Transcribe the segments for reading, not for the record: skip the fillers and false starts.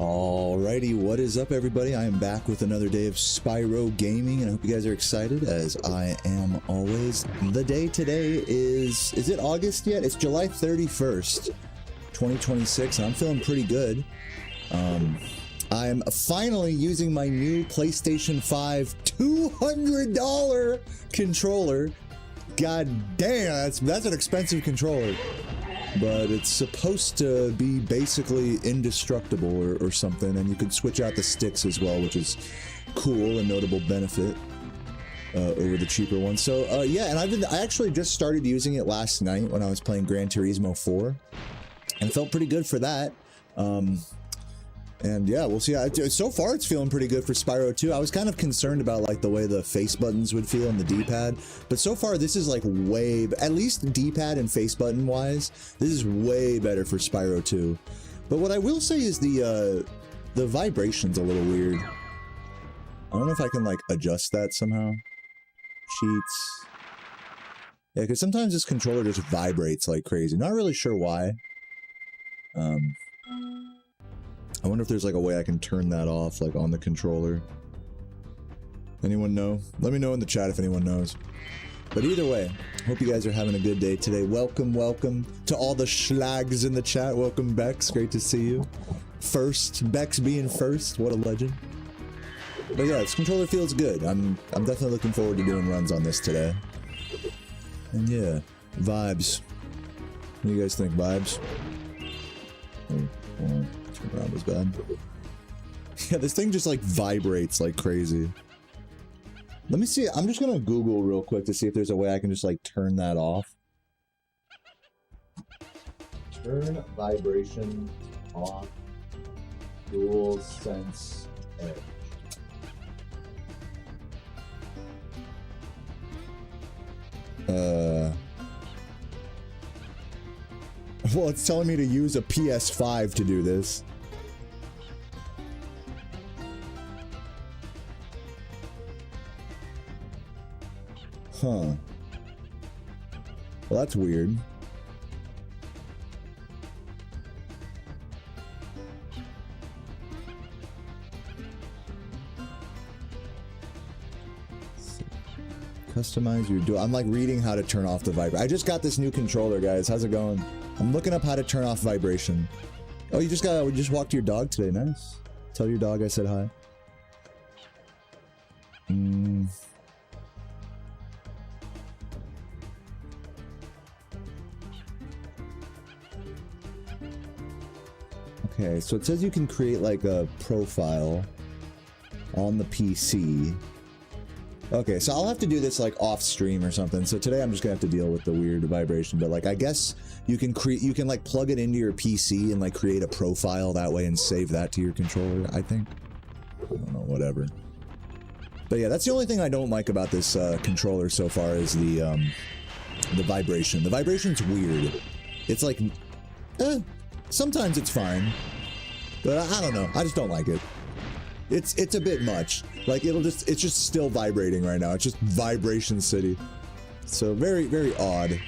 Alrighty, what is up everybody? I am back with another day of Spyro gaming and I hope you guys are excited as I am always. The day today is it August yet? It's July 31st, 2026 and I'm feeling pretty good. I'm finally using my new PlayStation 5 $200 controller. God damn, that's an expensive controller. But it's supposed to be basically indestructible or something, and you can switch out the sticks as well, which is cool, a notable benefit over the cheaper one. So yeah, and I actually just started using it last night when I was playing Gran Turismo 4, and felt pretty good for that. And yeah, we'll see. So far, it's feeling pretty good for Spyro 2. I was kind of concerned about like the way the face buttons would feel on the D-pad, but so far this is like way, at least D-pad and face button wise, this is way better for Spyro 2. But what I will say is the vibration's a little weird. I don't know if I can like adjust that somehow. Cheats. Yeah, because sometimes this controller just vibrates like crazy. Not really sure why. I wonder if there's like a way I can turn that off, like on the controller. Anyone know? Let me know in the chat if anyone knows. But either way, hope you guys are having a good day today. Welcome to all the schlags in the chat. Welcome, Bex. Great to see you. First, Bex being first. What a legend. But yeah, this controller feels good. I'm definitely looking forward to doing runs on this today. And yeah, vibes. What do you guys think, vibes? Oh. Around was bad. Yeah, this thing just like vibrates like crazy. Let me see. I'm just gonna Google real quick to see if there's a way I can just like turn that off. Turn vibration off. Dual sense edge. Well, it's telling me to use a PS5 to do this. Huh. Well, that's weird. Customize your dual. I'm like reading how to turn off the vibration. I just got this new controller, guys. How's it going? I'm looking up how to turn off vibration. Oh, we just walked your dog today. Nice. Tell your dog I said hi. Okay, so it says you can create like a profile on the PC. Okay, so I'll have to do this like off stream or something. So today I'm just gonna have to deal with the weird vibration, but like I guess you can like plug it into your PC and like create a profile that way and save that to your controller, I think. I don't know, whatever. But yeah, that's the only thing I don't like about this controller so far is the vibration. The vibration's weird. It's like, sometimes it's fine, but I don't know. I just don't like it. It's a bit much. Like it's just still vibrating right now. It's just vibration city. So very, very odd.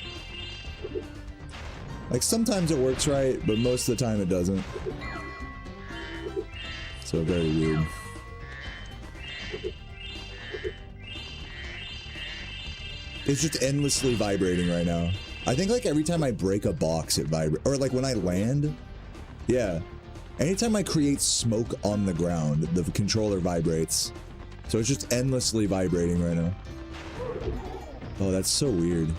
Like sometimes it works right, but most of the time it doesn't. So very weird. It's just endlessly vibrating right now. I think like every time I break a box it vibrates. Or like when I land. Yeah. Anytime I create smoke on the ground, the controller vibrates. So it's just endlessly vibrating right now. Oh, that's so weird.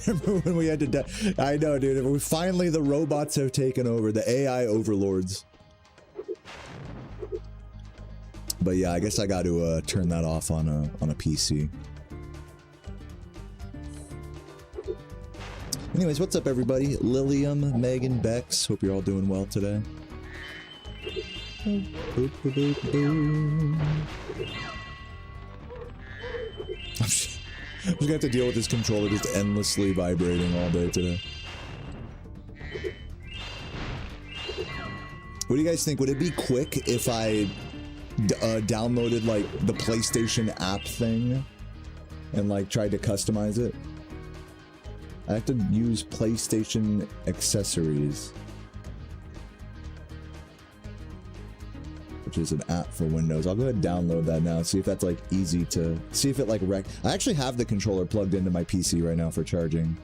Remember when we had to I know, dude. Finally, the robots have taken over. The AI overlords. But yeah, I guess I got to turn that off on a PC. Anyways, what's up everybody? Lilium, Megan, Bex, hope you're all doing well today. I'm just gonna have to deal with this controller just endlessly vibrating all day today. What do you guys think? Would it be quick if I downloaded like the PlayStation app thing and like tried to customize it? I have to use PlayStation accessories. which is an app for Windows. I'll go ahead and download that now, see if that's like easy to see if it like I actually have the controller plugged into my PC right now for charging.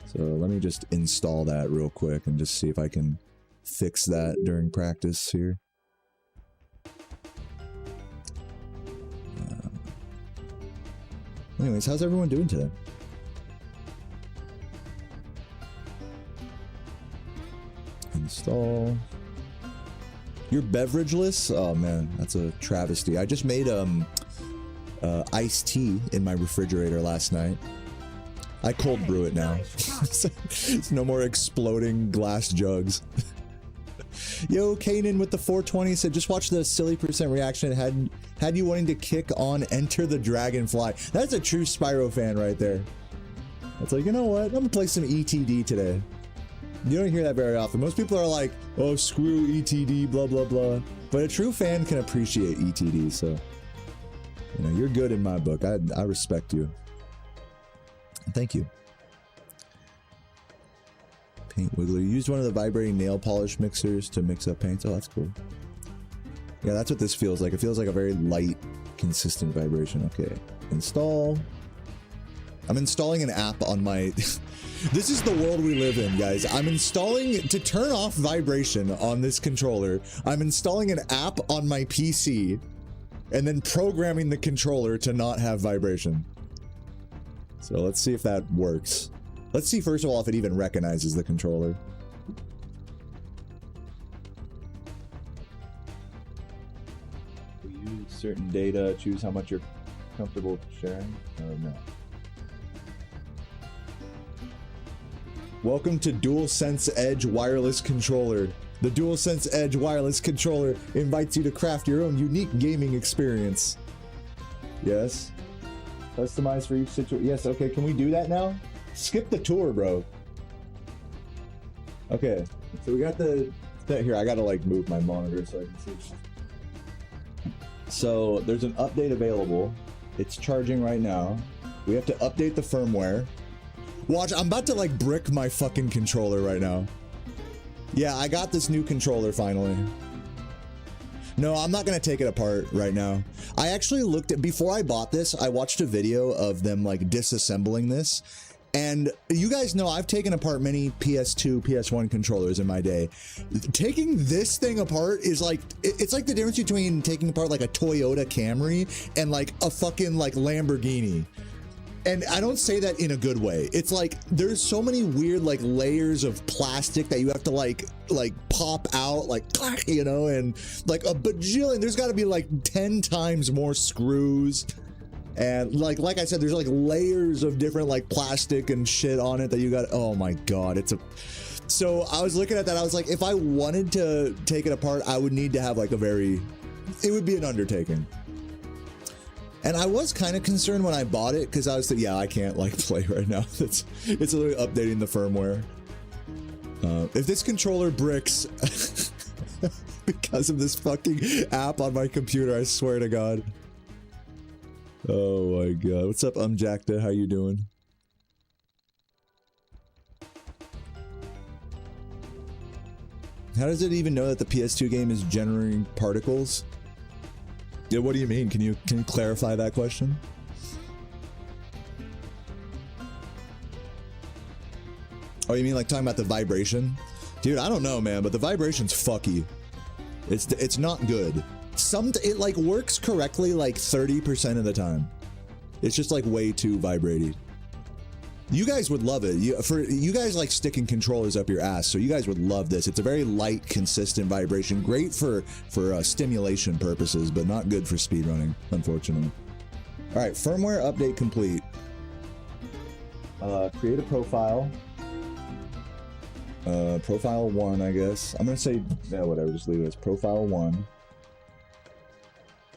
So let me just install that real quick and just see if I can fix that during practice here. Anyways, how's everyone doing today? Install. You're beverageless? Oh man, that's a travesty. I just made iced tea in my refrigerator last night. I cold brew it now. It's no more exploding glass jugs. Yo, Kanan with the 420 said, just watch the silly percent reaction. Had you wanting to kick on Enter the Dragonfly. That's a true Spyro fan right there. It's like, you know what? I'm gonna play some ETD today. You don't hear that very often. Most people are like, oh, screw ETD, blah, blah, blah. But a true fan can appreciate ETD, so, you know, you're good in my book. I respect you. Thank you. Paint Wiggler. You used one of the vibrating nail polish mixers to mix up paints. Oh, that's cool. Yeah, that's what this feels like. It feels like a very light, consistent vibration. Okay. Install. I'm installing an app on my... This is the world we live in, guys. I'm installing... To turn off vibration on this controller, I'm installing an app on my PC and then programming the controller to not have vibration. So let's see if that works. Let's see, first of all, if it even recognizes the controller. We use certain data, choose how much you're comfortable sharing. No. Welcome to DualSense Edge Wireless Controller. The DualSense Edge Wireless Controller invites you to craft your own unique gaming experience. Yes. Customize for each situation. Yes, okay, can we do that now? Skip the tour, bro. Okay, so we got the... Here, I gotta like move my monitor so I can see. So, there's an update available. It's charging right now. We have to update the firmware. Watch, I'm about to like brick my fucking controller right now. Yeah, I got this new controller finally. No, I'm not gonna take it apart right now. I actually looked at, before I bought this, I watched a video of them like disassembling this. And you guys know I've taken apart many PS2, PS1 controllers in my day. Taking this thing apart is like, it's like the difference between taking apart like a Toyota Camry and like a fucking like Lamborghini. And I don't say that in a good way. It's like there's so many weird like layers of plastic that you have to like pop out, like, you know, and like a bajillion. There's got to be like 10 times more screws. And like I said, there's like layers of different like plastic and shit on it that you got. Oh my God, it's a. So I was looking at that. I was like, if I wanted to take it apart, I would need to have like a very. It would be an undertaking. And I was kind of concerned when I bought it because I was like, yeah, I can't like play right now. It's literally updating the firmware. If this controller bricks because of this fucking app on my computer, I swear to God. Oh my God. What's up, Jackda? How you doing? How does it even know that the PS2 game is generating particles? Yeah, what do you mean? Can you clarify that question? Oh, you mean like talking about the vibration? Dude, I don't know, man, but the vibration's fucky. It's not good. It like works correctly like 30% of the time. It's just like way too vibrating. You guys would love it. You guys like sticking controllers up your ass, so you guys would love this. It's a very light, consistent vibration. Great for stimulation purposes, but not good for speedrunning, unfortunately. All right, firmware update complete. Create a profile. Profile 1, I guess. I'm gonna say, yeah, whatever, just leave it as profile 1.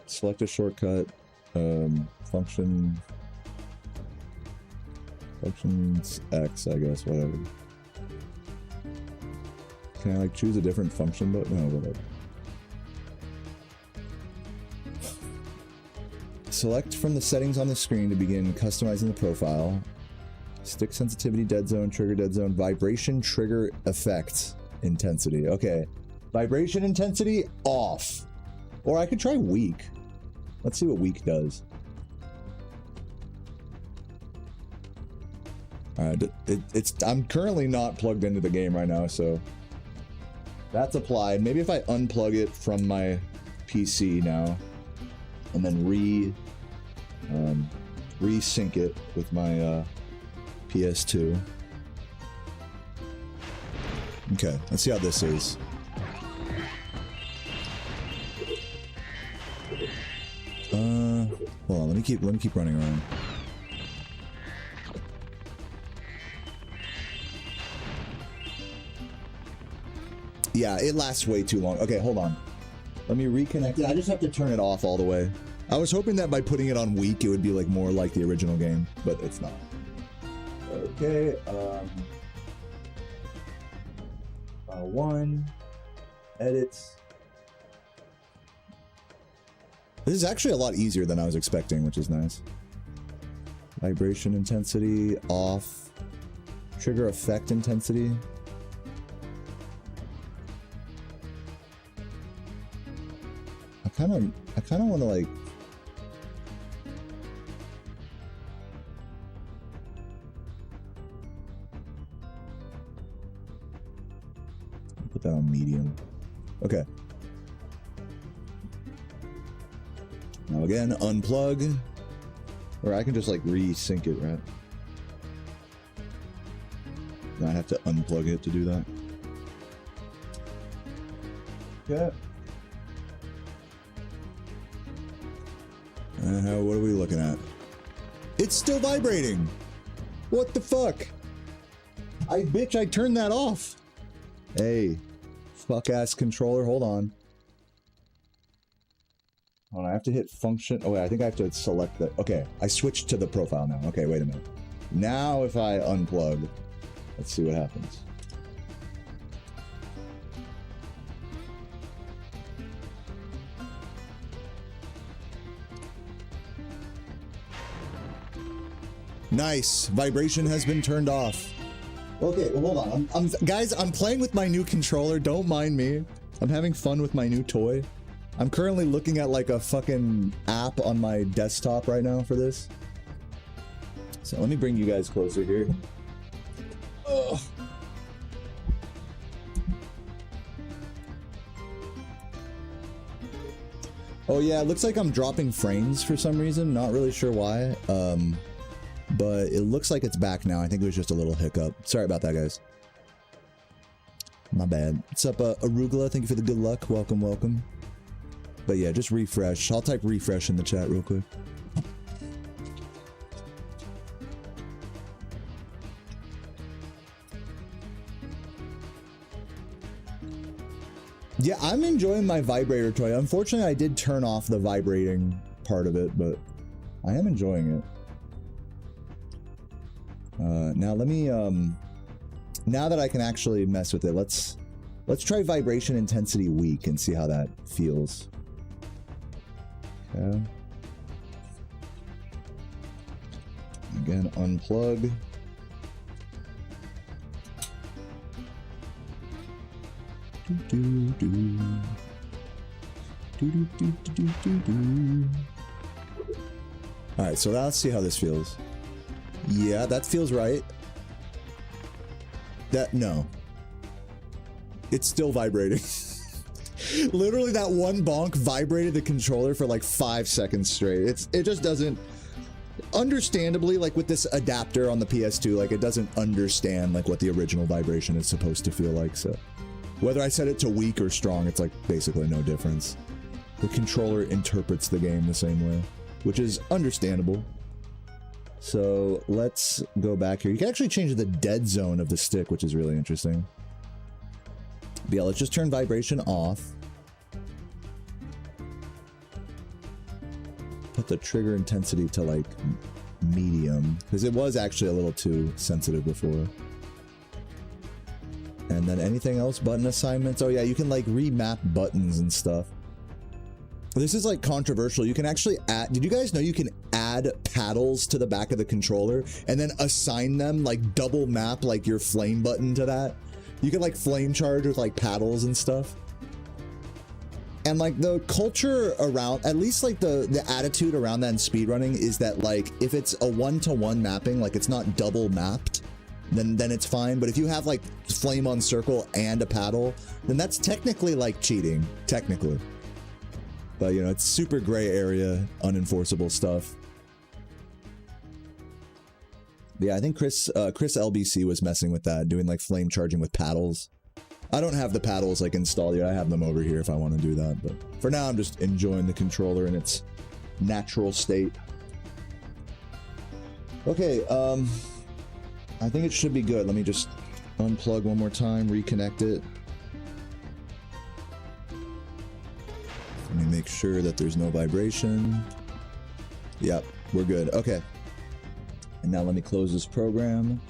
Select a shortcut. Functions X, I guess, whatever. Can I like choose a different function, but no, whatever. Select from the settings on the screen to begin customizing the profile. Stick sensitivity, dead zone, trigger dead zone, vibration, trigger effect, intensity. Okay. Vibration intensity, off. Or I could try weak. Let's see what weak does. Alright, I'm currently not plugged into the game right now, so that's applied. Maybe if I unplug it from my PC now and then resync it with my PS2. Okay, let's see how this is. Hold on, let me keep running around. Yeah, it lasts way too long. Okay, hold on. Let me reconnect it. I just have to turn it off all the way. I was hoping that by putting it on weak, it would be like more like the original game, but it's not. Okay, one, edits. This is actually a lot easier than I was expecting, which is nice. Vibration intensity off. Trigger effect intensity. I kind of want to like put that on medium. Okay. Now again, unplug. Or I can just like resync it, right? And I have to unplug it to do that. Okay. What are we looking at? It's still vibrating! What the fuck? I turned that off! Hey, fuck-ass controller, hold on. Hold on, I have to hit function. Oh wait, I think I have to select the... Okay, I switched to the profile now. Okay, wait a minute. Now if I unplug, let's see what happens. Nice. Vibration has been turned off. Okay, well, hold on. Guys, I'm playing with my new controller. Don't mind me. I'm having fun with my new toy. I'm currently looking at like a fucking app on my desktop right now for this. So let me bring you guys closer here. Ugh. Oh yeah, it looks like I'm dropping frames for some reason. Not really sure why. But it looks like it's back now. I think it was just a little hiccup. Sorry about that, guys. My bad. What's up, Arugula? Thank you for the good luck. Welcome, welcome. But yeah, just refresh. I'll type refresh in the chat real quick. Yeah, I'm enjoying my vibrator toy. Unfortunately, I did turn off the vibrating part of it, but I am enjoying it. Now let me, now that I can actually mess with it, let's try vibration intensity weak and see how that feels. Okay. Again, unplug. All right, so now let's see how this feels. Yeah, that feels right. No. It's still vibrating. Literally that one bonk vibrated the controller for like 5 seconds straight. It just doesn't, understandably, like with this adapter on the PS2, like it doesn't understand like what the original vibration is supposed to feel like, so. Whether I set it to weak or strong, it's like basically no difference. The controller interprets the game the same way, which is understandable. So let's go back here. You can actually change the dead zone of the stick, which is really interesting. But yeah, let's just turn vibration off. Put the trigger intensity to like medium, because it was actually a little too sensitive before. And then anything else? Button assignments? Oh yeah, you can like remap buttons and stuff. This is like controversial. You can actually add, did you guys know you can add paddles to the back of the controller and then assign them, like double map like your flame button to that? You can like flame charge with like paddles and stuff. And like the culture around, at least like the attitude around that in speedrunning is that like if it's a 1-to-1 mapping, like it's not double mapped, then it's fine. But if you have like flame on circle and a paddle, then that's technically like cheating, technically. But you know, it's super gray area, unenforceable stuff. Yeah, I think Chris LBC was messing with that, doing like flame charging with paddles. I don't have the paddles like installed yet. I have them over here if I want to do that. But for now, I'm just enjoying the controller in its natural state. Okay, I think it should be good. Let me just unplug one more time, reconnect it. Let me make sure that there's no vibration. Yep, we're good. Okay. And now let me close this program.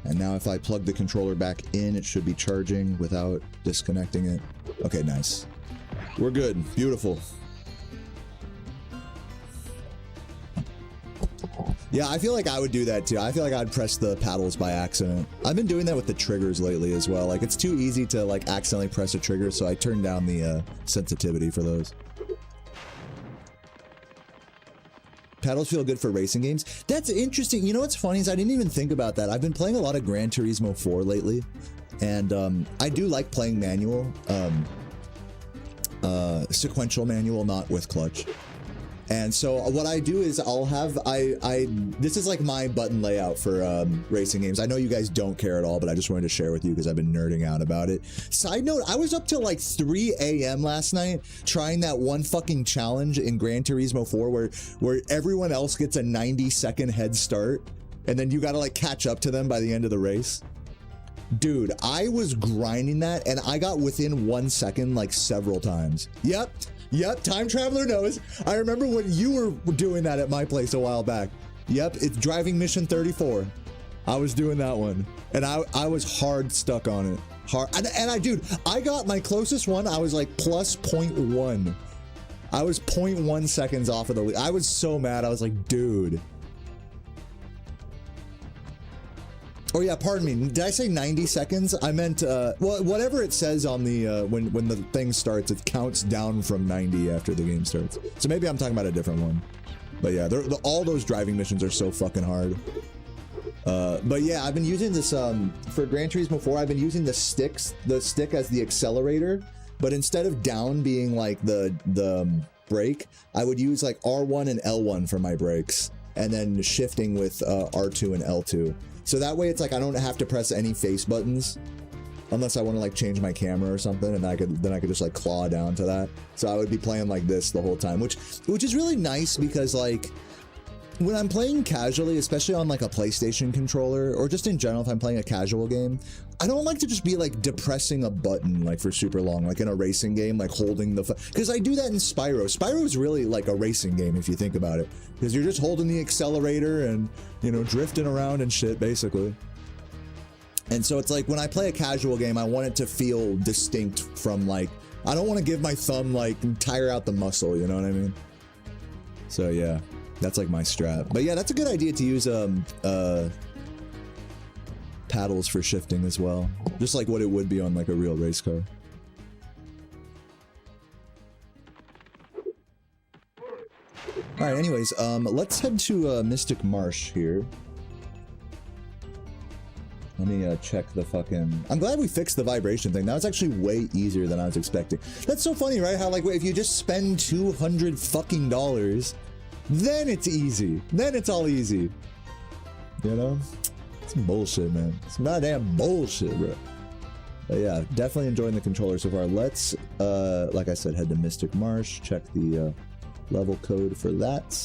And now if I plug the controller back in, it should be charging without disconnecting it. Okay, nice. We're good. Beautiful. Yeah, I feel like I would do that too. I feel like I'd press the paddles by accident. I've been doing that with the triggers lately as well. Like, it's too easy to like accidentally press a trigger, so I turn down the sensitivity for those. Paddles feel good for racing games. That's interesting. You know what's funny is I didn't even think about that. I've been playing a lot of Gran Turismo 4 lately, and I do like playing manual, sequential manual, not with clutch. And so what I do is I'll have, this is like my button layout for racing games. I know you guys don't care at all, but I just wanted to share with you because I've been nerding out about it. Side note, I was up till like 3 a.m. last night trying that one fucking challenge in Gran Turismo 4 where everyone else gets a 90-second head start and then you gotta like catch up to them by the end of the race. Dude, I was grinding that and I got within 1 second like several times. Yep, time traveler knows. I remember when you were doing that at my place a while back. Yep, it's driving mission 34. I was doing that one. And I was hard stuck on it. Hard. And dude, I got my closest one. I was like plus 0.1. I was 0.1 seconds off of the lead. I was so mad. I was like, dude. Oh yeah, pardon me. Did I say 90 seconds? I meant, well, whatever it says on the, when the thing starts, it counts down from 90 after the game starts. So maybe I'm talking about a different one. But yeah, all those driving missions are so fucking hard. But yeah, I've been using this, for Gran Turismo 4, I've been using the stick as the accelerator, but instead of down being like the brake, I would use like R1 and L1 for my brakes, and then shifting with R2 and L2. So that way it's like I don't have to press any face buttons unless I want to like change my camera or something, and then I could just like claw down to that. So I would be playing like this the whole time, which is really nice because like when I'm playing casually, especially on like a PlayStation controller or just in general if I'm playing a casual game, I don't like to just be like depressing a button like for super long, like in a racing game, like holding the, because I do that in Spyro. Spyro is really like a racing game if you think about it, because you're just holding the accelerator and, you know, drifting around and shit basically. And so it's like when I play a casual game, I want it to feel distinct from like, I don't want to give my thumb like tire out the muscle, you know what I mean? So yeah. That's like my strat. But yeah, that's a good idea to use paddles for shifting as well. Just like what it would be on like a real race car. Alright, anyways, let's head to Mystic Marsh here. Let me check the fucking... I'm glad we fixed the vibration thing. That was actually way easier than I was expecting. That's so funny, right? How like if you just spend $200 fucking dollars, then it's easy. Then it's all easy. You know? It's bullshit, man. It's goddamn bullshit, bro. But yeah, definitely enjoying the controller so far. Let's, like I said, head to Mystic Marsh. Check the level code for that.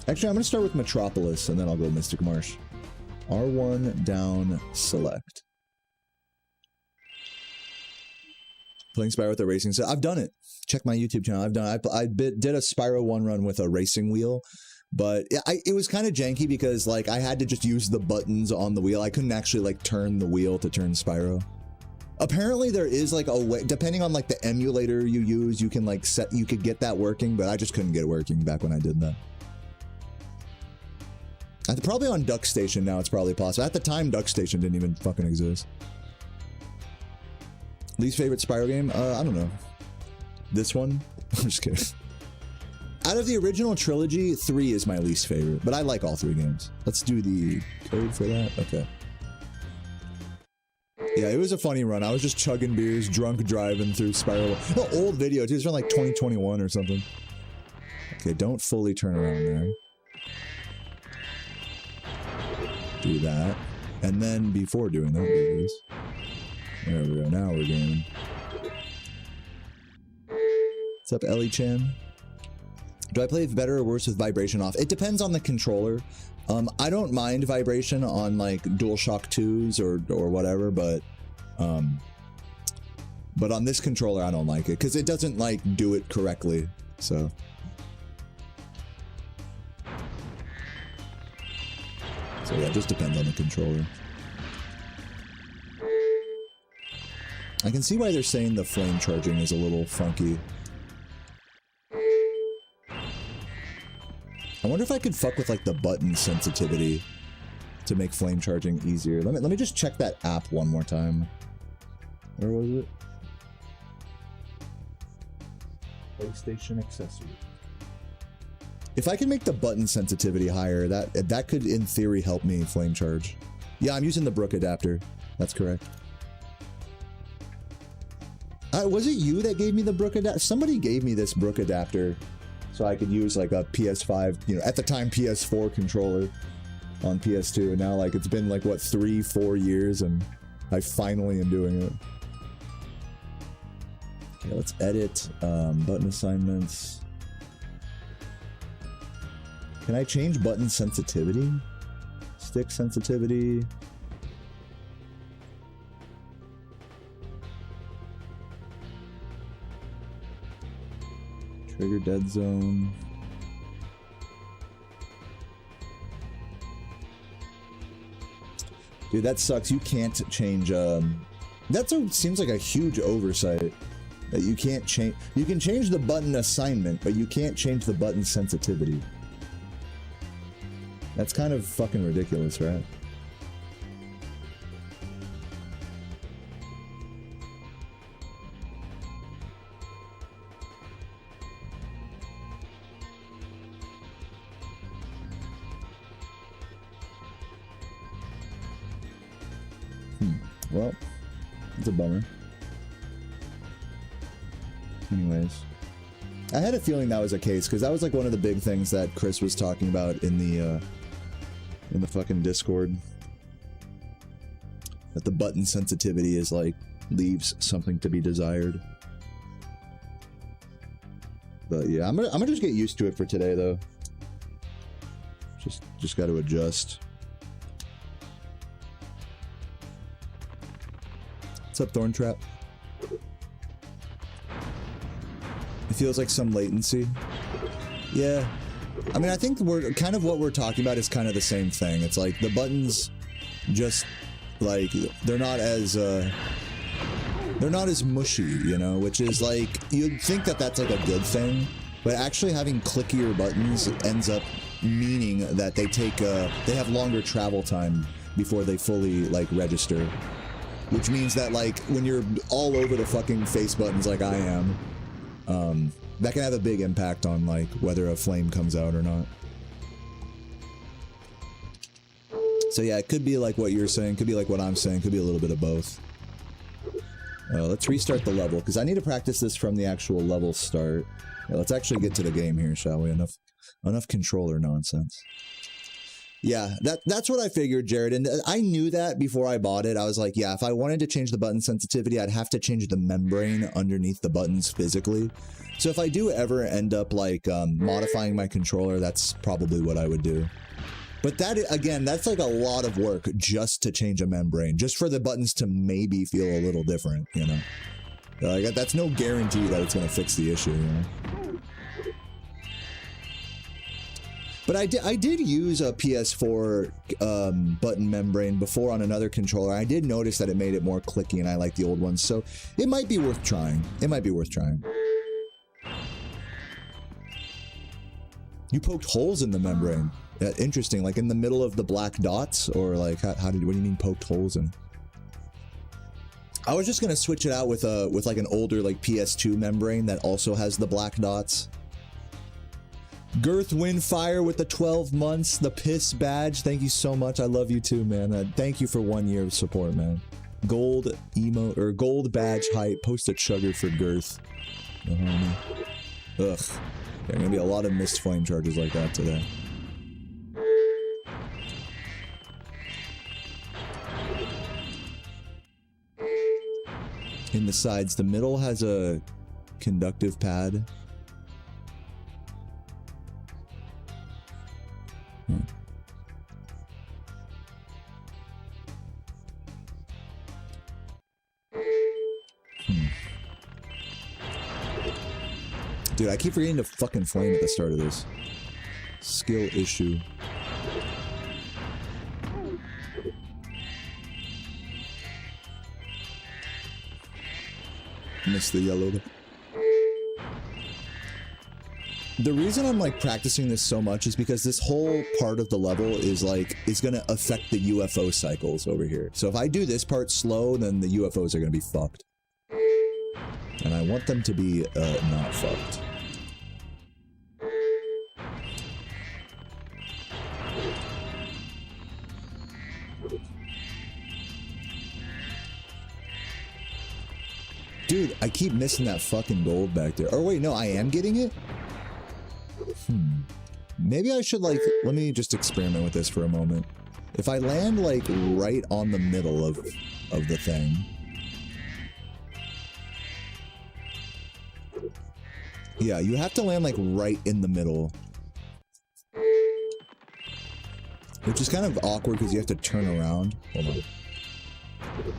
Actually, I'm going to start with Metropolis, and then I'll go Mystic Marsh. R1 down, select. Playing Spyro with a racing set. I've done it. Check my YouTube channel. I've done it. I did a Spyro 1 run with a racing wheel, but it was kind of janky because like I had to just use the buttons on the wheel. I couldn't actually like turn the wheel to turn Spyro. Apparently there is like a way, depending on like the emulator you use, you can like you could get that working, but I just couldn't get it working back when I did that. Probably on Duck Station now it's probably possible. At the time, Duck Station didn't even fucking exist. Least favorite Spyro game? I don't know. This one? I'm just kidding. Out of the original trilogy, 3 is my least favorite, but I like all 3 games. Let's do the code for that. Okay. Yeah, it was a funny run. I was just chugging beers, drunk driving through Spyro. Oh, old video, too. It's from like 2021 or something. Okay, don't fully turn around there. Do that. And then before doing that, do this. There we go. Now we're gaming. What's up, Ellie-chan? Do I play better or worse with vibration off? It depends on the controller. I don't mind vibration on like DualShock 2s or whatever, but on this controller I don't like it because it doesn't like do it correctly. So yeah, it just depends on the controller. I can see why they're saying the flame charging is a little funky. I wonder if I could fuck with like the button sensitivity to make flame charging easier. Let me just check that app one more time. Where was it? PlayStation accessory. If I can make the button sensitivity higher, that could in theory help me flame charge. Yeah, I'm using the Brook adapter. That's correct. Was it you that gave me the Brook adapter? Somebody gave me this Brook adapter so I could use like a PS5, you know, at the time PS4 controller on PS2. And now like it's been like what, 3-4 years and I finally am doing it. Okay, let's edit button assignments. Can I change button sensitivity? Stick sensitivity. Trigger dead zone. Dude, that sucks. You can't change. Seems like a huge oversight. That you can't change. You can change the button assignment, but you can't change the button sensitivity. That's kind of fucking ridiculous, right? Well, it's a bummer. Anyways, I had a feeling that was a case because that was like one of the big things that Chris was talking about in the fucking Discord. That the button sensitivity is like leaves something to be desired. But yeah, I'm gonna just get used to it for today though. Just got to adjust. What's up, Thorntrap? It feels like some latency. Yeah. I mean, I think we're kind of what we're talking about is kind of the same thing. It's like the buttons just like they're not as mushy, you know, which is like you'd think that that's like a good thing, but actually having clickier buttons ends up meaning that they have longer travel time before they fully like register. Which means that, like, when you're all over the fucking face buttons like I am, that can have a big impact on, like, whether a flame comes out or not. So yeah, it could be like what you're saying, could be like what I'm saying, could be a little bit of both. Let's restart the level, because I need to practice this from the actual level start. Yeah, let's actually get to the game here, shall we? Enough controller nonsense. Yeah, that's what I figured, Jared, and I knew that before I bought it. I was like, yeah, if I wanted to change the button sensitivity, I'd have to change the membrane underneath the buttons physically. So if I do ever end up, like, modifying my controller, that's probably what I would do. But that, again, that's like a lot of work just to change a membrane, just for the buttons to maybe feel a little different, you know? Like, that's no guarantee that it's going to fix the issue, you know? But I did use a PS4 button membrane before on another controller. I did notice that it made it more clicky, and I like the old ones, so it might be worth trying. It might be worth trying. You poked holes in the membrane. Interesting, like in the middle of the black dots, or like what do you mean poked holes in? I was just gonna switch it out with like an older like PS2 membrane that also has the black dots. Girth Windfire with the 12 months, the piss badge. Thank you so much. I love you too, man. Thank you for 1 year of support, man. Gold emo or gold badge hype. Post a chugger for Girth. The homie. Ugh. There are gonna be a lot of missed flame charges like that today. In the sides, the middle has a conductive pad. Dude, I keep forgetting to fucking flame at the start of this. Skill issue. Missed the yellow. The reason I'm like practicing this so much is because this whole part of the level is gonna affect the UFO cycles over here. So if I do this part slow, then the UFOs are gonna be fucked. And I want them to be not fucked. Dude, I keep missing that fucking gold back there. Or wait, no, I am getting it? Maybe I should like, let me just experiment with this for a moment. If I land like right on the middle of the thing. Yeah, you have to land like right in the middle. Which is kind of awkward because you have to turn around. Hold on.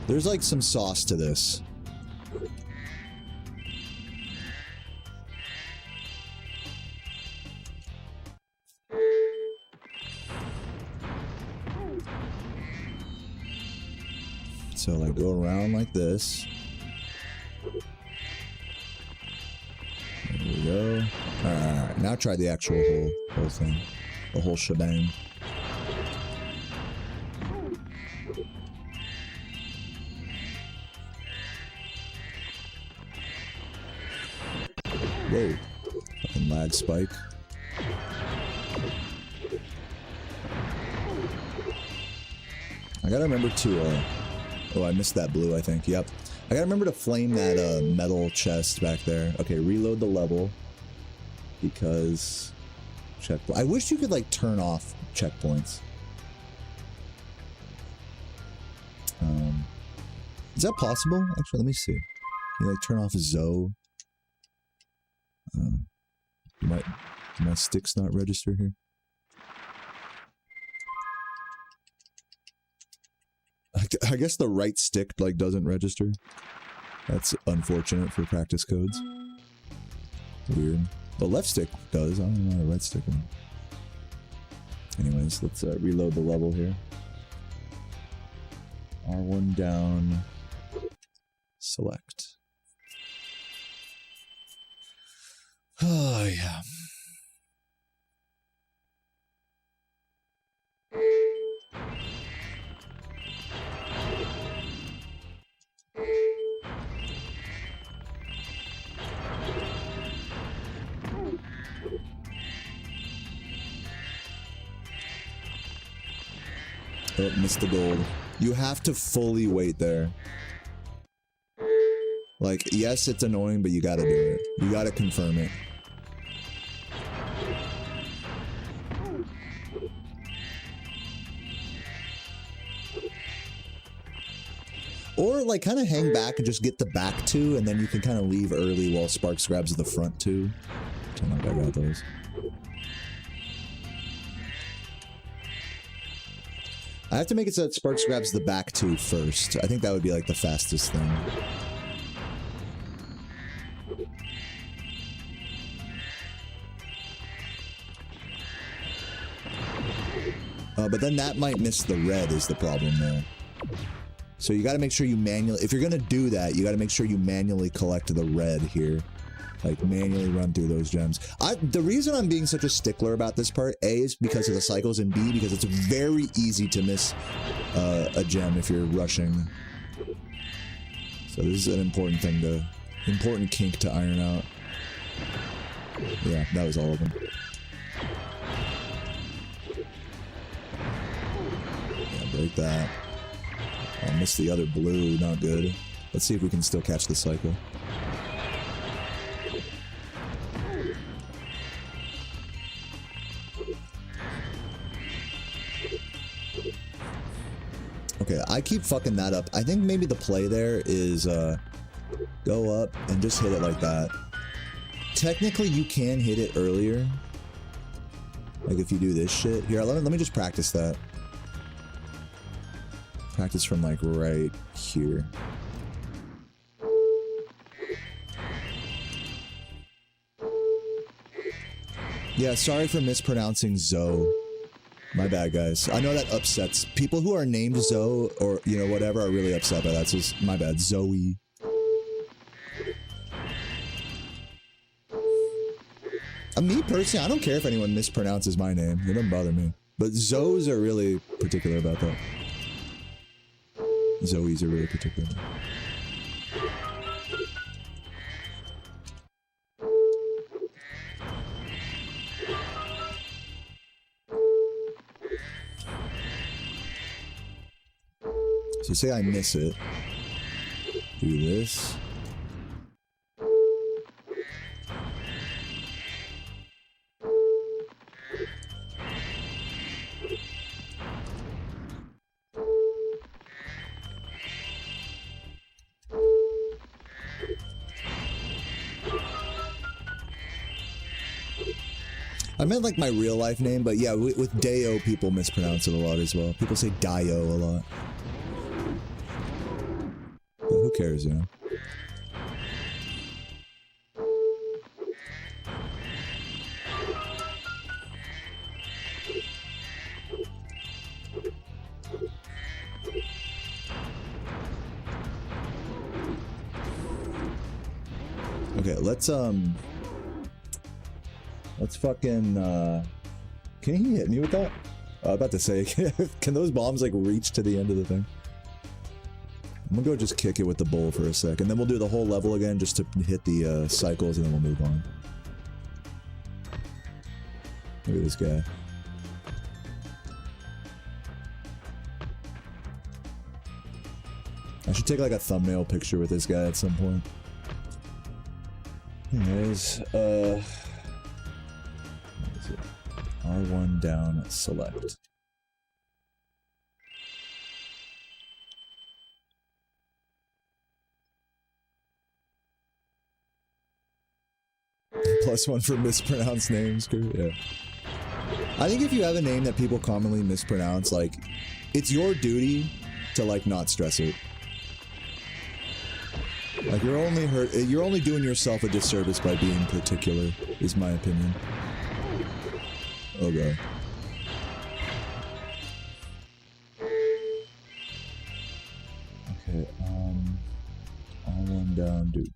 There's like some sauce to this. So like go around like this. There we go. Alright, now try the actual whole thing. The whole shebang. Whoa. Fucking lag spike. I gotta remember to, oh, I missed that blue, I think. Yep. I gotta remember to flame that metal chest back there. Okay, reload the level. Because... checkpoint. I wish you could, like, turn off checkpoints. Is that possible? Actually, let me see. Can you, like, turn off Zoe? My sticks not register here? I guess the right stick, like, doesn't register. That's unfortunate for practice codes. Weird. The left stick does. I don't know the right stick one. Anyways, let's reload the level here. R1 down. Select. Oh, yeah. Oh, missed the gold. You have to fully wait there. Like, yes, it's annoying, but you gotta do it. You gotta confirm it. Or, like, kind of hang back and just get the back two, and then you can kind of leave early while Sparks grabs the front two. I don't know if I got those. I have to make it so that Sparks grabs the back two first. I think that would be, like, the fastest thing. But then that might miss the red is the problem there. So you gotta make sure you manually... If you're gonna do that, you gotta make sure you manually collect the red here. like manually run through those gems. The reason I'm being such a stickler about this part, A, is because of the cycles, and B, because it's very easy to miss a gem if you're rushing. So this is an important kink to iron out. Yeah, that was all of them. Yeah, break that. I missed the other blue, not good. Let's see if we can still catch the cycle. Okay, I keep fucking that up. I think maybe the play there is go up and just hit it like that. Technically, you can hit it earlier. Like if you do this shit. Here, let me just practice that. Practice from like right here. Yeah, sorry for mispronouncing Zoe. My bad, guys. I know that upsets people who are named Zoe or, you know, whatever are really upset by that. So it's my bad. Zoe. Me personally, I don't care if anyone mispronounces my name. It doesn't bother me. But Zoes are really particular about that. Zoes are really particular. So say I miss it. Do this. I meant like my real life name, but yeah, with Deo, people mispronounce it a lot as well. People say Dio a lot. But who cares, you know? Okay, let's fucking, can he hit me with that? I was about to say, can those bombs like reach to the end of the thing? I'm gonna go just kick it with the bowl for a sec, and then we'll do the whole level again just to hit the cycles, and then we'll move on. Look at this guy. I should take like a thumbnail picture with this guy at some point. Anyways, what is it? R1 down, select. +1 for mispronounced names, yeah. I think if you have a name that people commonly mispronounce, like, it's your duty to, like, not stress it. Like, you're only doing yourself a disservice by being particular, is my opinion. Oh god. Okay, R1 down, dude.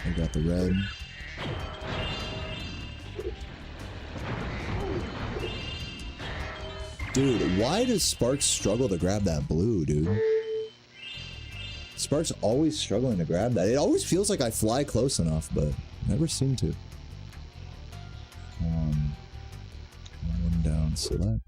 I got the red. Dude, why does Sparks struggle to grab that blue, dude? Sparks always struggling to grab that. It always feels like I fly close enough, but never seem to. One down, select.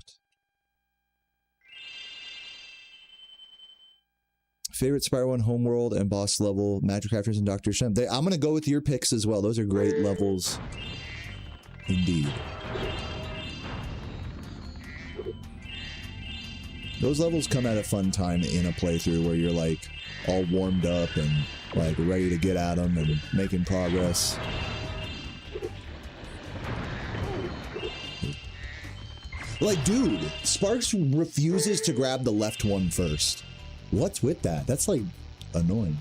Favorite Spyro 1 homeworld and boss level, Magic Crafters and Dr. Shem. I'm gonna go with your picks as well. Those are great levels indeed. Those levels come at a fun time in a playthrough where you're like all warmed up and like ready to get at them and making progress. Like, dude, Sparks refuses to grab the left one first. What's with that? That's like annoying.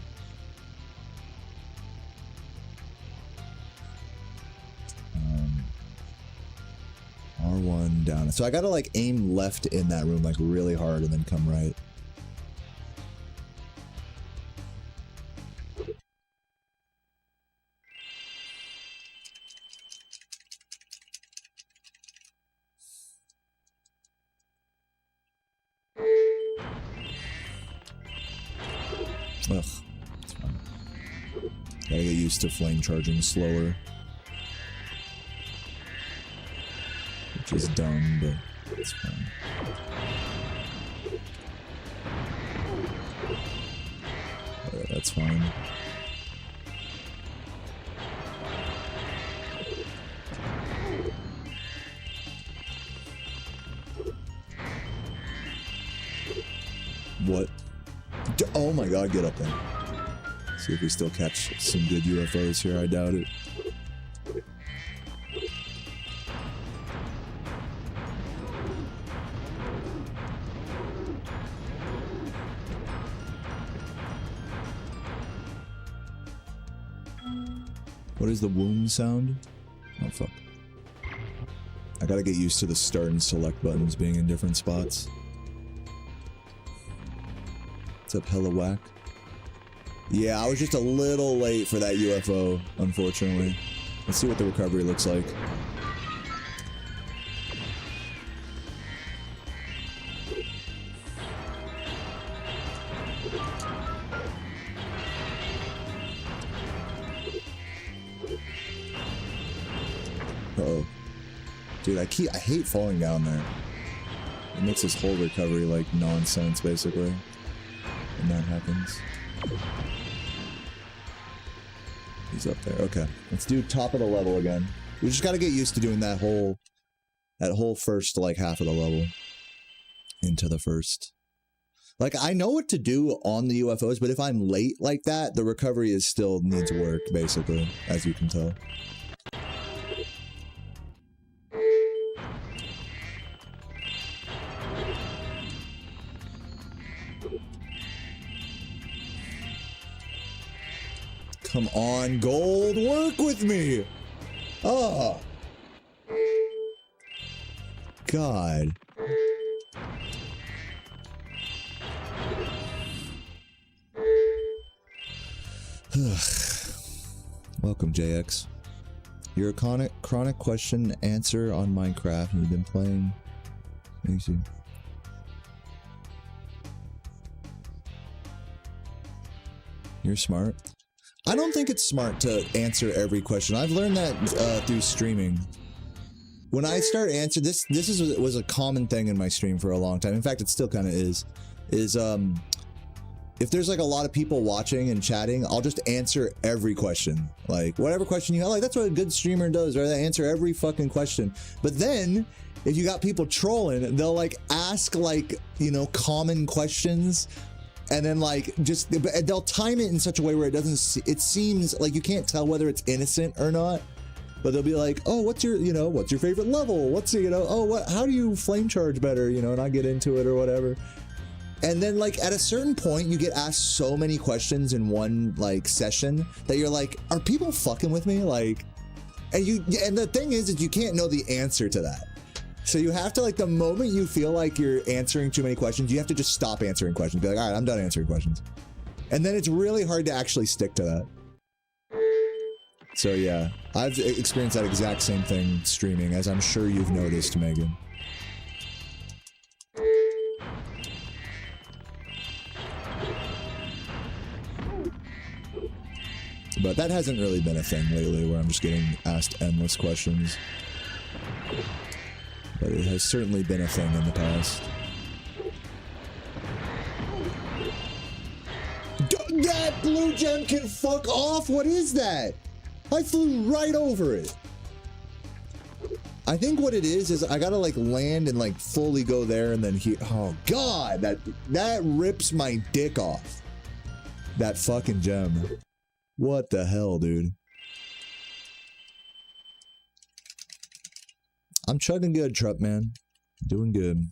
R1 down. So I gotta like aim left in that room like really hard and then come right. Ugh. It's fine. Gotta get used to flame charging slower. Which is dumb, but it's fine. Alright, that's fine. What? Oh my god, get up there. See if we still catch some good UFOs here. I doubt it. What is the womb sound? Oh fuck. I gotta get used to the start and select buttons being in different spots. What's up, hella whack? Yeah, I was just a little late for that UFO, unfortunately. Let's see what the recovery looks like. Uh-oh. Dude, I hate falling down there. It makes this whole recovery like nonsense, basically. When that happens. He's up there. Okay. Let's do top of the level again. We just gotta get used to doing that whole first like half of the level. Into the first. Like, I know what to do on the UFOs, but if I'm late like that, the recovery is still needs work, basically, as you can tell. Come on, gold, work with me! Oh! God. Welcome, JX. You're a chronic question answer on Minecraft, and you've been playing. Easy. You're smart. I don't think it's smart to answer every question. I've learned that through streaming. When I start answering this was a common thing in my stream for a long time. In fact, it still kind of is if there's like a lot of people watching and chatting, I'll just answer every question. Like whatever question you have, like that's what a good streamer does, right? They answer every fucking question. But then if you got people trolling, they'll like ask like, you know, common questions. And then like just they'll time it in such a way where it doesn't, it seems like you can't tell whether it's innocent or not, but they'll be like, oh, what's your favorite level? What's your, oh, how do you flame charge better? You know, and I get into it or whatever. And then like at a certain point you get asked so many questions in one like session that you're like, are people fucking with me? Like, and the thing is you can't know the answer to that. So you have to, like, the moment you feel like you're answering too many questions, you have to just stop answering questions. Be like, all right, I'm done answering questions. And then it's really hard to actually stick to that. So yeah, I've experienced that exact same thing streaming, as I'm sure you've noticed, Megan. But that hasn't really been a thing lately, where I'm just getting asked endless questions. But it has certainly been a thing in the past. That blue gem can fuck off! What is that? I flew right over it. I think what it is I gotta like land and like fully go there and then oh god, that rips my dick off. That fucking gem. What the hell, dude? I'm chugging good, Trup man. Doing good.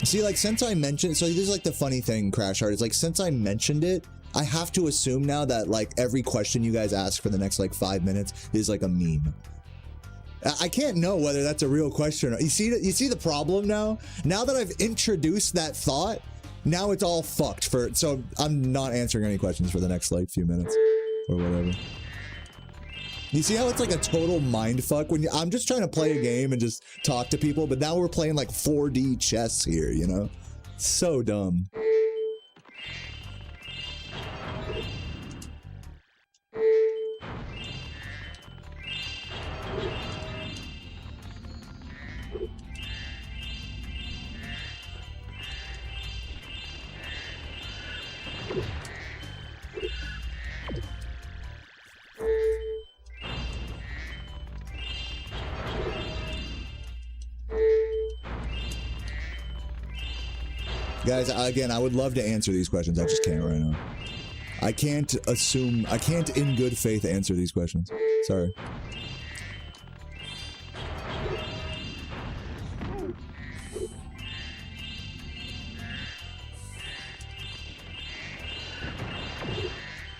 See, like, since I mentioned, so this is like the funny thing, Crash Heart, is like, since I mentioned it, I have to assume now that like every question you guys ask for the next like 5 minutes is like a meme. I can't know whether that's a real question. You see the problem now? Now that I've introduced that thought, now it's all fucked for, so I'm not answering any questions for the next like few minutes or whatever. You see how it's like a total mind fuck when I'm just trying to play a game and just talk to people, but now we're playing like 4D chess here, you know? So dumb. Guys, again, I would love to answer these questions. I just can't right now. I can't in good faith answer these questions. Sorry.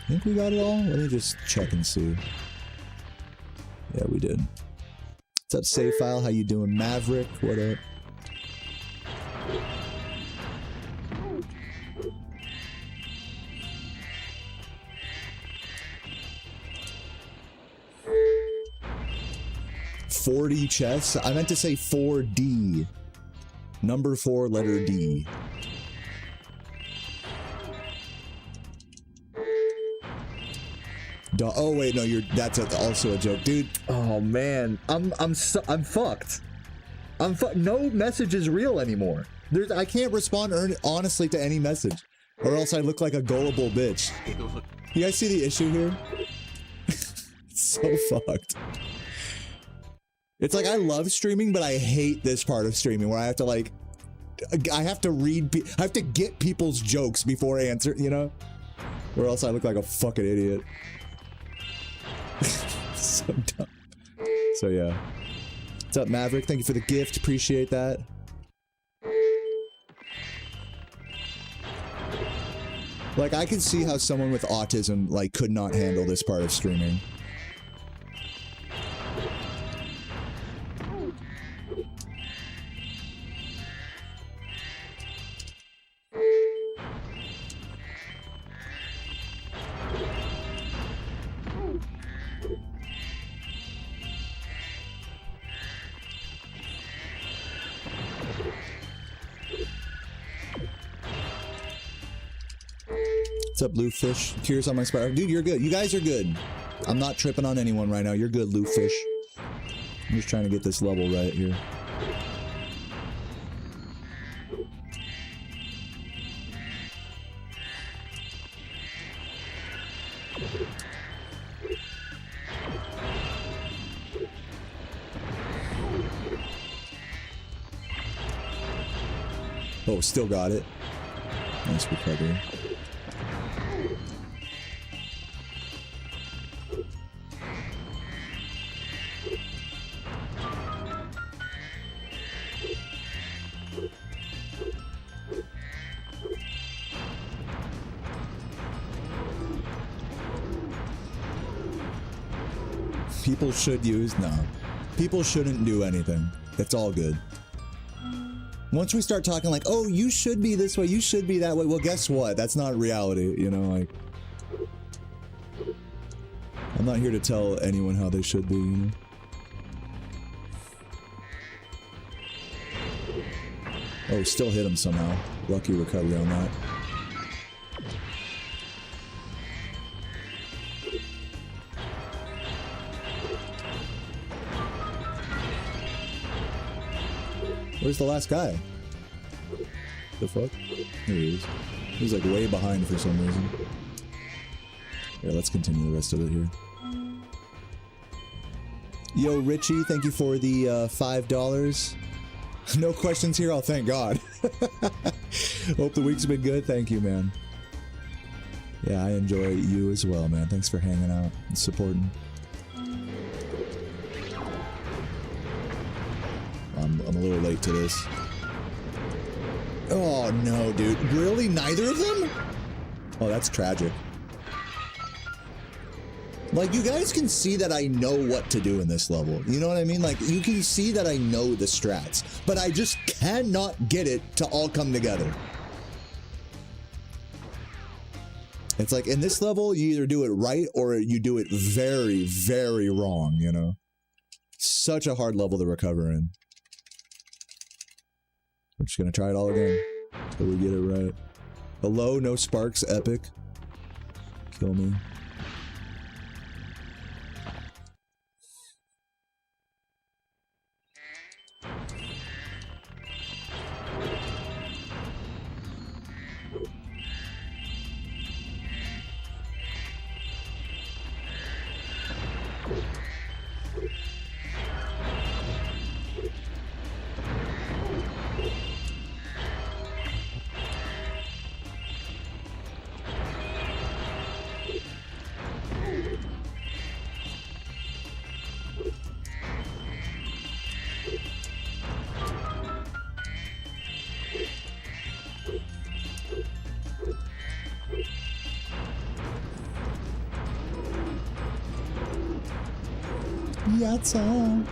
Think we got it all? Let me just check and see. Yeah, we did. What's up, Save File? How you doing? Maverick, what up? .4D chess? I meant to say 4D. Number 4, letter D. Oh wait, no, that's also a joke, dude. Oh man, I'm fucked. No message is real anymore. I can't respond honestly to any message, or else I look like a gullible bitch. You guys see the issue here? It's so fucked. It's like I love streaming, but I hate this part of streaming where I have to like, I have to get people's jokes before I answer, you know? Or else I look like a fucking idiot. So dumb. So yeah. What's up, Maverick? Thank you for the gift. Appreciate that. Like, I can see how someone with autism, like, could not handle this part of streaming. What's up, Bluefish? Curious on my Spyro. Dude, you're good. You guys are good. I'm not tripping on anyone right now. You're good, Bluefish. I'm just trying to get this level right here. Oh, still got it. Nice recovery. People should use, no. People shouldn't do anything. It's all good. Once we start talking like, oh, you should be this way, you should be that way, well, guess what? That's not reality, you know, like... I'm not here to tell anyone how they should be, you know? Oh, still hit him somehow. Lucky recovery on that. Where's the last guy? The fuck? There he is. He's like way behind for some reason. Here, let's continue the rest of it here. Yo, Richie, thank you for the $5. No questions here? Oh, thank God. Hope the week's been good. Thank you, man. Yeah, I enjoy you as well, man. Thanks for hanging out and supporting. I'm a little late to this. Oh, no, dude. Really? Neither of them? Oh, that's tragic. Like, you guys can see that I know what to do in this level. You know what I mean? Like, you can see that I know the strats, but I just cannot get it to all come together. It's like, in this level, you either do it right or you do it very, very wrong, you know? Such a hard level to recover in. We're just gonna try it all again till we get it right. Hello, no sparks, epic. Kill me. Yatsa.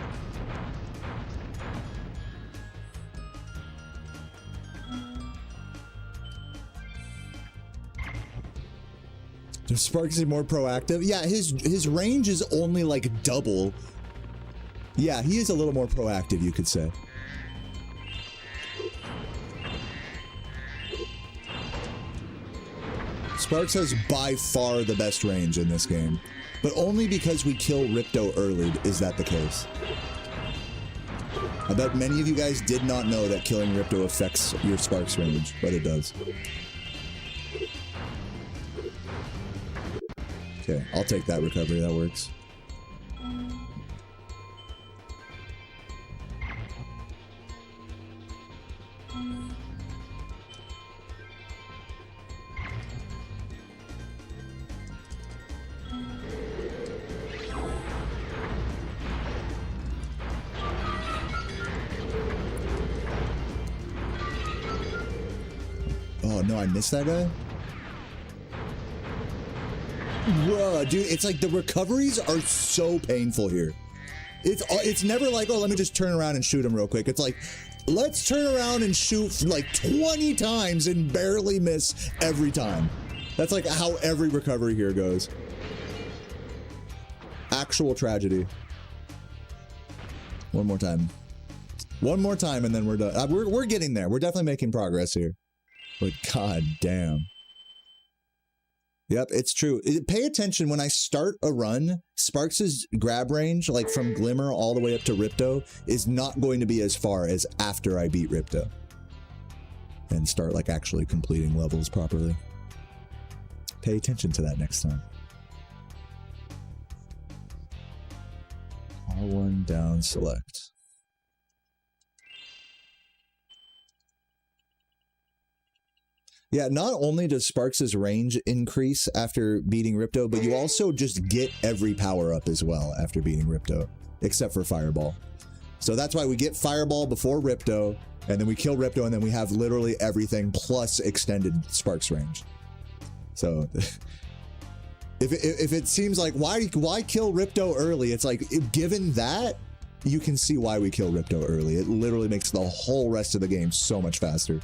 Does Sparks is more proactive? Yeah, his range is only like double. Yeah, he is a little more proactive, you could say. Sparks has by far the best range in this game, but only because we kill Ripto early is that the case. I bet many of you guys did not know that killing Ripto affects your Sparks range, but it does. Okay, I'll take that recovery, that works. Oh no, I missed that guy? Bruh, dude, it's like the recoveries are so painful here. It's never like, oh, let me just turn around and shoot him real quick. It's like, let's turn around and shoot like 20 times and barely miss every time. That's like how every recovery here goes. Actual tragedy. One more time. One more time and then we're done. We're getting there. We're definitely making progress here. But god damn. Yep, it's true. Pay attention when I start a run, Sparks' grab range, like from Glimmer all the way up to Ripto, is not going to be as far as after I beat Ripto. And start like actually completing levels properly. Pay attention to that next time. R1 down select. Yeah, not only does Sparks' range increase after beating Ripto, but you also just get every power-up as well after beating Ripto, except for Fireball. So that's why we get Fireball before Ripto, and then we kill Ripto, and then we have literally everything plus extended Sparks range. So if it seems like, why kill Ripto early? It's like, given that, you can see why we kill Ripto early. It literally makes the whole rest of the game so much faster.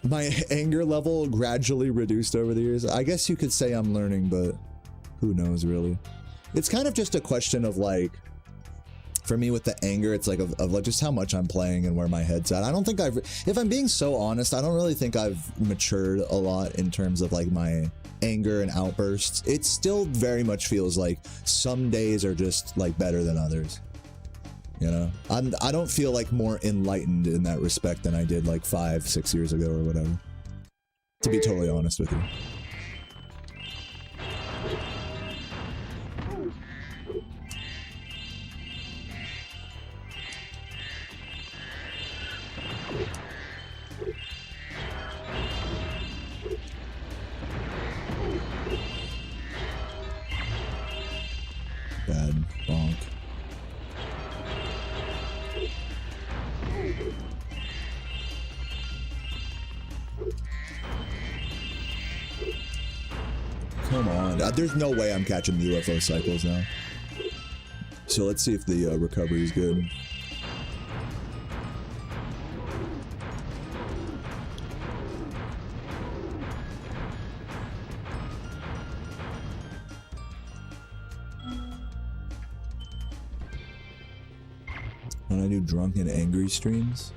My anger level gradually reduced over the years. I guess you could say I'm learning, but who knows really. It's kind of just a question of like, for me with the anger, it's like of like just how much I'm playing and where my head's at. I don't think if I'm being so honest, I don't really think I've matured a lot in terms of like my anger and outbursts. It still very much feels like some days are just like better than others. You know, I don't feel like more enlightened in that respect than I did like 5-6 years ago or whatever. To be totally honest with you. Bad bonk. Come on. There's no way I'm catching the UFO cycles now. So let's see if the recovery is good. When I do drunk and angry streams,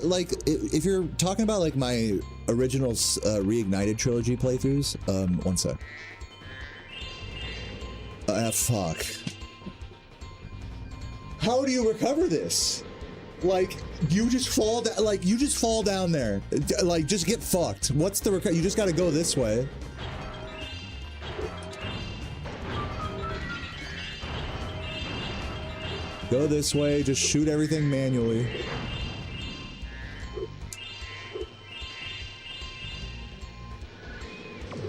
like if you're talking about like my original reignited trilogy playthroughs, one sec. Fuck. How do you recover this? Like you just fall down. Like you just fall down there. Like just get fucked. What's the recovery? You just got to go this way. Go this way, just shoot everything manually.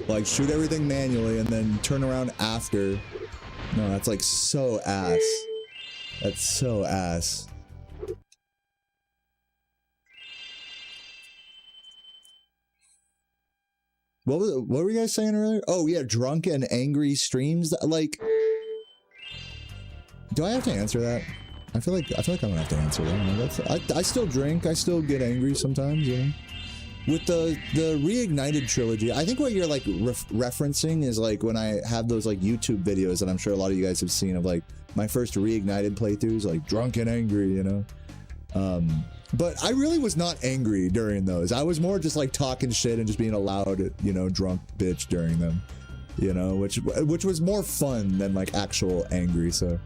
Like, shoot everything manually and then turn around after. No, that's like so ass. That's so ass. What were you guys saying earlier? Oh yeah, drunk and angry streams? Like... Do I have to answer that? I feel like I don't have to answer that. I still drink. I still get angry sometimes. You know, with the reignited trilogy, I think what you're like referencing is like when I have those like YouTube videos that I'm sure a lot of you guys have seen of like my first reignited playthroughs, like drunk and angry. You know, but I really was not angry during those. I was more just like talking shit and just being a loud, you know, drunk bitch during them. You know, which was more fun than like actual angry. So.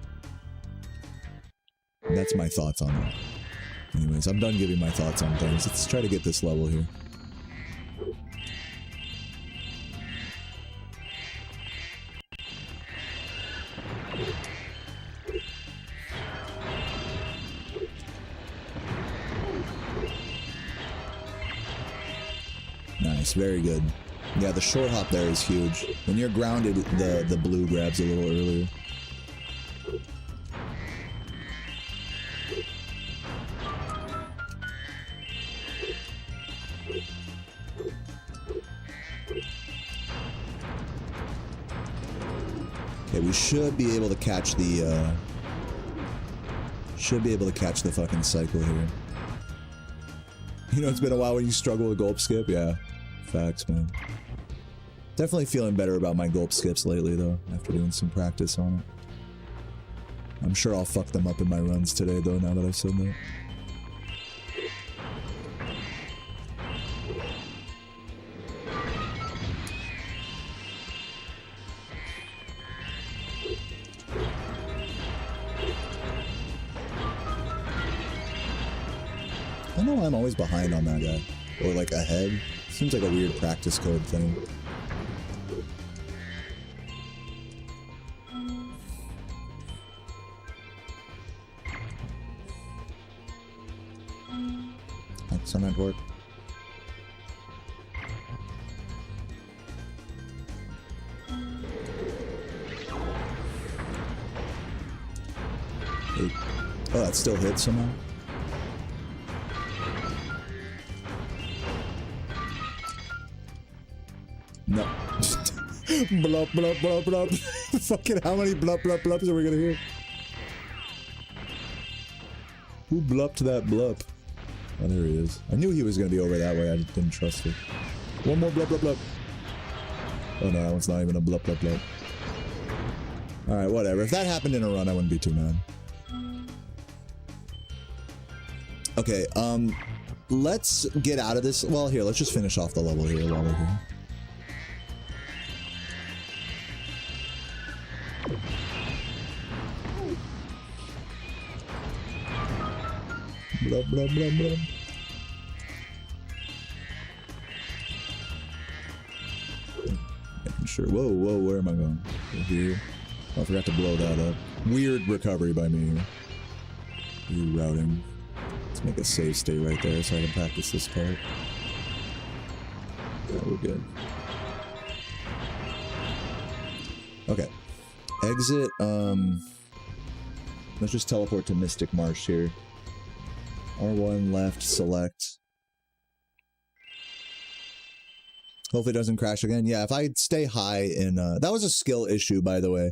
That's my thoughts on that. Anyways, I'm done giving my thoughts on things. Let's try to get this level here. Nice, very good. Yeah, the short hop there is huge. When you're grounded, the blue grabs a little earlier. Okay, we should be able to catch the fucking cycle here. You know, it's been a while when you struggle with gulp skip. Yeah, facts, man. Definitely feeling better about my gulp skips lately, though, after doing some practice on it. I'm sure I'll fuck them up in my runs today, though, now that I've said that. I know I'm always behind on that guy. Or like ahead. Seems like a weird practice code thing. That's on that work. Hey. Oh, that still hits somehow? No. Blup, blup, blup, blup. Fucking how many blup, blup, blups are we gonna hear? Who blupped that blup? Oh, there he is. I knew he was gonna be over that way. I just didn't trust it. One more blup, blup, blup. Oh no, that one's not even a blup, blup, blup. Alright, whatever. If that happened in a run, I wouldn't be too mad. Okay, let's get out of this. Well, here, let's just finish off the level here while we're here. Blah, blah, blah, blah. Making sure. Whoa, whoa, where am I going? Here. Oh, I forgot to blow that up. Weird recovery by me. Weird routing. Let's make a save state right there so I can practice this part. Yeah, we're good. Okay. Exit, let's just teleport to Mystic Marsh here. R1 left, select. Hopefully it doesn't crash again. Yeah, if I stay high in... that was a skill issue, by the way,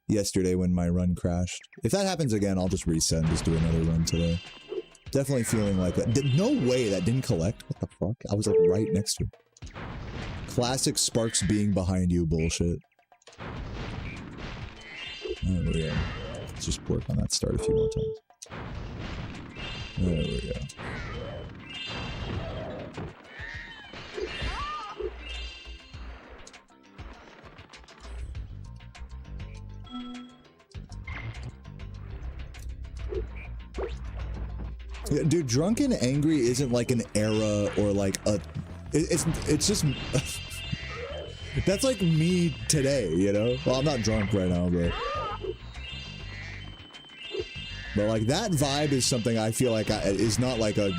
yesterday when my run crashed. If that happens again, I'll just reset and just do another run today. Definitely feeling like that. No way that didn't collect. What the fuck? I was like right next to it. Classic Sparks being behind you bullshit. There we go. Let's just work on that start a few more times. There we go. Yeah, dude, drunken angry isn't like an era or like a... It's just... That's like me today, you know? Well, I'm not drunk right now, but... But like that vibe is something I feel like is not like a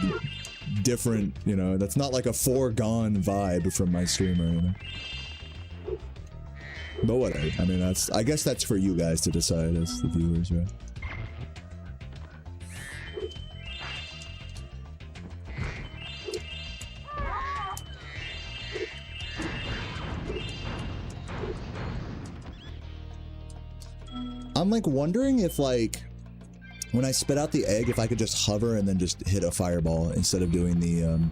different, you know, that's not like a foregone vibe from my streamer, you know? But whatever, I mean, I guess that's for you guys to decide as the viewers, right? I'm like wondering if like when I spit out the egg, if I could just hover and then just hit a fireball instead of doing the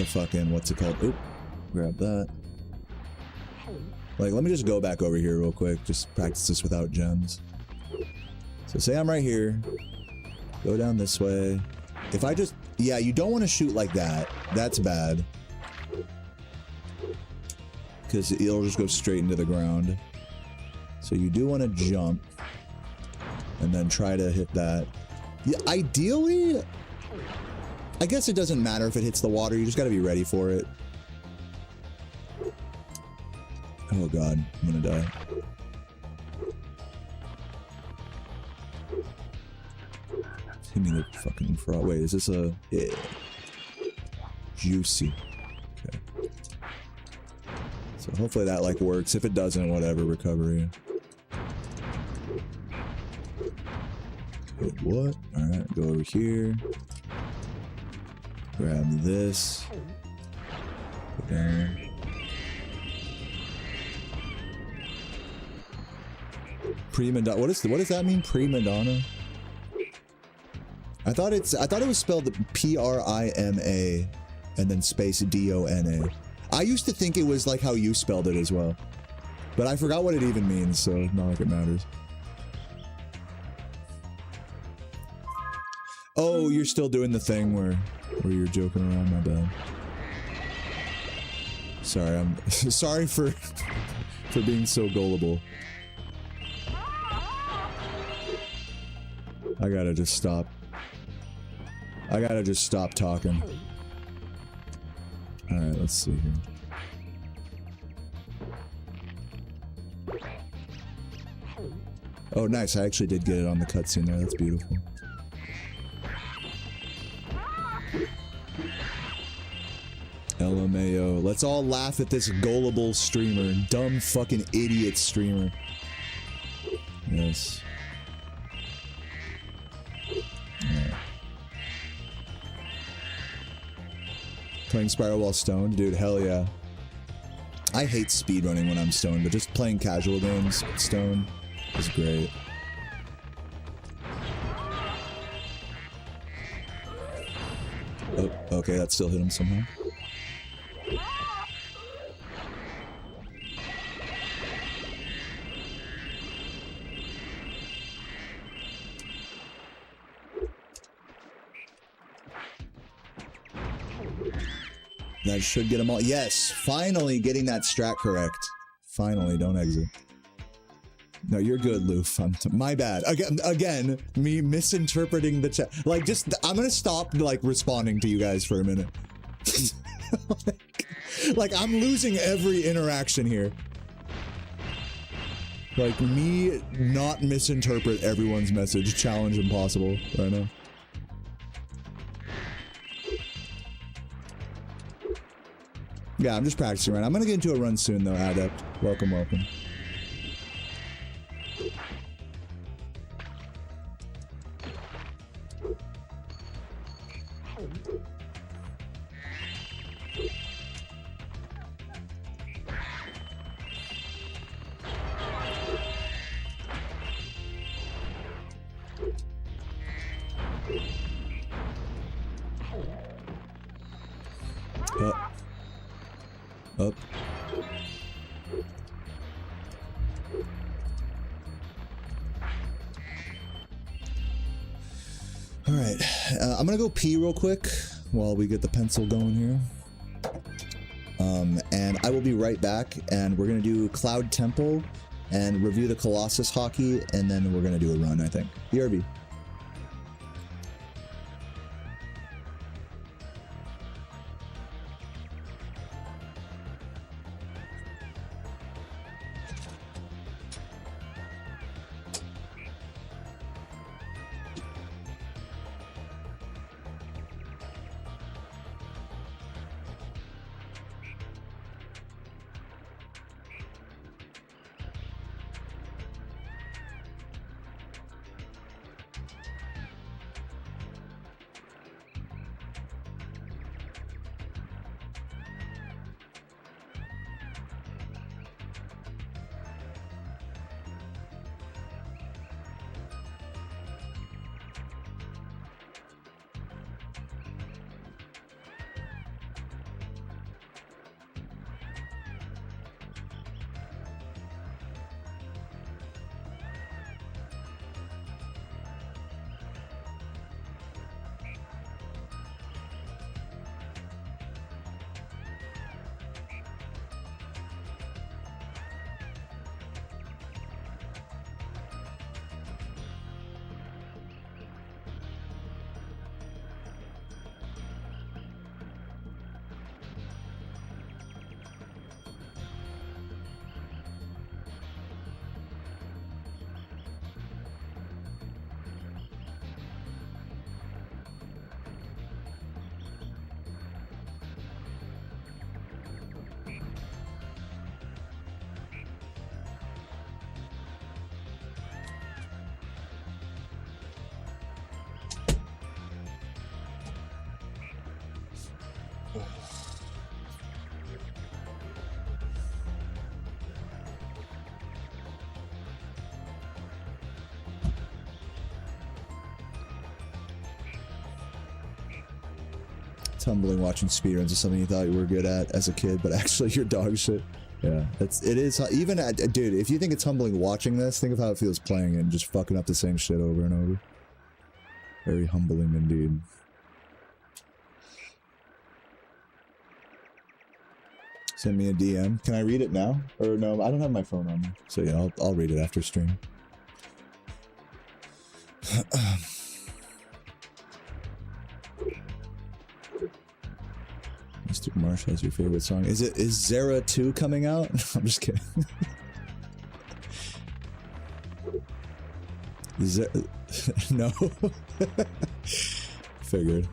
fucking, what's it called? Oop, grab that. Like, let me just go back over here real quick, just practice this without gems. So say I'm right here, go down this way. If I just, yeah, you don't want to shoot like that. That's bad. Because it'll just go straight into the ground. So you do want to jump and then try to hit that. Yeah, ideally, I guess it doesn't matter if it hits the water. You just got to be ready for it. Oh god, I'm gonna die. Hit me the fucking frog. Wait, is this a... Yeah. Juicy. Okay. So hopefully that like works. If it doesn't, whatever, recovery. Okay, what? Alright, go over here. Grab this. Go down. Prima donna. What does that mean? Prima donna? I thought it was spelled P-R-I-M-A and then space D-O-N-A. I used to think it was like how you spelled it as well. But I forgot what it even means, so not like it matters. Oh, you're still doing the thing where you're joking around, my bad. Sorry, I'm sorry for being so gullible. I gotta just stop. I gotta just stop talking. Alright, let's see here. Oh, nice. I actually did get it on the cutscene there. That's beautiful. LMAO. Let's all laugh at this gullible streamer. Dumb fucking idiot streamer. Yes. Right. Playing Spyro while stoned? Dude, hell yeah. I hate speedrunning when I'm stoned, but just playing casual games stoned is great. Oh, okay, that still hit him somehow. That should get them all. Yes, finally getting that strat correct. Finally, don't exit. No, you're good, Loof. My bad. Again, me misinterpreting the chat. Like, I'm gonna stop, like, responding to you guys for a minute. like, I'm losing every interaction here. Like, me not misinterpret everyone's message. Challenge impossible right now. Yeah, I'm just practicing right now. I'm gonna get into a run soon, though, Adept. Welcome, welcome. Up. All right, I'm gonna go pee real quick while we get the pencil going here. And I will be right back, and we're gonna do Cloud Temple and review the Colossus hockey, and then we're gonna do a run, I think. BRB. Tumbling watching speedruns is something you thought you were good at as a kid, but actually you're dog shit. Yeah, it is even at, dude, if you think it's humbling watching this, think of how it feels playing it and just fucking up the same shit over and over. Very humbling indeed. Send me a DM. Can I read it now? Or no, I don't have my phone on me. So yeah, I'll read it after stream. Mr. Marsh has your favorite song. Is Zera 2 coming out? I'm just kidding. No. Figured.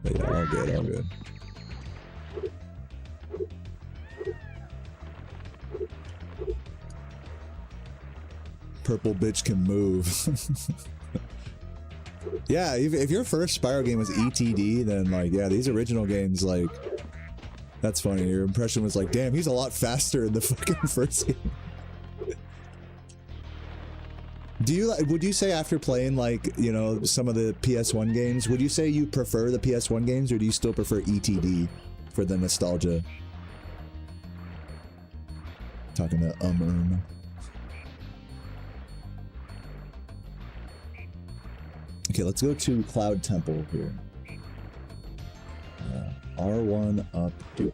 But yeah, all good, all good. Purple bitch can move. Yeah, if your first Spyro game was ETD, then like, yeah, these original games, like, that's funny. Your impression was like, damn, he's a lot faster in the fucking first game. Would you say after playing, like, you know, some of the PS1 games, would you say you prefer the PS1 games, or do you still prefer ETD for the nostalgia? Talking to Okay, let's go to Cloud Temple here. R1 up, do.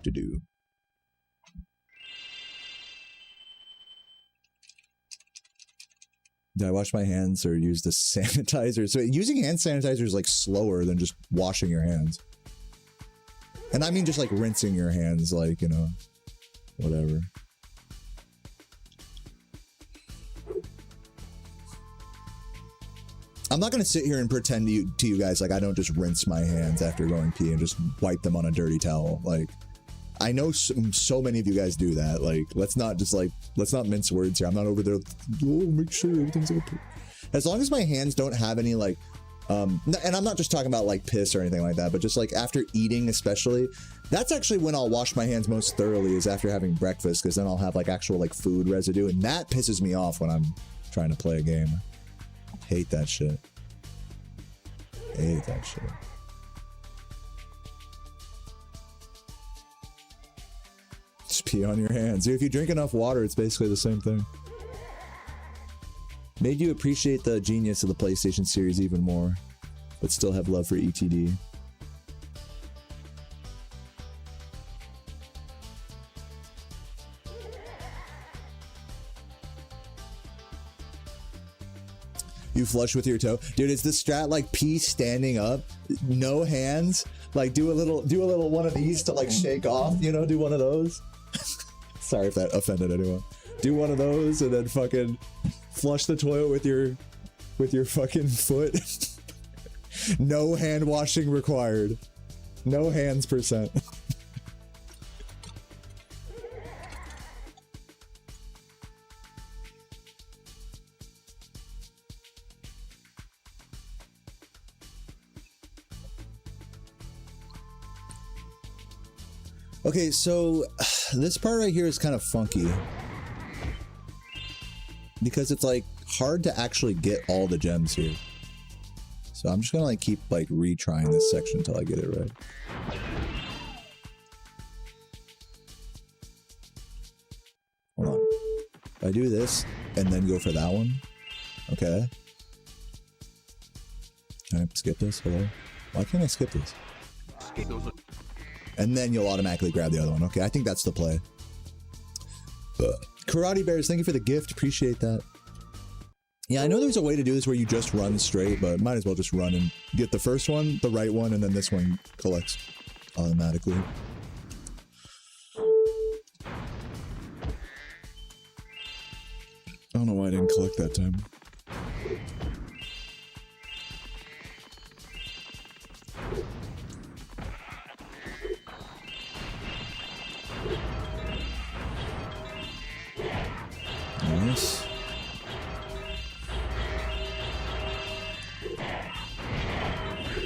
Did I wash my hands or use the sanitizer? So using hand sanitizer is like slower than just washing your hands. And I mean just like rinsing your hands, like, you know, whatever. I'm not going to sit here and pretend to you guys like I don't just rinse my hands after going pee and just wipe them on a dirty towel. Like, I know so many of you guys do that. Like, let's not mince words here. I'm not over there, oh, make sure everything's okay. As long as my hands don't have any, like, and I'm not just talking about, like, piss or anything like that, but just, like, after eating especially, that's actually when I'll wash my hands most thoroughly, is after having breakfast, because then I'll have, like, actual, like, food residue, and that pisses me off when I'm trying to play a game. Hate that shit. hate that shit. Just pee on your hands. Dude, if you drink enough water, it's basically the same thing. Made you appreciate the genius of the PlayStation series even more, but still have love for ETD. You flush with your toe, dude. It's the strat like pee standing up, no hands. Like do a little one of these to like shake off. You know, do one of those. Sorry if that offended anyone. Do one of those and then fucking flush the toilet with your fucking foot. No hand washing required. No hands %. Okay, so this part right here is kind of funky because it's like hard to actually get all the gems here. So I'm just gonna like keep like retrying this section until I get it right. Hold on. If I do this and then go for that one, okay. Can I skip this? Hello? Why can't I skip this? And then you'll automatically grab the other one. Okay, I think that's the play. Karate Bears, thank you for the gift. Appreciate that. Yeah, I know there's a way to do this where you just run straight, but might as well just run and get the first one, the right one, and then this one collects automatically. I don't know why I didn't collect that time. Nice.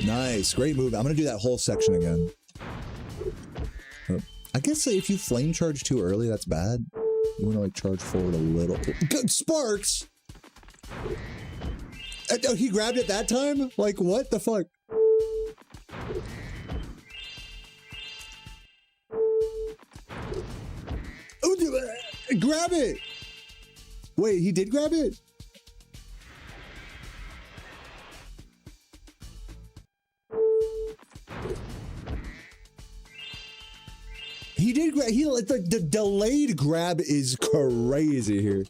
Nice, great move. I'm gonna do that whole section again. I guess if you flame charge too early, that's bad. You wanna like charge forward a little. Good Sparks! Oh, he grabbed it that time? Like, what the fuck? Oh, grab it! Wait, he did grab it? He did grab, the delayed grab is crazy here.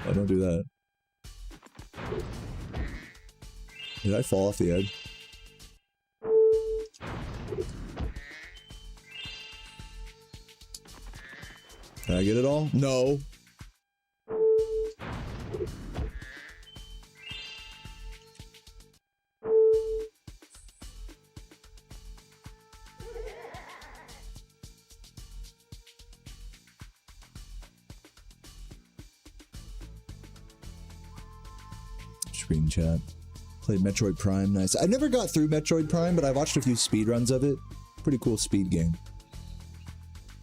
Oh, don't do that. Did I fall off the edge? Did I get it all? No. Screen chat. Played Metroid Prime, nice. I never got through Metroid Prime, but I watched a few speedruns of it. Pretty cool speed game.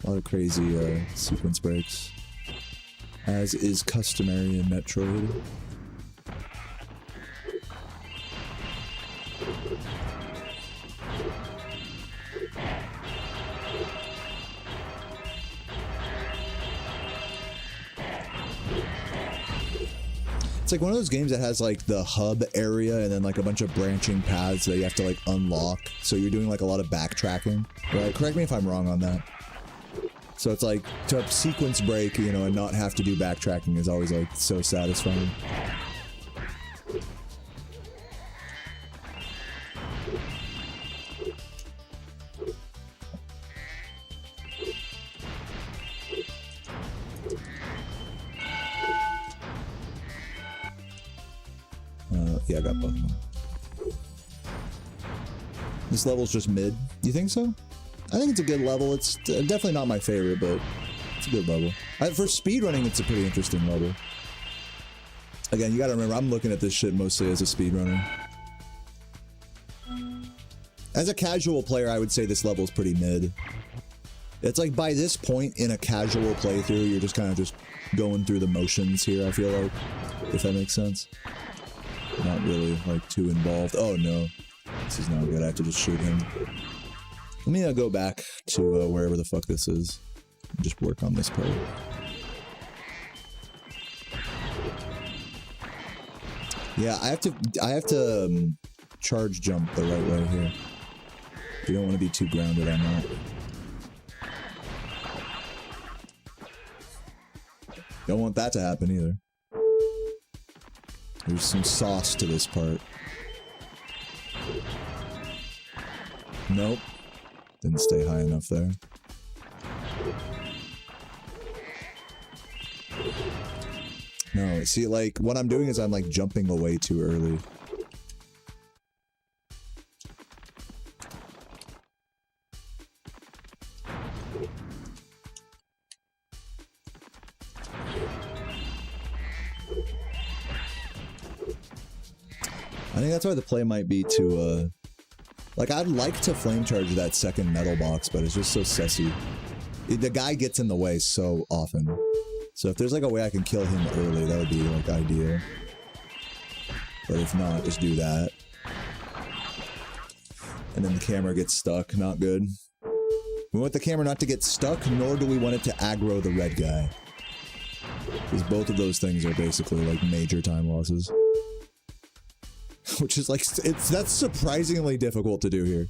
A lot of crazy sequence breaks, as is customary in Metroid. It's like one of those games that has like the hub area and then like a bunch of branching paths that you have to like unlock. So you're doing like a lot of backtracking, right? Correct me if I'm wrong on that. So it's like to sequence break, you know, and not have to do backtracking is always like so satisfying. Yeah, I got both of them. This level's just mid. You think so? I think it's a good level. It's definitely not my favorite, but it's a good level. For speedrunning, it's a pretty interesting level. Again, you gotta remember, I'm looking at this shit mostly as a speedrunner. As a casual player, I would say this level is pretty mid. It's like by this point in a casual playthrough, you're just kind of just going through the motions here, I feel like, if that makes sense. Not really like too involved. Oh no. This is not good. I have to just shoot him. Let me go back to wherever the fuck this is. Just work on this part. Yeah, I have to charge jump the right way here. You don't want to be too grounded on that. Don't want that to happen either. There's some sauce to this part. Nope. Didn't stay high enough there. No, see, like, what I'm doing is I'm, like, jumping away too early. I think that's why the play might be to, like, I'd like to flame charge that second metal box, but it's just so sussy. The guy gets in the way so often. So if there's, like, a way I can kill him early, that would be, like, ideal. But if not, just do that. And then the camera gets stuck. Not good. We want the camera not to get stuck, nor do we want it to aggro the red guy. Because both of those things are basically, like, major time losses. Which is like, that's surprisingly difficult to do here.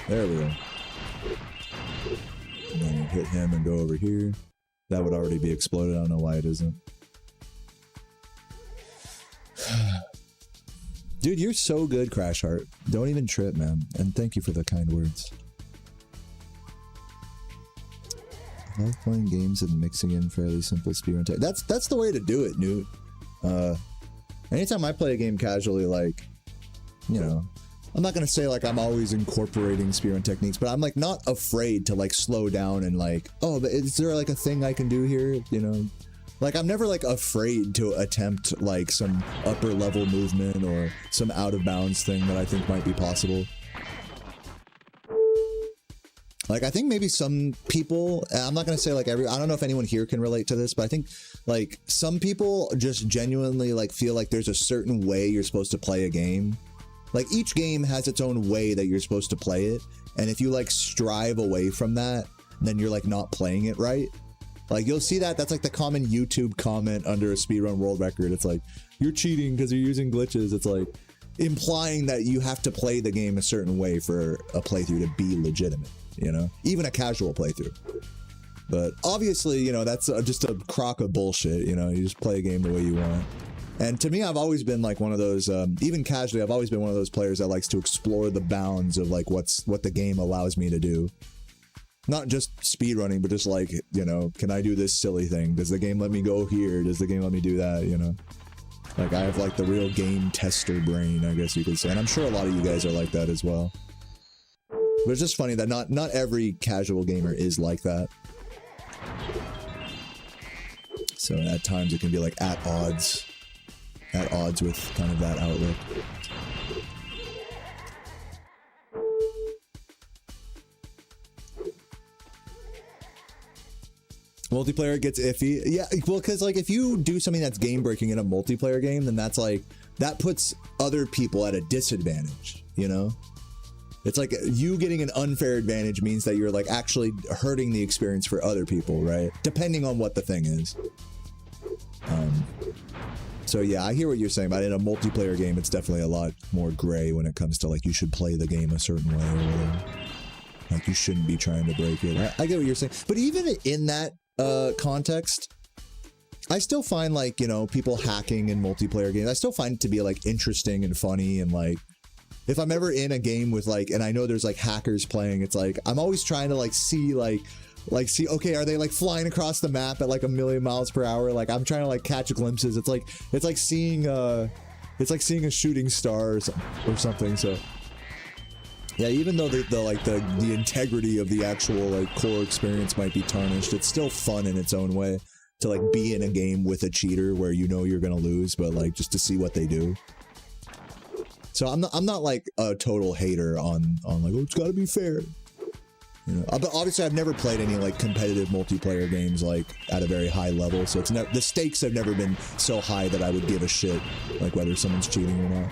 There we go. And then we hit him and go over here. That would already be exploded. I don't know why it isn't. Dude, you're so good, Crash Heart. Don't even trip, man. And thank you for the kind words. I like playing games and mixing in fairly simple speedrun tech. That's the way to do it, Newt. Anytime I play a game casually, like, you know, I'm not gonna say like I'm always incorporating speedrun techniques, but I'm like not afraid to like slow down and like, oh, but is there like a thing I can do here? You know, like I'm never like afraid to attempt like some upper level movement or some out of bounds thing that I think might be possible. Like, I think maybe some people, I'm not going to say like I don't know if anyone here can relate to this, but I think like some people just genuinely like feel like there's a certain way you're supposed to play a game. Like each game has its own way that you're supposed to play it. And if you like strive away from that, then you're like not playing it right. Like you'll see that, that's like the common YouTube comment under a speedrun world record. It's like, you're cheating because you're using glitches. It's like implying that you have to play the game a certain way for a playthrough to be legitimate. You know, even a casual playthrough. But obviously, you know, that's just a crock of bullshit. You know, you just play a game the way you want. And to me, I've always been like one of those, even casually, I've always been one of those players that likes to explore the bounds of like what the game allows me to do. Not just speedrunning, but just like, you know, can I do this silly thing? Does the game let me go here? Does the game let me do that? You know, like I have like the real game tester brain, I guess you could say. And I'm sure a lot of you guys are like that as well. But it's just funny that not every casual gamer is like that. So at times it can be like at odds with kind of that outlook. Multiplayer gets iffy. Yeah, well, because like if you do something that's game breaking in a multiplayer game, then that's like, that puts other people at a disadvantage, you know? It's like you getting an unfair advantage means that you're like actually hurting the experience for other people, right? Depending on what the thing is. So yeah, I hear what you're saying, but in a multiplayer game, it's definitely a lot more gray when it comes to like, you should play the game a certain way or whatever. Like you shouldn't be trying to break it. I get what you're saying. But even in that context, I still find like, you know, people hacking in multiplayer games, I still find it to be like interesting and funny and like, if I'm ever in a game with like, and I know there's like hackers playing, it's like, I'm always trying to like see, okay, are they like flying across the map at like 1,000,000 miles per hour? Like I'm trying to like catch glimpses. It's like seeing a shooting star or something. So yeah, even though the integrity of the actual like core experience might be tarnished, it's still fun in its own way to like be in a game with a cheater where you know you're gonna lose, but like just to see what they do. So I'm not like a total hater on like, oh, it's gotta be fair. You know, but obviously I've never played any like competitive multiplayer games like at a very high level, so it's the stakes have never been so high that I would give a shit like whether someone's cheating or not.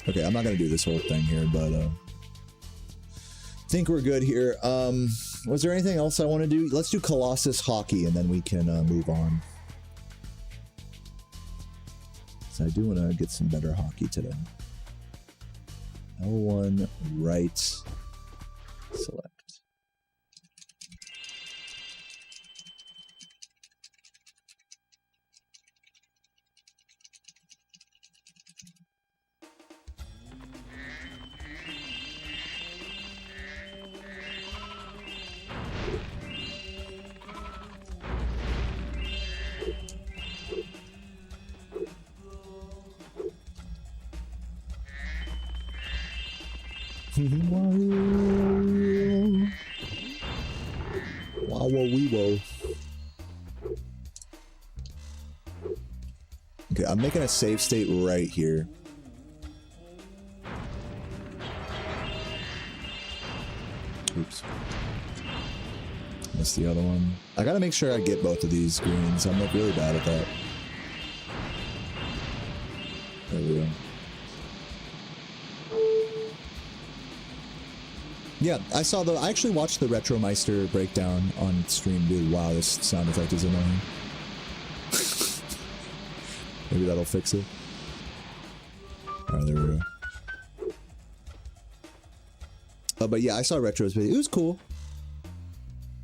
Okay, I'm not gonna do this whole thing here, but I think we're good here. Was there anything else I want to do? Let's do Colossus Hockey, and then we can move on. So I do want to get some better hockey today. L1 right select. Wow, wee whoa. Okay, I'm making a save state right here. Oops. Missed the other one. I gotta make sure I get both of these greens. I'm like really bad at that. There we go. Yeah, I actually watched the Retromeister breakdown on stream, dude. Wow, this sound effect is annoying. Maybe that'll fix it. Alright, there we go. But yeah, I saw Retro's video. It was cool.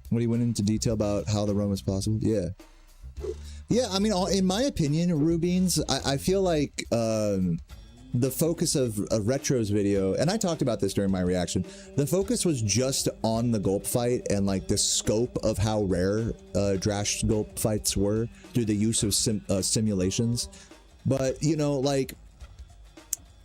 When he went into detail about how the run was possible. Yeah. Yeah, I mean, in my opinion, Rubines, I feel like the focus of Retro's video, and I talked about this during my reaction, the focus was just on the gulp fight and like the scope of how rare Drash gulp fights were through the use of simulations. But, you know, like,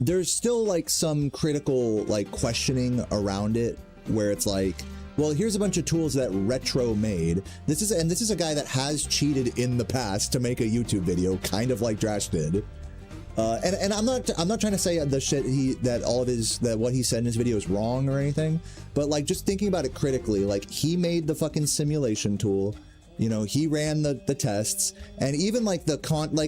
there's still like some critical like questioning around it where it's like, well, here's a bunch of tools that Retro made. This is a guy that has cheated in the past to make a YouTube video, kind of like Drash did. And I'm not trying to say the shit what he said in his video is wrong or anything, but like just thinking about it critically, like he made the fucking simulation tool, you know, he ran the tests, and even like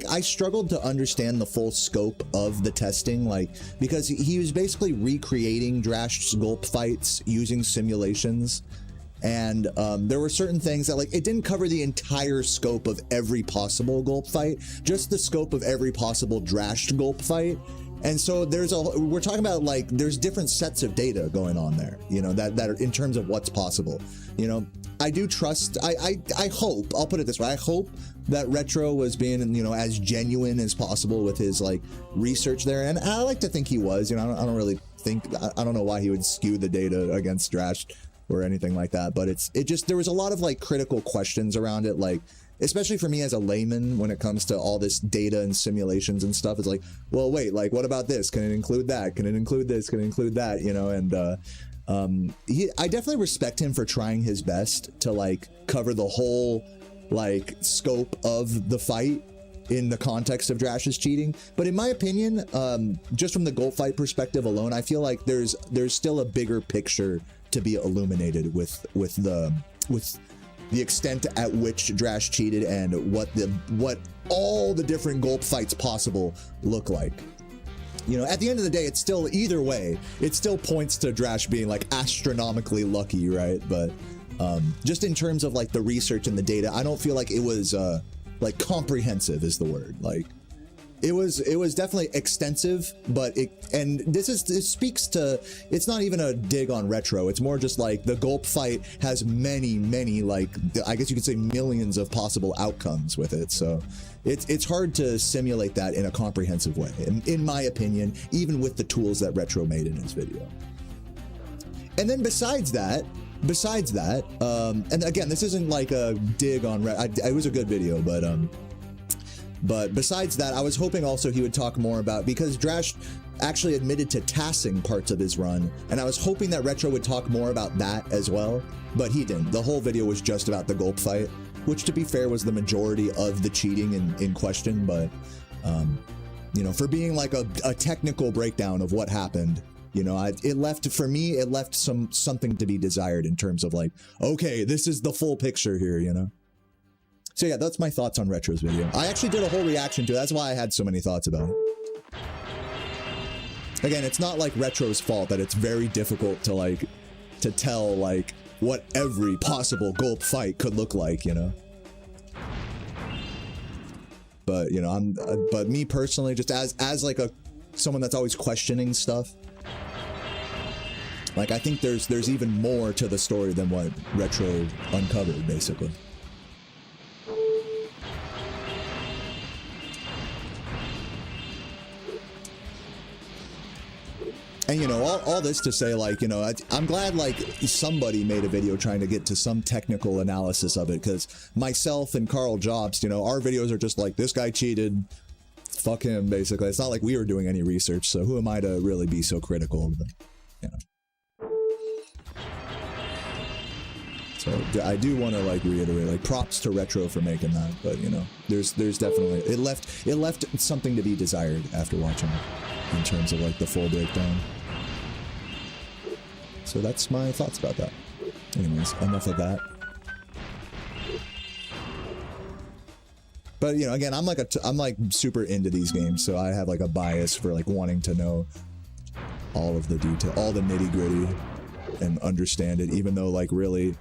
I struggled to understand the full scope of the testing, like because he was basically recreating Drash's gulp fights using simulations. And there were certain things that like it didn't cover the entire scope of every possible gulp fight, just the scope of every possible Drash gulp fight. And so we're talking about like there's different sets of data going on there, you know, that are in terms of what's possible. You know, I do trust, I hope, I'll put it this way, I hope that Retro was being, you know, as genuine as possible with his like research there, and I like to think he was. You know, I don't really think, I don't know why he would skew the data against Drash or anything like that, but it just there was a lot of like critical questions around it, like especially for me as a layman when it comes to all this data and simulations and stuff. It's like, well, wait, like what about this? Can it include that? Can it include this? Can it include that? You know, and I definitely respect him for trying his best to like cover the whole like scope of the fight in the context of Drash's cheating. But in my opinion, just from the gulp fight perspective alone, I feel like there's still a bigger picture to be illuminated with the extent at which Drash cheated and what all the different gulp fights possible look like. You know, at the end of the day, it's still, either way, it still points to Drash being like astronomically lucky, right? But just in terms of like the research and the data, I don't feel like it was like comprehensive is the word. Like it was definitely extensive, but this speaks to, it's not even a dig on Retro. It's more just like the gulp fight has many, like, I guess you could say millions of possible outcomes with it. So it's hard to simulate that in a comprehensive way, in my opinion, even with the tools that Retro made in his video. And then besides that, and again, this isn't like a dig on it was a good video, but But besides that, I was hoping also he would talk more about, because Drash actually admitted to tassing parts of his run, and I was hoping that Retro would talk more about that as well, but he didn't. The whole video was just about the gulp fight, which, to be fair, was the majority of the cheating in question, but, you know, for being like a technical breakdown of what happened, you know, it left something to be desired in terms of like, okay, this is the full picture here, you know? So yeah, that's my thoughts on Retro's video. I actually did a whole reaction to it. That's why I had so many thoughts about it. Again, it's not like Retro's fault that it's very difficult to tell like what every possible gulp fight could look like, you know? But, you know, but me personally, just as like someone that's always questioning stuff, like, I think there's even more to the story than what Retro uncovered, basically. And, you know, all this to say, like, you know, I'm glad, like, somebody made a video trying to get to some technical analysis of it, because myself and Carl Jobst, you know, our videos are just like, this guy cheated, fuck him, basically. It's not like we were doing any research, so who am I to really be so critical of them, you know? So I do want to, like, reiterate, like, props to Retro for making that, but, you know, there's definitely, it left something to be desired after watching it, in terms of, like, the full breakdown. So that's my thoughts about that. Anyways, enough of that. But, you know, again, I'm like super into these games, so I have like a bias for like wanting to know all of the detail, all the nitty gritty, and understand it, even though like really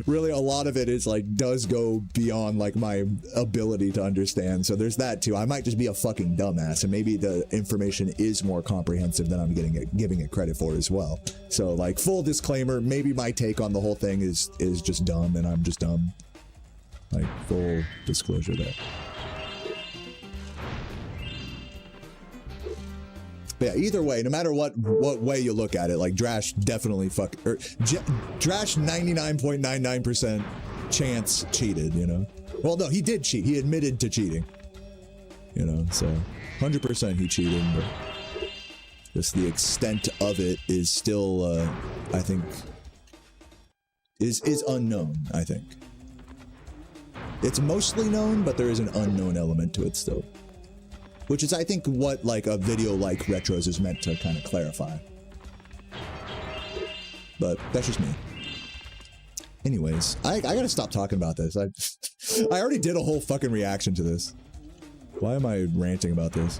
a lot of it is like does go beyond like my ability to understand. So there's that too. I might just be a fucking dumbass, and maybe the information is more comprehensive than I'm giving it credit for as well. So like, full disclaimer, maybe my take on the whole thing is just dumb and I'm just dumb. Like, full disclosure there. But yeah, either way, no matter what way you look at it, like, Drash definitely Drash 99.99% chance cheated, you know? Well, no, he did cheat. He admitted to cheating. You know, so 100% he cheated, but just the extent of it is still, I think, is unknown, I think. It's mostly known, but there is an unknown element to it still. Which is, I think, what, like, a video like Retro's is meant to kind of clarify. But that's just me. Anyways, I gotta stop talking about this. I already did a whole fucking reaction to this. Why am I ranting about this?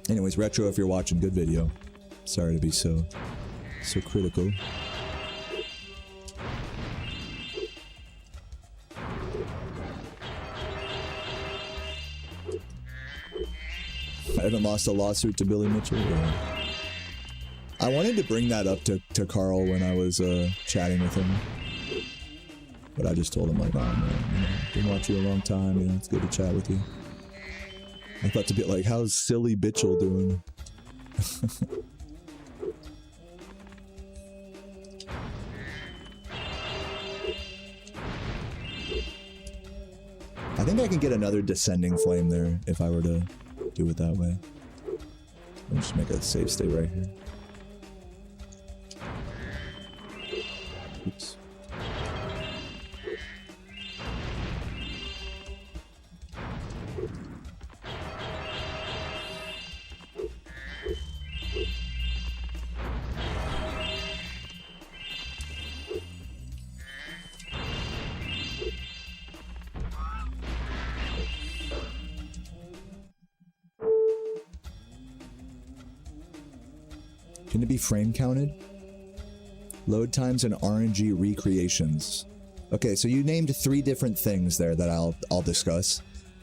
Anyways, Retro, if you're watching, good video. Sorry to be so critical. I haven't lost a lawsuit to Billy Mitchell. I wanted to bring that up to Carl when I was chatting with him, but I just told him, like, oh man, you know, been watching you a long time, you know, it's good to chat with you. I thought to be like, how's silly Bitchel doing? I think I can get another descending flame there if I were to do it that way. I'll just make a save state right here. Oops. Can it be frame counted? Load times and RNG recreations. Okay, so you named 3 different things there that I'll discuss.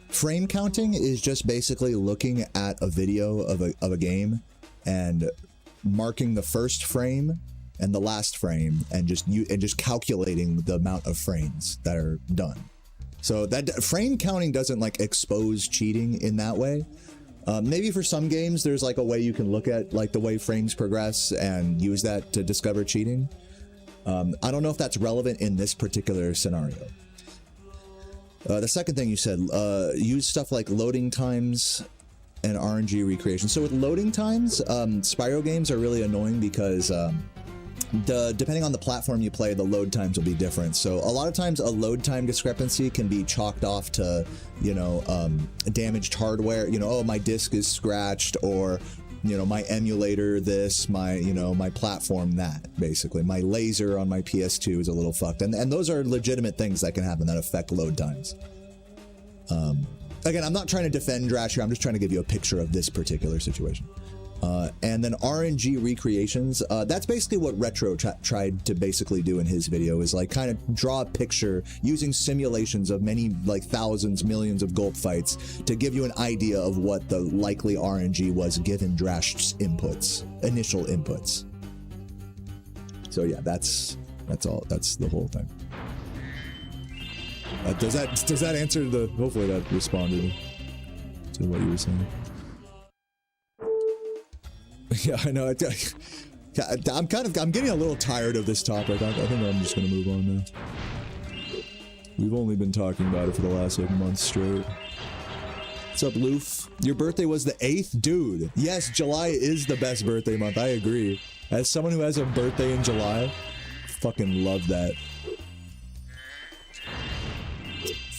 Frame counting is just basically looking at a video of a game and marking the first frame and the last frame and just calculating the amount of frames that are done. So that frame counting doesn't like expose cheating in that way. Maybe for some games, there's like a way you can look at like the way frames progress and use that to discover cheating. I don't know if that's relevant in this particular scenario. The second thing you said, use stuff like loading times and RNG recreation. So with loading times, Spyro games are really annoying because depending on the platform you play, the load times will be different. So a lot of times a load time discrepancy can be chalked off to, you know, damaged hardware. You know, oh, my disc is scratched, or, you know, my emulator this, my, you know, my platform that, basically. My laser on my PS2 is a little fucked. And those are legitimate things that can happen that affect load times. Again, I'm not trying to defend Drash here, I'm just trying to give you a picture of this particular situation. And then RNG recreations, that's basically what Retro tried to basically do in his video, is like kind of draw a picture using simulations of many, like thousands, millions of gulp fights to give you an idea of what the likely RNG was given Drash's inputs, initial inputs. So yeah, that's all, that's the whole thing. Does that answer the, hopefully that responded to what you were saying. Yeah, I know. I'm getting a little tired of this topic. I think I'm just gonna move on now. We've only been talking about it for the last like month straight. What's up, Loof? Your birthday was the 8th? Dude, yes, July is the best birthday month. I agree. As someone who has a birthday in July, fucking love that.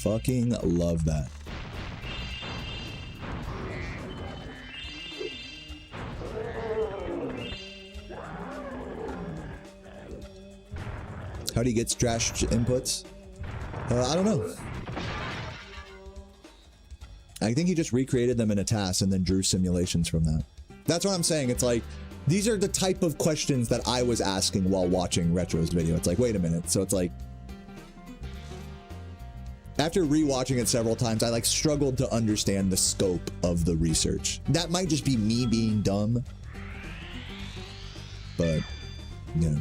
Fucking love that. How do you get Drash inputs? I don't know. I think he just recreated them in a task and then drew simulations from that. That's what I'm saying. It's like, these are the type of questions that I was asking while watching Retro's video. It's like, wait a minute. So it's like, after rewatching it several times, I like struggled to understand the scope of the research. That might just be me being dumb. But, you know,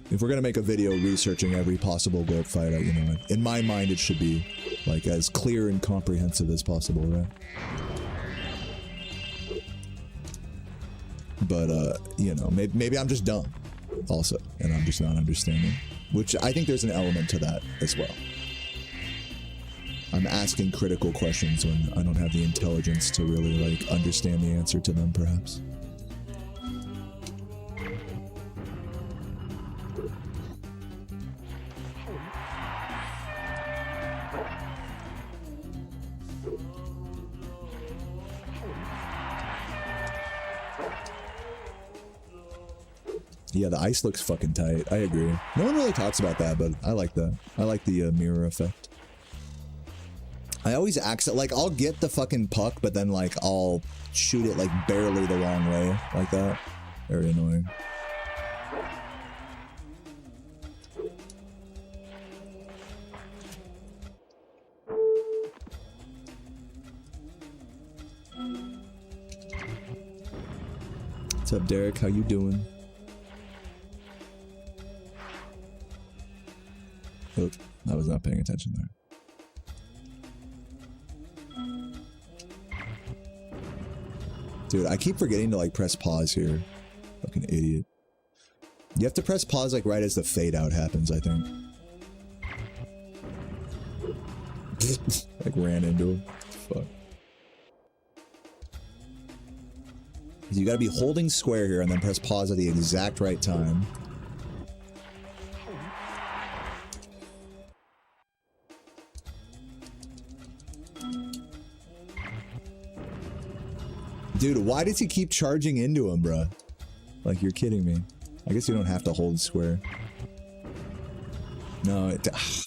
if we're gonna make a video researching every possible gulp fight, you know, in my mind it should be like as clear and comprehensive as possible, right? But you know, maybe I'm just dumb also, and I'm just not understanding, which I think there's an element to that as well. I'm asking critical questions when I don't have the intelligence to really like understand the answer to them, perhaps. Yeah, the ice looks fucking tight. I agree. No one really talks about that, but I like that. I like the mirror effect. I always accident, like, I'll get the fucking puck, but then, like, I'll shoot it, like, barely the wrong way, like that. Very annoying. What's up, Derek? How you doing? Oh, I was not paying attention there. Dude, I keep forgetting to like press pause here. Fucking idiot. You have to press pause like right as the fade out happens, I think. Like ran into him. Fuck. You gotta be holding square here and then press pause at the exact right time. Dude, why does he keep charging into him, bruh? Like, you're kidding me. I guess you don't have to hold square. No,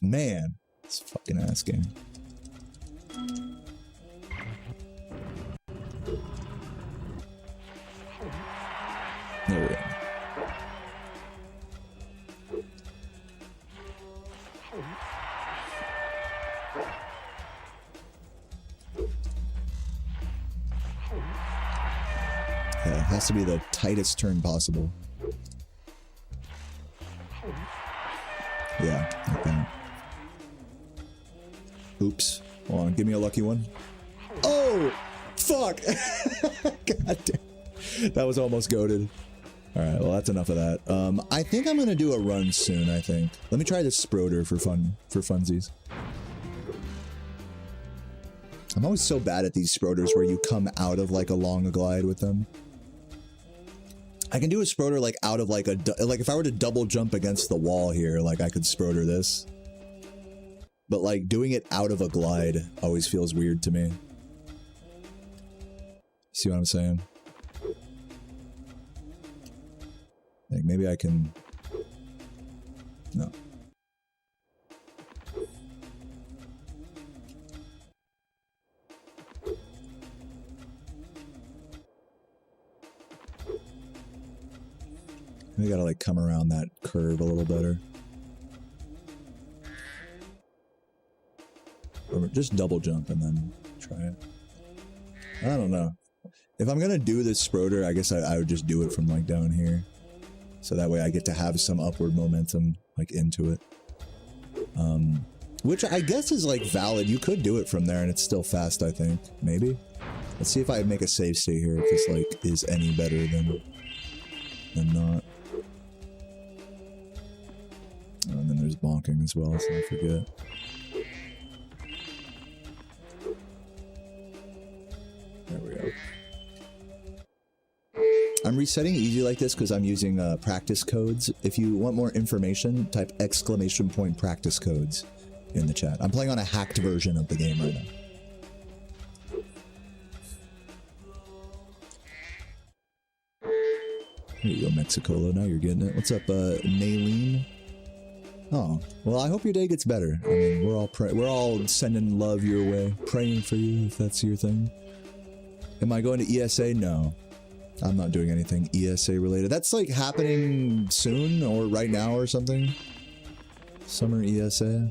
man. It's fucking ass game. There we go. Yeah, it has to be the tightest turn possible. Yeah, like that. Oops. Hold on, give me a lucky one. Oh! Fuck! God damn. That was almost goated. Alright, well that's enough of that. I think I'm gonna do a run soon, I think. Let me try this Sproder for funsies. I'm always so bad at these Sprouters where you come out of like a long glide with them. I can do a Sprouter like out of like a, like if I were to double jump against the wall here, like I could Sprouter this. But like doing it out of a glide always feels weird to me. See what I'm saying? Like maybe I can, no. We gotta like come around that curve a little better. Or just double jump and then try it. I don't know. If I'm gonna do this Sprouter, I guess I would just do it from like down here. So that way I get to have some upward momentum like into it. Which I guess is like valid. You could do it from there and it's still fast, I think. Maybe. Let's see if I make a save state here, if this like is any better than not. And then there's bonking as well, so I forget. There we go. I'm resetting easy like this because I'm using practice codes. If you want more information, type !practice codes in the chat. I'm playing on a hacked version of the game right now. There you go, Mexicolo. Now you're getting it. What's up, Naylene? Oh, well, I hope your day gets better. I mean, we're all sending love your way, praying for you if that's your thing. Am I going to ESA? No, I'm not doing anything ESA related. That's like happening soon or right now or something. Summer ESA.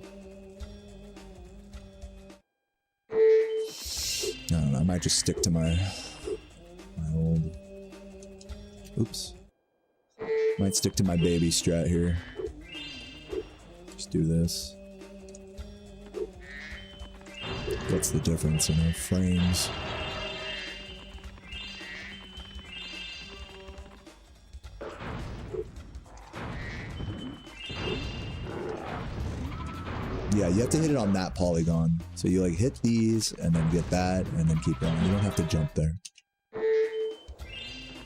I don't know. I might just stick to my old. Oops. Might stick to my baby strat here. Just do this. What's the difference in our frames? Yeah, you have to hit it on that polygon. So you like hit these and then get that and then keep going. You don't have to jump there.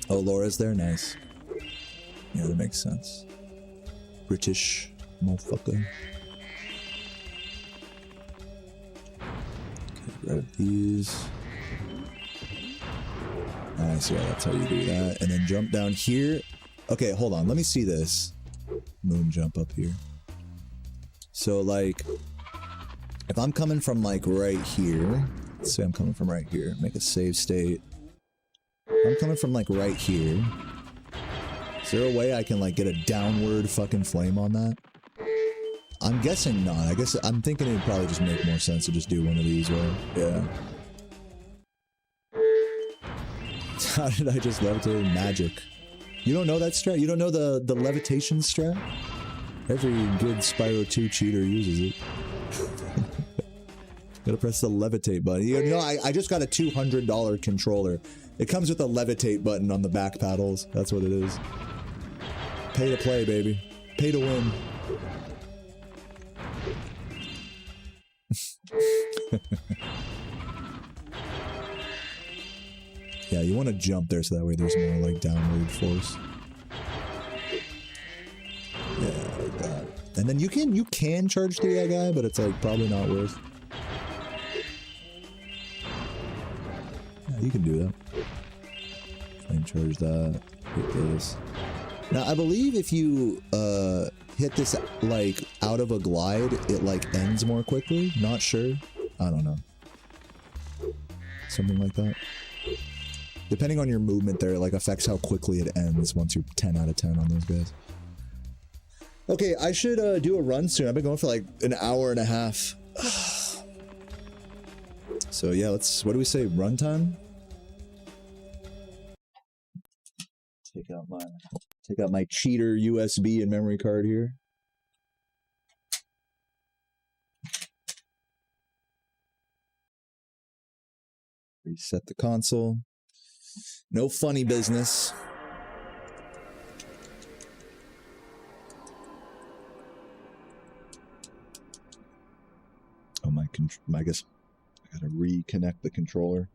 Oh, Laura's there? Nice. Yeah, that makes sense. British motherfucker. Okay, grab these. Nice, yeah, that's how you do that. And then jump down here. Okay, hold on. Let me see this. Moon jump up here. So, like, if I'm coming from, like, right here. Let's say I'm coming from right here. Make a save state. I'm coming from, like, right here. Is there a way I can, like, get a downward fucking flame on that? I'm guessing not. I guess I'm thinking it would probably just make more sense to just do one of these, right? Yeah. How did I just levitate? Magic. You don't know that strat? You don't know the levitation strat? Every good Spyro 2 cheater uses it. Gotta press the levitate button. You know, I just got a $200 controller. It comes with a levitate button on the back paddles. That's what it is. Pay to play, baby. Pay to win. Yeah, you want to jump there so that way there's more like downward force. Yeah, like that. And then you can charge through that guy, but it's like probably not worth. Yeah, you can do that. And charge that. Hit this. Now I believe if you hit this like out of a glide, it like ends more quickly. Not sure. I don't know. Something like that. Depending on your movement there, it like affects how quickly it ends once you're 10 out of 10 on those guys. Okay, I should do a run soon. I've been going for like an hour and a half. So yeah, let's, what do we say, run time? Take out my cheater USB and memory card here. Reset the console. No funny business. Oh, I guess Gotta reconnect the controller.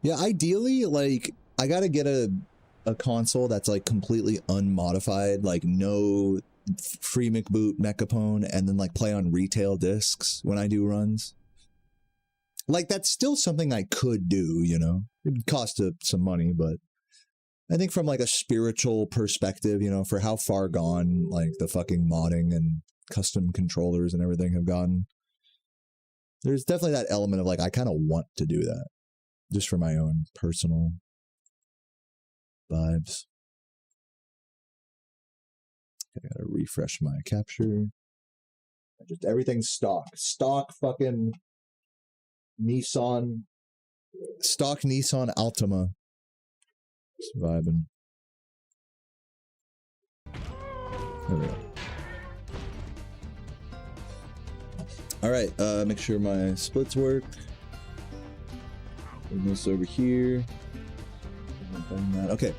Yeah, ideally, like, I gotta get a console that's, like, completely unmodified, like, no free McBoot Mechapone, and then, like, play on retail discs when I do runs. Like, that's still something I could do, you know? It'd cost some money, but I think from, like, a spiritual perspective, you know, for how far gone, like, the fucking modding and custom controllers and everything have gotten, there's definitely that element of, like, I kind of want to do that. Just for my own personal vibes. I gotta refresh my capture. Just everything's stock. Stock fucking Nissan. Stock Nissan Altima. Just vibing. There we go. Alright, make sure my splits work. Bring this over here. Okay,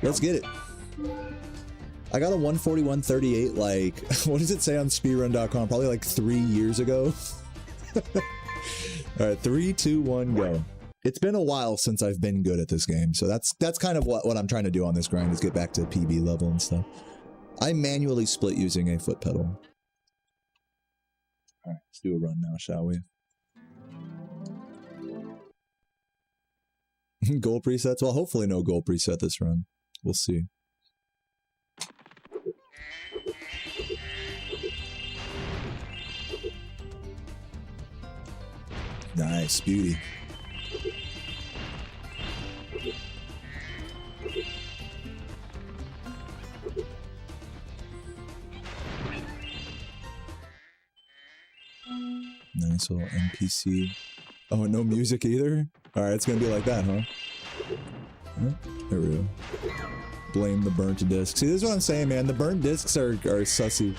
let's get it. I got a 141.38, like, what does it say on speedrun.com? Probably like 3 years ago. All right, 3, 2, 1, go. It's been a while since I've been good at this game, so that's kind of what I'm trying to do on this grind, is get back to PB level and stuff. I manually split using a foot pedal. All right, let's do a run now, shall we? Goal presets? Well, hopefully no goal preset this run. We'll see. Nice, beauty. Nice little NPC. Oh, no music either? Alright, it's gonna be like that, huh? There we go. Blame the burnt disc. See, this is what I'm saying, man. The burnt discs are sussy.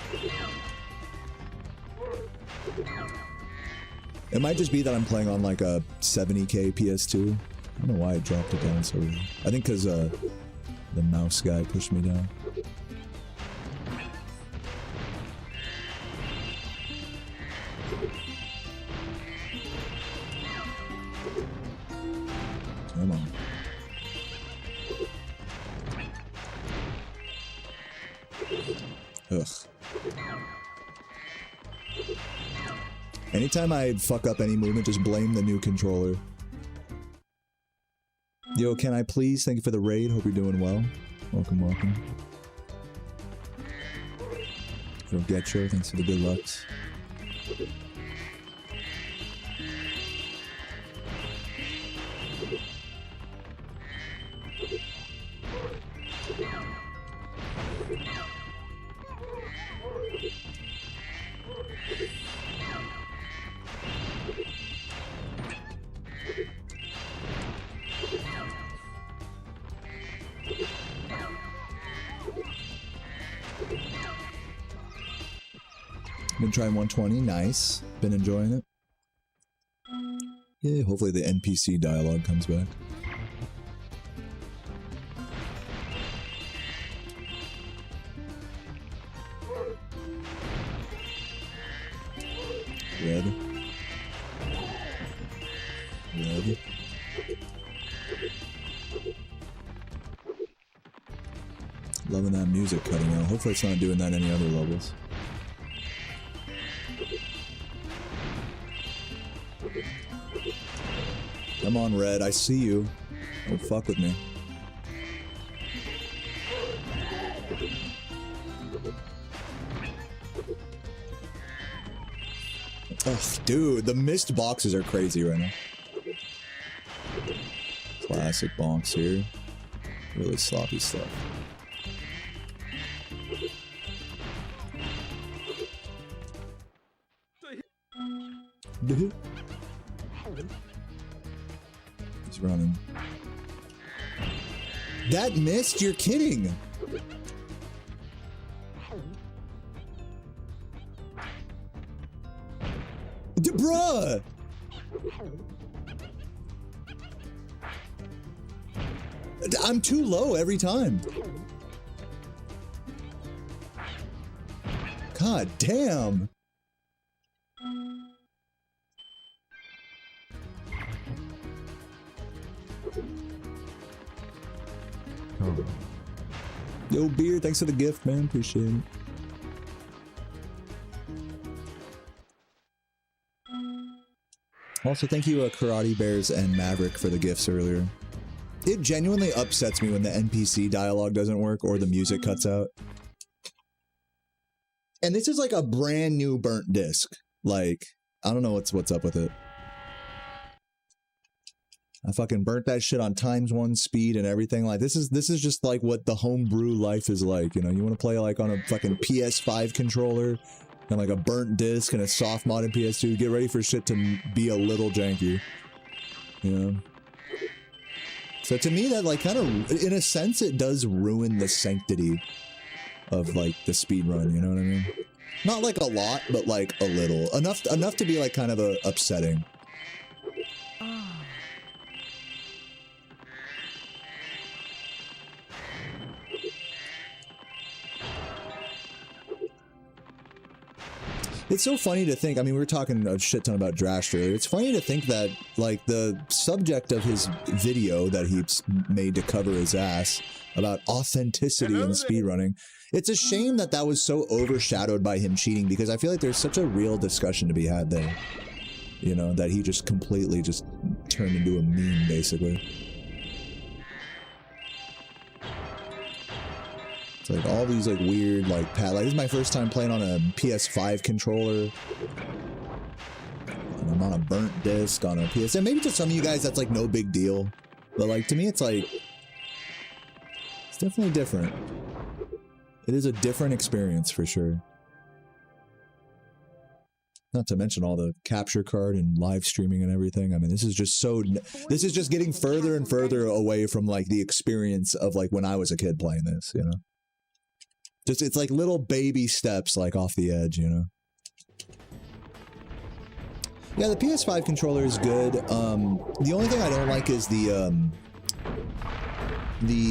It might just be that I'm playing on like a 70k PS2. I don't know why I dropped it down so early. I think because the mouse guy pushed me down. Come on. Ugh. Anytime I fuck up any movement, just blame the new controller. Yo, can I please? Thank you for the raid. Hope you're doing well. Welcome, welcome. Yo, Getcho, thanks for the good lucks. Been trying 120, nice. Been enjoying it. Yeah, hopefully the NPC dialogue comes back. Red. Red. Loving that music cutting out. Hopefully it's not doing that any other levels. Come on, Red, I see you. Don't fuck with me. Ugh, dude, the missed boxes are crazy right now. Classic bonks here. Really sloppy stuff. He's running. That missed? You're kidding. Bruh! I'm too low every time. God damn. Oh. Yo, Beer, thanks for the gift, man. Appreciate it. Also, thank you, Karate Bears and Maverick, for the gifts earlier. It genuinely upsets me when the NPC dialogue doesn't work or the music cuts out. And this is like a brand new burnt disc. Like, I don't know what's up with it. I fucking burnt that shit on ×1 speed and everything. Like, this is just like what the homebrew life is like, you know? You want to play like on a fucking PS5 controller and like a burnt disc and a soft mod in PS2. Get ready for shit to be a little janky, you know? So to me, that like kind of, in a sense, it does ruin the sanctity of like the speed run. You know what I mean? Not like a lot, but like a little enough to be like kind of upsetting. It's so funny to think, I mean, we were talking a shit ton about Drash earlier. It's funny to think that, like, the subject of his video that he made to cover his ass about authenticity in speedrunning, it's a shame that that was so overshadowed by him cheating, because I feel like there's such a real discussion to be had there. You know, that he just completely just turned into a meme, basically. It's like all these like weird like like this is my first time playing on a PS5 controller. And I'm on a burnt disc on a PS. And maybe to some of you guys that's like no big deal. But like to me it's like it's definitely different. It is a different experience for sure. Not to mention all the capture card and live streaming and everything. I mean, this is just getting further and further away from like the experience of like when I was a kid playing this, you know? Just, it's like little baby steps, like, off the edge, you know? Yeah, the PS5 controller is good. The only thing I don't like is the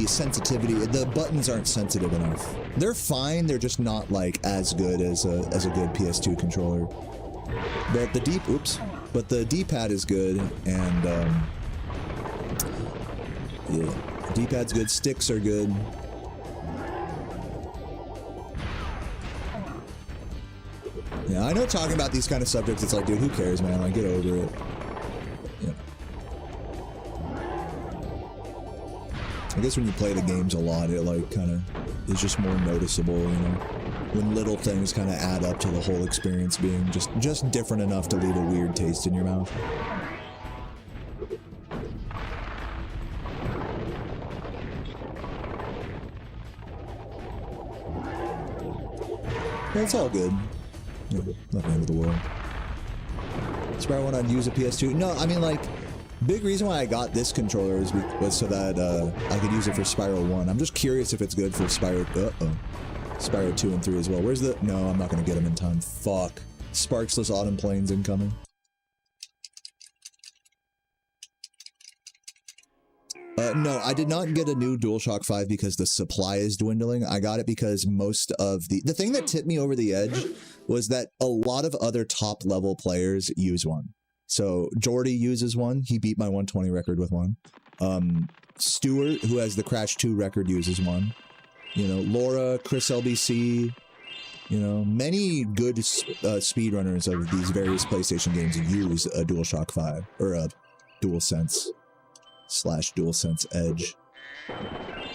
sensitivity. The buttons aren't sensitive enough. They're fine, they're just not, like, as good as a good PS2 controller. But the D-pad is good, and, yeah, D-pad's good, sticks are good. Yeah, I know talking about these kind of subjects, it's like, dude, who cares, man? Like, get over it. Yeah. I guess when you play the games a lot, it, like, kind of is just more noticeable, you know? When little things kind of add up to the whole experience being just different enough to leave a weird taste in your mouth. Yeah, it's all good. Nothing end of the world. Spyro went on to use a PS2. No, I mean, like, big reason why I got this controller was so that I could use it for Spyro 1. I'm just curious if it's good for Spyro 2 and 3 as well. Where's the... No, I'm not going to get them in time. Fuck. Sparksless Autumn Plains incoming. No, I did not get a new DualShock 5 because the supply is dwindling. I got it because most of the thing that tipped me over the edge was that a lot of other top level players use one. So Jordy uses one. He beat my 120 record with one. Stuart, who has the Crash 2 record, uses one. You know, Laura, Chris LBC, you know, many good speedrunners of these various PlayStation games use a DualShock 5 or a DualSense / DualSense Edge.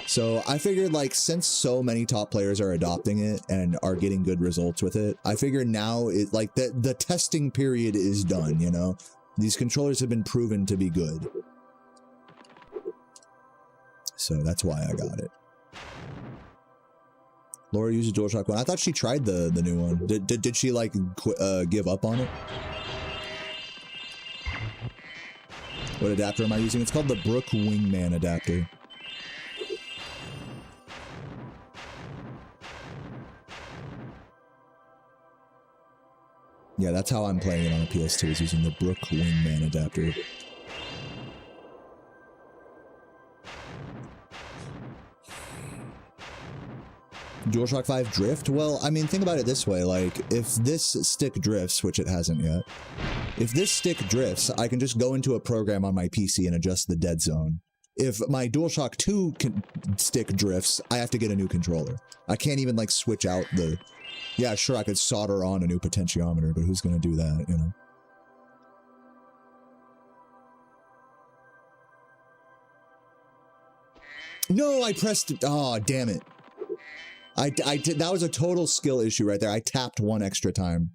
So I figured, like, since so many top players are adopting it and are getting good results with it, I figured now it like the testing period is done, you know? These controllers have been proven to be good. So that's why I got it. Laura uses DualShock 1. I thought she tried the new one. Did she like give up on it? What adapter am I using? It's called the Brook Wingman adapter. Yeah, that's how I'm playing it on a PS2, is using the Brook Wingman adapter. DualShock 5 drift? Well, I mean, think about it this way, like, if this stick drifts, which it hasn't yet, if this stick drifts, I can just go into a program on my PC and adjust the dead zone. If my DualShock 2 stick drifts, I have to get a new controller. I can't even, like, switch out the... Yeah, sure, I could solder on a new potentiometer, but who's gonna do that, you know? No, I pressed... Oh, damn it. That was a total skill issue right there. I tapped one extra time.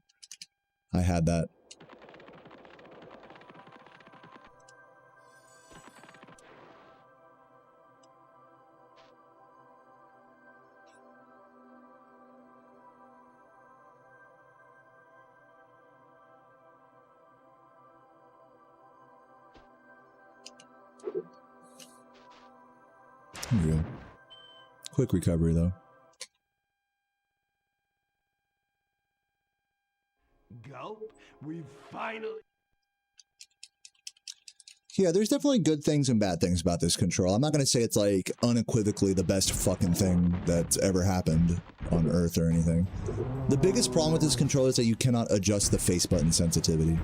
I had that. There we go. Quick recovery, though. Gulp, we finally... Yeah, there's definitely good things and bad things about this control. I'm not going to say it's, like, unequivocally the best fucking thing that's ever happened on Earth or anything. The biggest problem with this control is that you cannot adjust the face button sensitivity.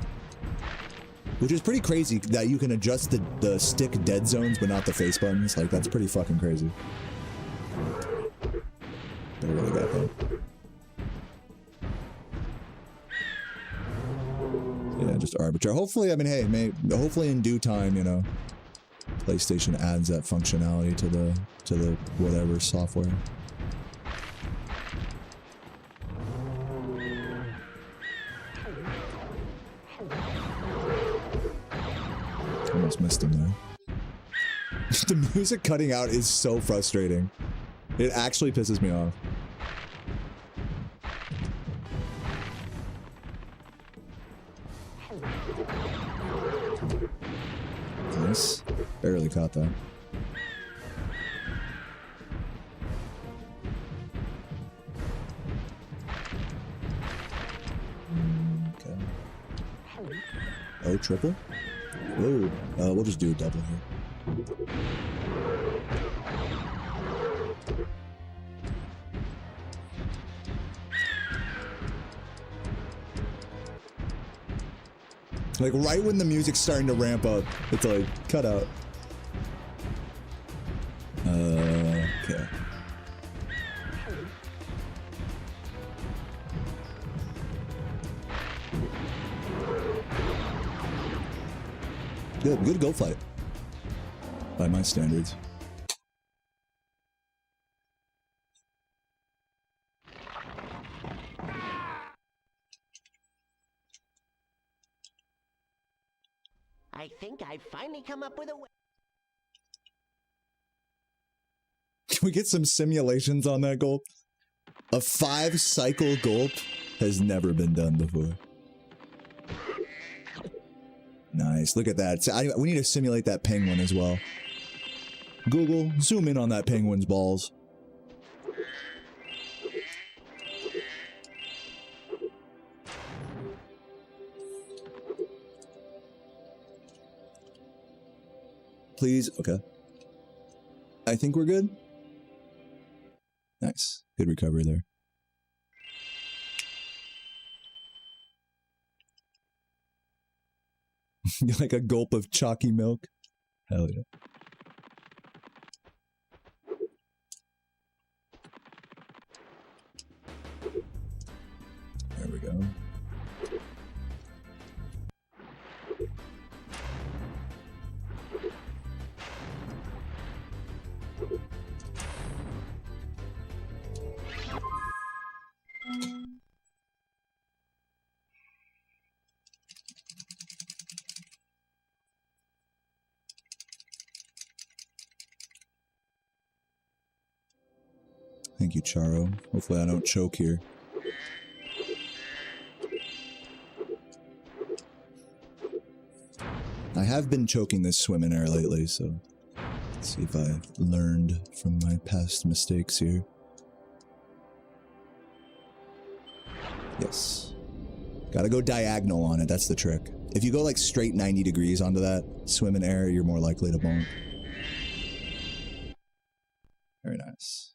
Which is pretty crazy, that you can adjust the stick dead zones, but not the face buttons. Like, that's pretty fucking crazy. Barely got that. Yeah, just arbitrary. Hopefully, I mean, hey, hopefully in due time, you know, PlayStation adds that functionality to the whatever software. Almost missed him there. The music cutting out is so frustrating. It actually pisses me off. Nice. Barely caught that. Okay. Oh, triple? Whoa. We'll just do a double here. Like, right when the music's starting to ramp up, it's like, cut out. Okay. Good go fight. By my standards. I think I've finally come up with a way. Can we get some simulations on that gulp? A 5-cycle gulp has never been done before. Nice, look at that. So we need to simulate that penguin as well. Google, zoom in on that penguin's balls. Please, okay. I think we're good. Nice, good recovery there. Like a gulp of chalky milk. Hell yeah. There we go. Thank you, Charo. Hopefully I don't choke here. I have been choking this swim in air lately, so let's see if I've learned from my past mistakes here. Yes. Gotta go diagonal on it, that's the trick. If you go like straight 90 degrees onto that swim in air, you're more likely to bonk. Very nice.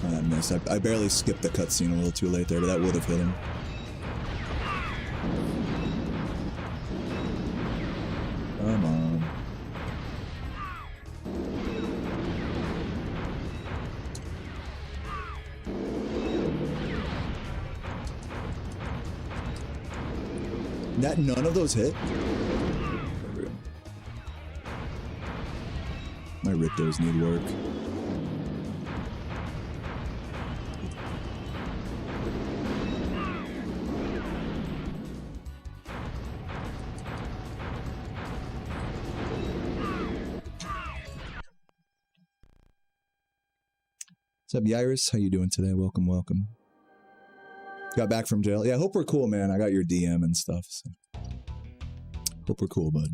I missed. I barely skipped the cutscene a little too late there, but that would have hit him. Come on. That none of those hit? There we go. My riptos need work. What's up, Yairis? How you doing today? Welcome, welcome. Got back from jail. Yeah, hope we're cool, man. I got your DM and stuff. So. Hope we're cool, bud.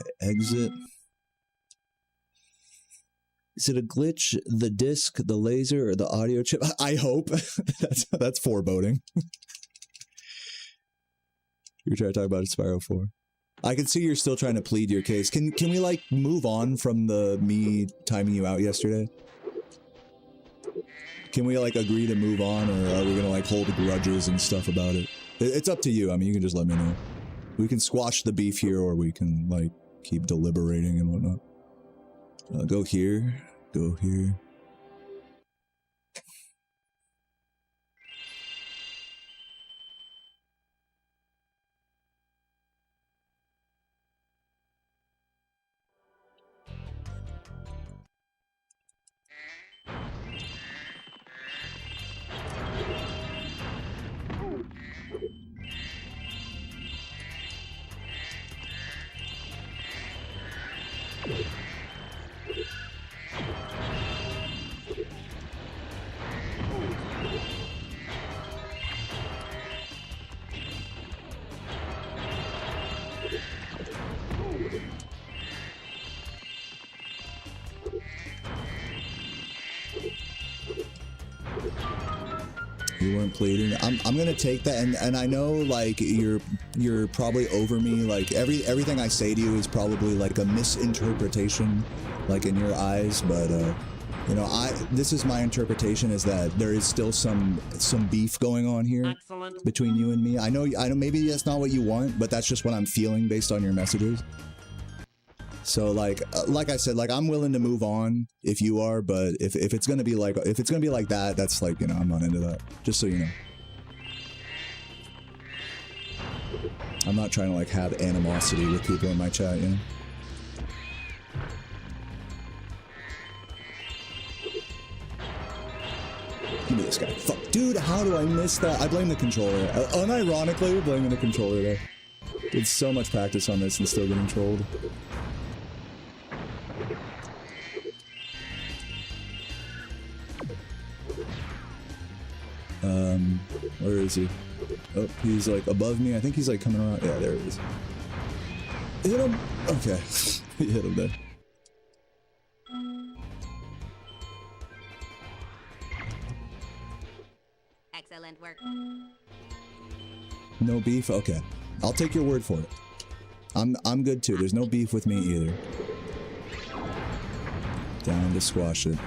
Okay, exit. Is it a glitch? The disc, the laser, or the audio chip? I hope. that's foreboding. You're trying to talk about Spyro 4. I can see you're still trying to plead your case. Can we like move on from the me timing you out yesterday? Can we like agree to move on, or are we gonna like hold grudges and stuff about it? It's up to you. I mean, you can just let me know. We can squash the beef here, or we can like keep deliberating and whatnot. Go here. Go here. You weren't pleading. I'm gonna take that, and I know like you're probably over me. Like everything I say to you is probably like a misinterpretation, like in your eyes. But you know, this is my interpretation, is that there is still some beef going on here. Excellent. Between you and me. I know maybe that's not what you want, but that's just what I'm feeling based on your messages. So like I said, like I'm willing to move on if you are, but if it's gonna be like that, that's like, you know, I'm not into that. Just so you know. I'm not trying to like have animosity with people in my chat, you know. Give me this guy. Fuck, dude, how do I miss that? I blame the controller. Unironically, we're blaming the controller there. Did so much practice on this and still getting trolled. Where is he? Oh, he's like above me. I think he's like coming around. Yeah, there he is. Hit him. Okay. He hit him there. Excellent work. No beef? Okay. I'll take your word for it. I'm good too. There's no beef with me either. Down to squash it.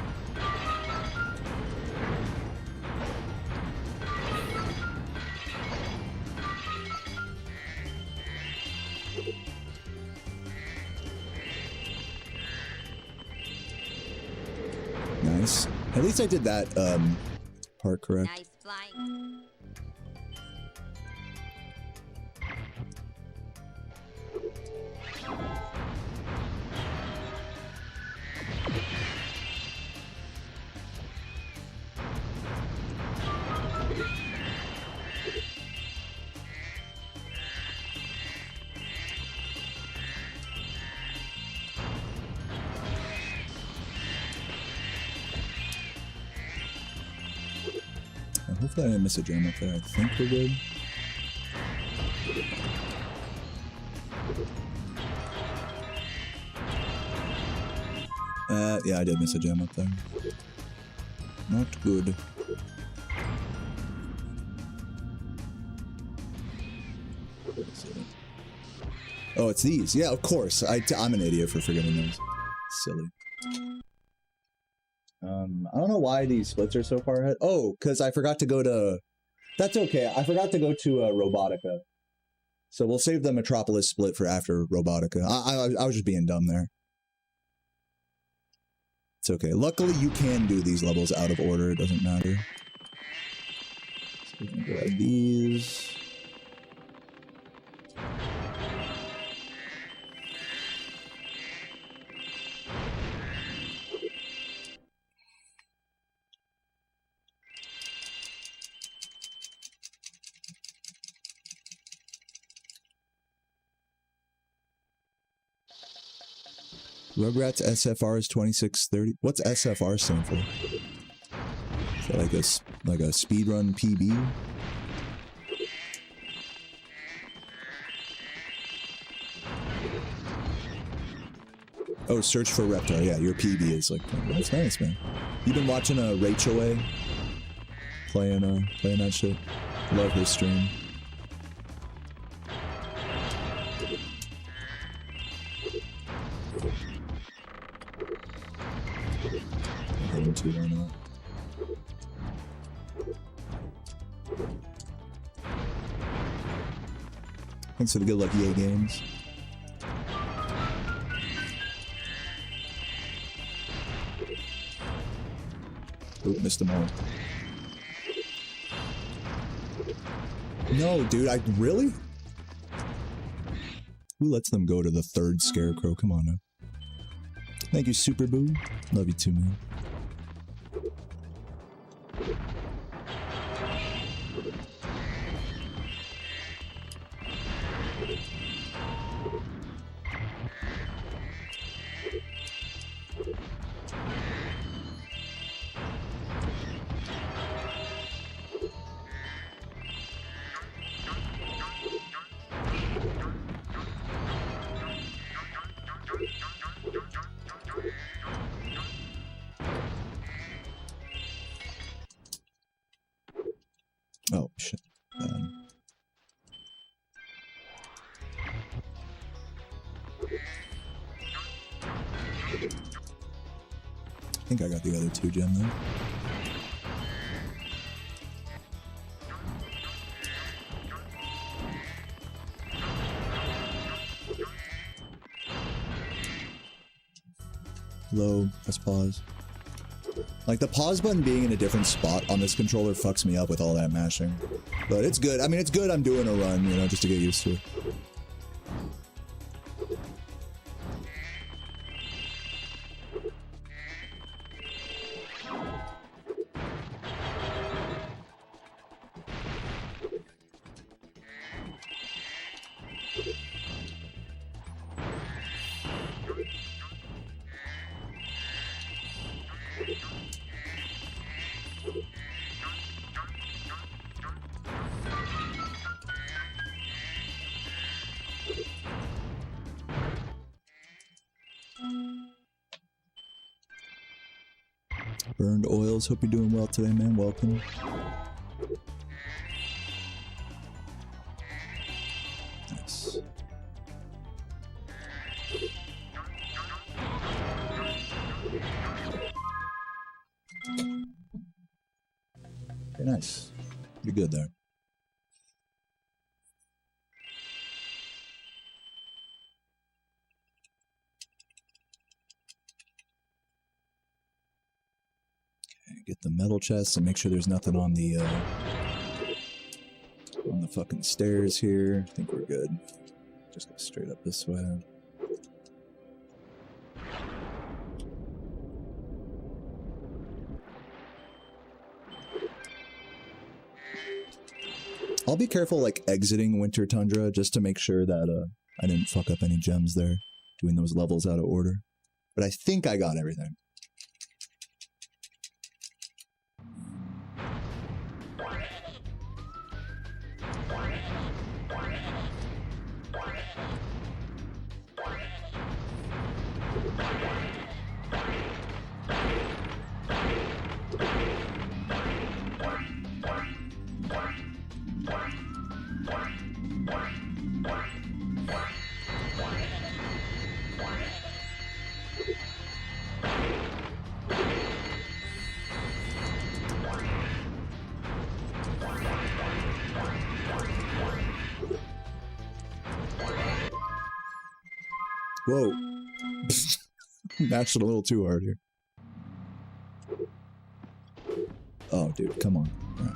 Nice. At least I did that part correct. Nice flying. I didn't miss a gem up there. I think we're good. Yeah, I did miss a gem up there. Not good. Oh, it's these. Yeah, of course. I'm an idiot for forgetting those. Silly. I don't know why these splits are so far ahead. Oh, because I forgot to go to... That's okay. I forgot to go to Robotica. So we'll save the Metropolis split for after Robotica. I was just being dumb there. It's okay. Luckily, you can do these levels out of order. It doesn't matter. So we can grab these. Rugrats SFR is 2630. What's SFR stand for? Is that like a speedrun PB? Oh, search for Reptar. Yeah, your PB is like, that's nice, man. You've been watching Rachel A playing that shit. Love his stream. Too or not. Thanks for the good luck, EA Games. Ooh, missed them all. No, dude, I really? Who lets them go to the third scarecrow? Come on now. Thank you, Super Boo. Love you too, man. Oh, shit. I think I got the other two gem though. Low, let's pause. Like, the pause button being in a different spot on this controller fucks me up with all that mashing. But it's good. I mean, it's good I'm doing a run, you know, just to get used to it. Burned Oils, hope you're doing well today, man. Welcome. Nice. Very nice. Pretty good there. Get the metal chest and make sure there's nothing on the fucking stairs here. I think we're good. Just go straight up this way. I'll be careful, like, exiting Winter Tundra just to make sure that I didn't fuck up any gems there, doing those levels out of order. But I think I got everything. Whoa. Matched it a little too hard here. Oh, dude, come on. All right.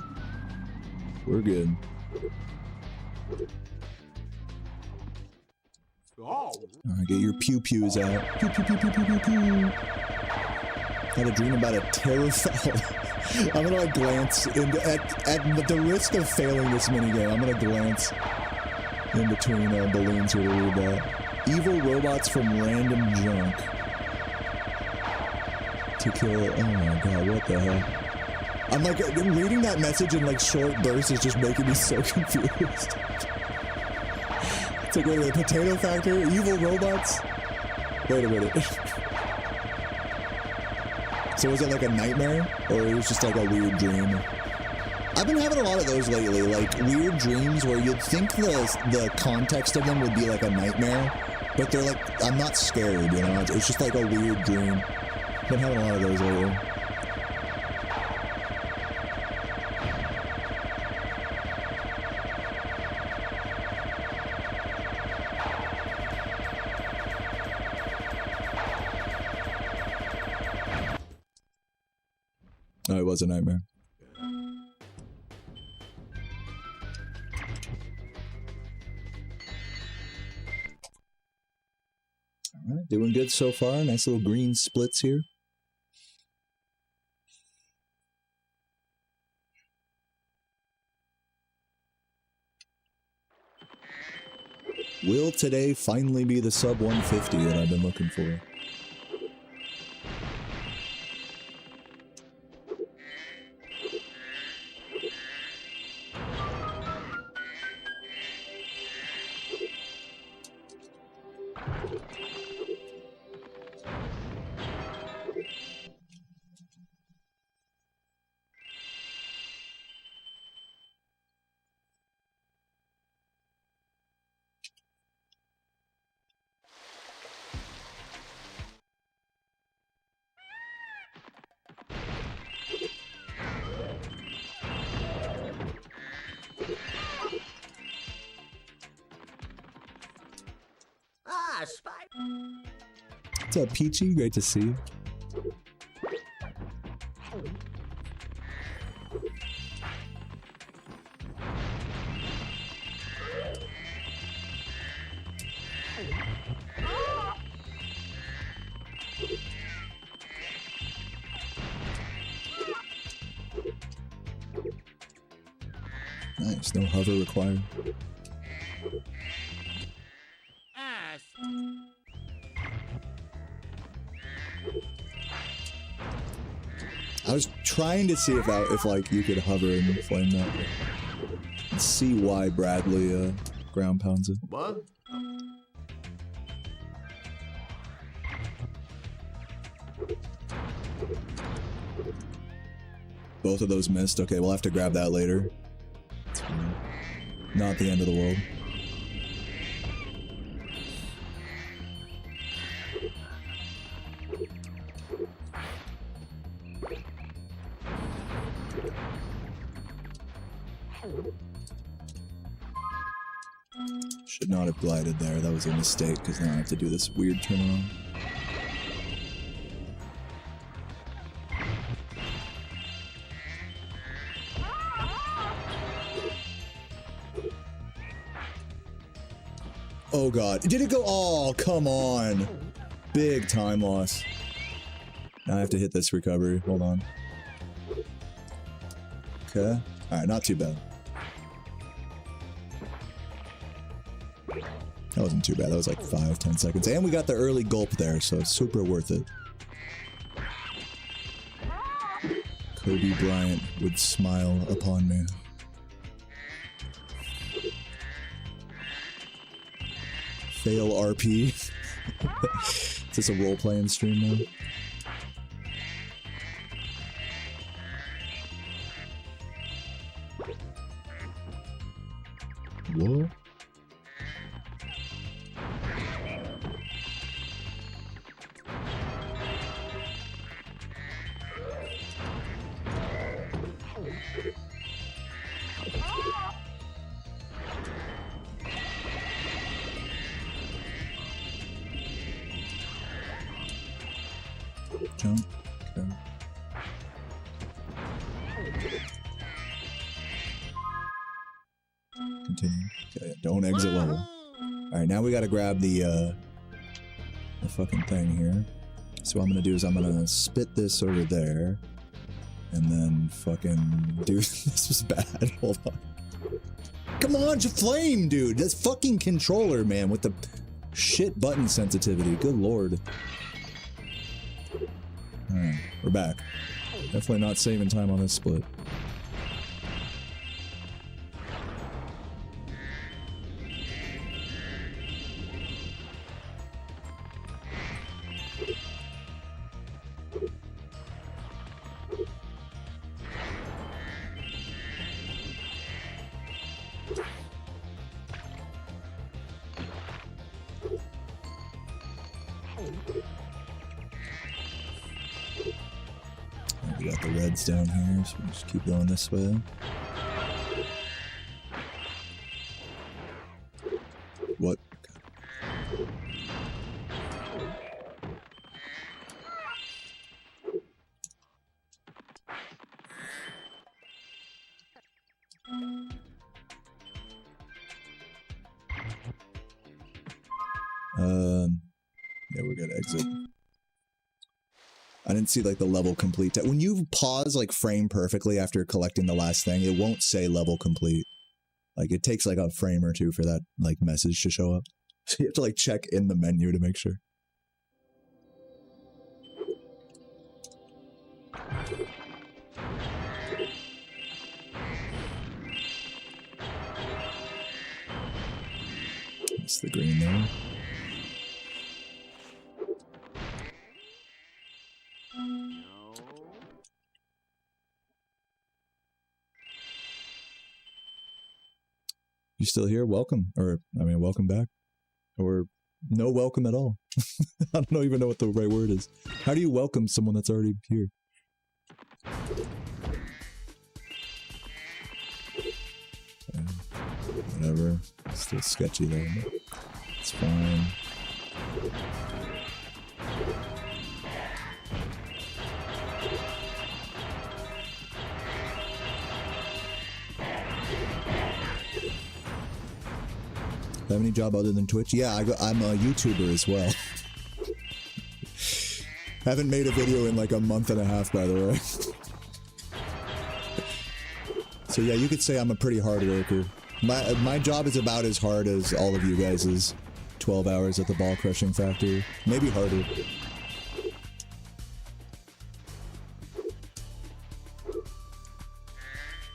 We're good. All right, get your pew-pews out. Pew, pew, pew, pew, pew, pew, pew. Had a dream about a terror foul. I'm gonna like glance into, at the risk of failing this minigame, I'm gonna glance in between balloons here to read that. Evil robots from random junk. To kill, oh my god, what the hell? I'm like, reading that message in like short bursts is just making me so confused. It's like, wait a minute, potato factor, evil robots? Wait a minute. So was it like a nightmare? Or it was just like a weird dream? I've been having a lot of those lately, like weird dreams where you'd think the context of them would be like a nightmare, but they're like, I'm not scared, you know? It's just like a weird dream. Been having a lot of those lately. Oh, it was a nightmare. Alright, doing good so far. Nice little green splits here. Will today finally be the sub 150 that I've been looking for? Ah, Spyro. What's up, Peachy? Great to see you. Nice, no hover required. I was trying to see if like you could hover and flame that. Let's see why Bradley ground pounds it. What? Both of those missed. Okay, we'll have to grab that later. It's fine. Not the end of the world. Should not have glided there. That was a mistake because now I have to do this weird turnaround. Oh god. Did it go? Oh, come on. Big time loss. Now I have to hit this recovery. Hold on. Okay. Alright, not too bad. That wasn't too bad. That was like 5-10 seconds. And we got the early gulp there, so it's super worth it. Kobe Bryant would smile upon me. Fail RP. Is this a role-playing stream now? Whoa. Jump. Okay. Continue. Okay, don't exit level. Alright, now we gotta grab the fucking thing here. So what I'm gonna do is I'm gonna spit this over there. And then fucking... Dude, this was bad. Hold on. Come on, just flame, dude! That's fucking controller, man, with the shit button sensitivity. Good lord. Alright, we're back. Definitely not saving time on this split. We got the reds down here, so we'll just keep going this way. What? Yeah, we're gonna exit. I didn't see like the level complete. When you pause like frame perfectly after collecting the last thing, it won't say level complete. Like it takes like a frame or two for that like message to show up. So you have to like check in the menu to make sure. That's the green there. You still here? Welcome. Or, I mean, welcome back. Or no welcome at all. I don't even know what the right word is. How do you welcome someone that's already here? Whatever. It's still sketchy though. It's fine. Have any job other than Twitch? Yeah, I'm a YouTuber as well. Haven't made a video in like a month and a half, by the way. So yeah, you could say I'm a pretty hard worker. My job is about as hard as all of you guys' 12 hours at the ball crushing factory. Maybe harder.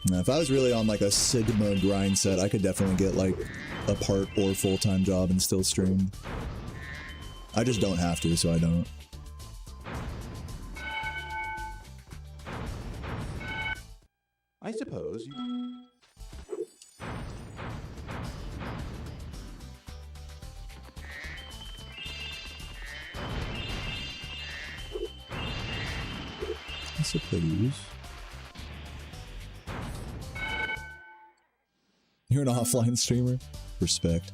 Now, if I was really on like a Sigma grind set, I could definitely get like a part or full-time job and still stream. I just don't have to, so I don't. I suppose you... I suppose. You're an offline streamer? Respect.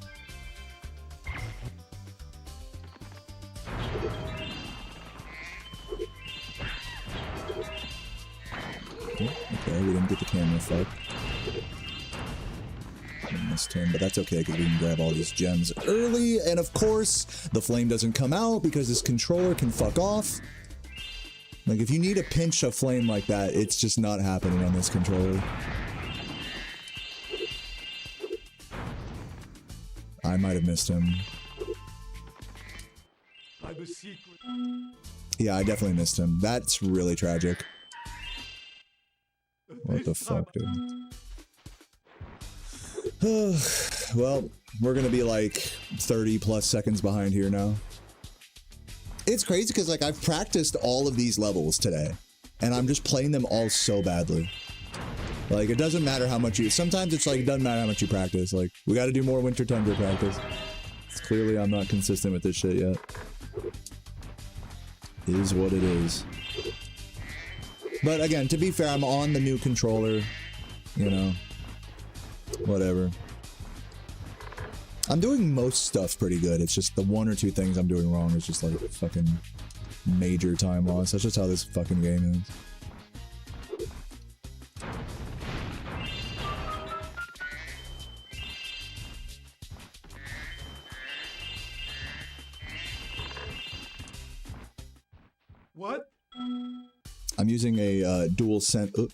Okay, we didn't get the camera fucked. Missed him, but that's okay because we can grab all these gems early, and of course, the flame doesn't come out because this controller can fuck off. Like, if you need a pinch of flame like that, it's just not happening on this controller. I might have missed him. I've a secret. Yeah, I definitely missed him. That's really tragic. What the fuck, dude? Well, we're gonna be like 30 plus seconds behind here now. It's crazy because like I've practiced all of these levels today and I'm just playing them all so badly. Like it doesn't matter how much you, sometimes it's like it doesn't matter how much you practice. Like we got to do more Winter Tundra practice. It's clearly I'm not consistent with this shit yet. It is what it is. But again, to be fair, I'm on the new controller, you know, whatever. I'm doing most stuff pretty good. It's just the one or two things I'm doing wrong is just like fucking major time loss. That's just how this fucking game is. What? I'm using a dual sense. Hold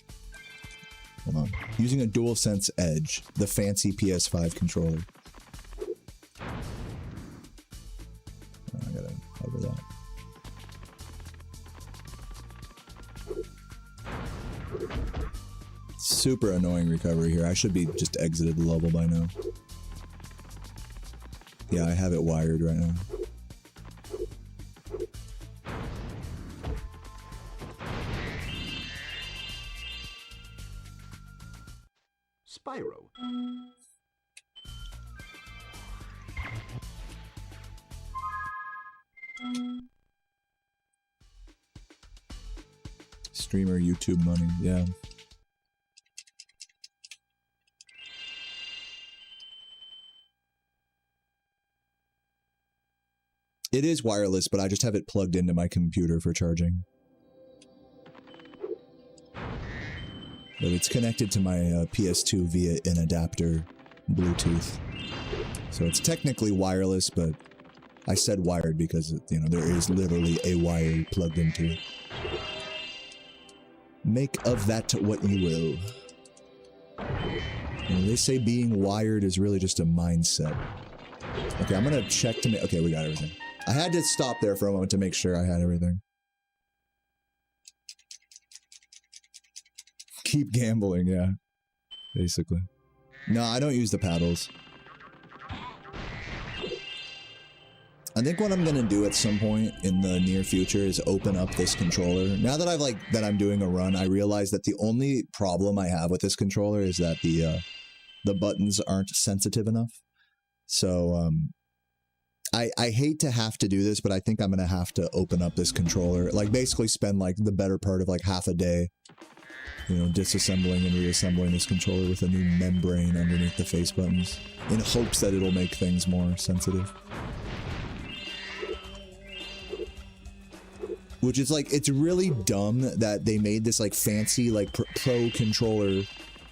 on. Using a DualSense Edge, the fancy PS5 controller. I gotta cover that. Super annoying recovery here. I should be just exited the level by now. Yeah, I have it wired right now. Spyro. Streamer YouTube money, yeah. It is wireless, but I just have it plugged into my computer for charging. But it's connected to my PS2 via an adapter Bluetooth. So it's technically wireless, but I said wired because, you know, there is literally a wire plugged into it. Make of that what you will. You know, they say being wired is really just a mindset. Okay, I'm gonna check to make... Okay, we got everything. I had to stop there for a moment to make sure I had everything. Keep gambling, yeah. Basically. No, I don't use the paddles. I think what I'm gonna do at some point in the near future is open up this controller. Now that I'm doing a run, I realize that the only problem I have with this controller is that the buttons aren't sensitive enough. So, I hate to have to do this, but I think I'm gonna have to open up this controller. Like, basically spend, like, the better part of, like, half a day, you know, disassembling and reassembling this controller with a new membrane underneath the face buttons, in hopes that it'll make things more sensitive. Which is, like, it's really dumb that they made this, like, fancy, like, pro controller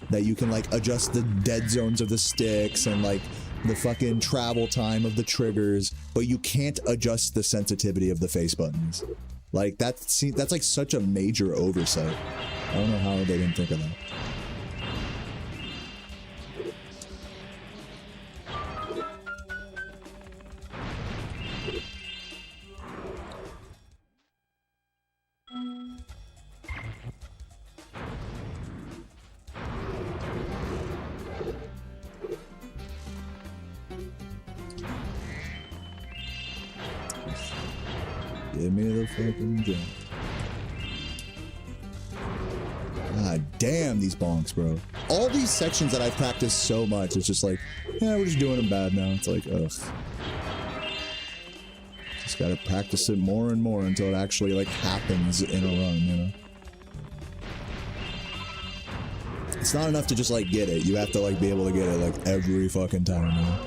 that you can, like, adjust the dead zones of the sticks and, like, the fucking travel time of the triggers, but you can't adjust the sensitivity of the face buttons. Like, that's like such a major oversight. I don't know how they didn't think of that. Give me the fucking jump. God damn these bonks, bro. All these sections that I've practiced so much, it's just like, yeah, we're just doing them bad now. It's like, ugh. Just gotta practice it more and more until it actually, like, happens in a run, you know? It's not enough to just, like, get it. You have to, like, be able to get it, like, every fucking time, you know?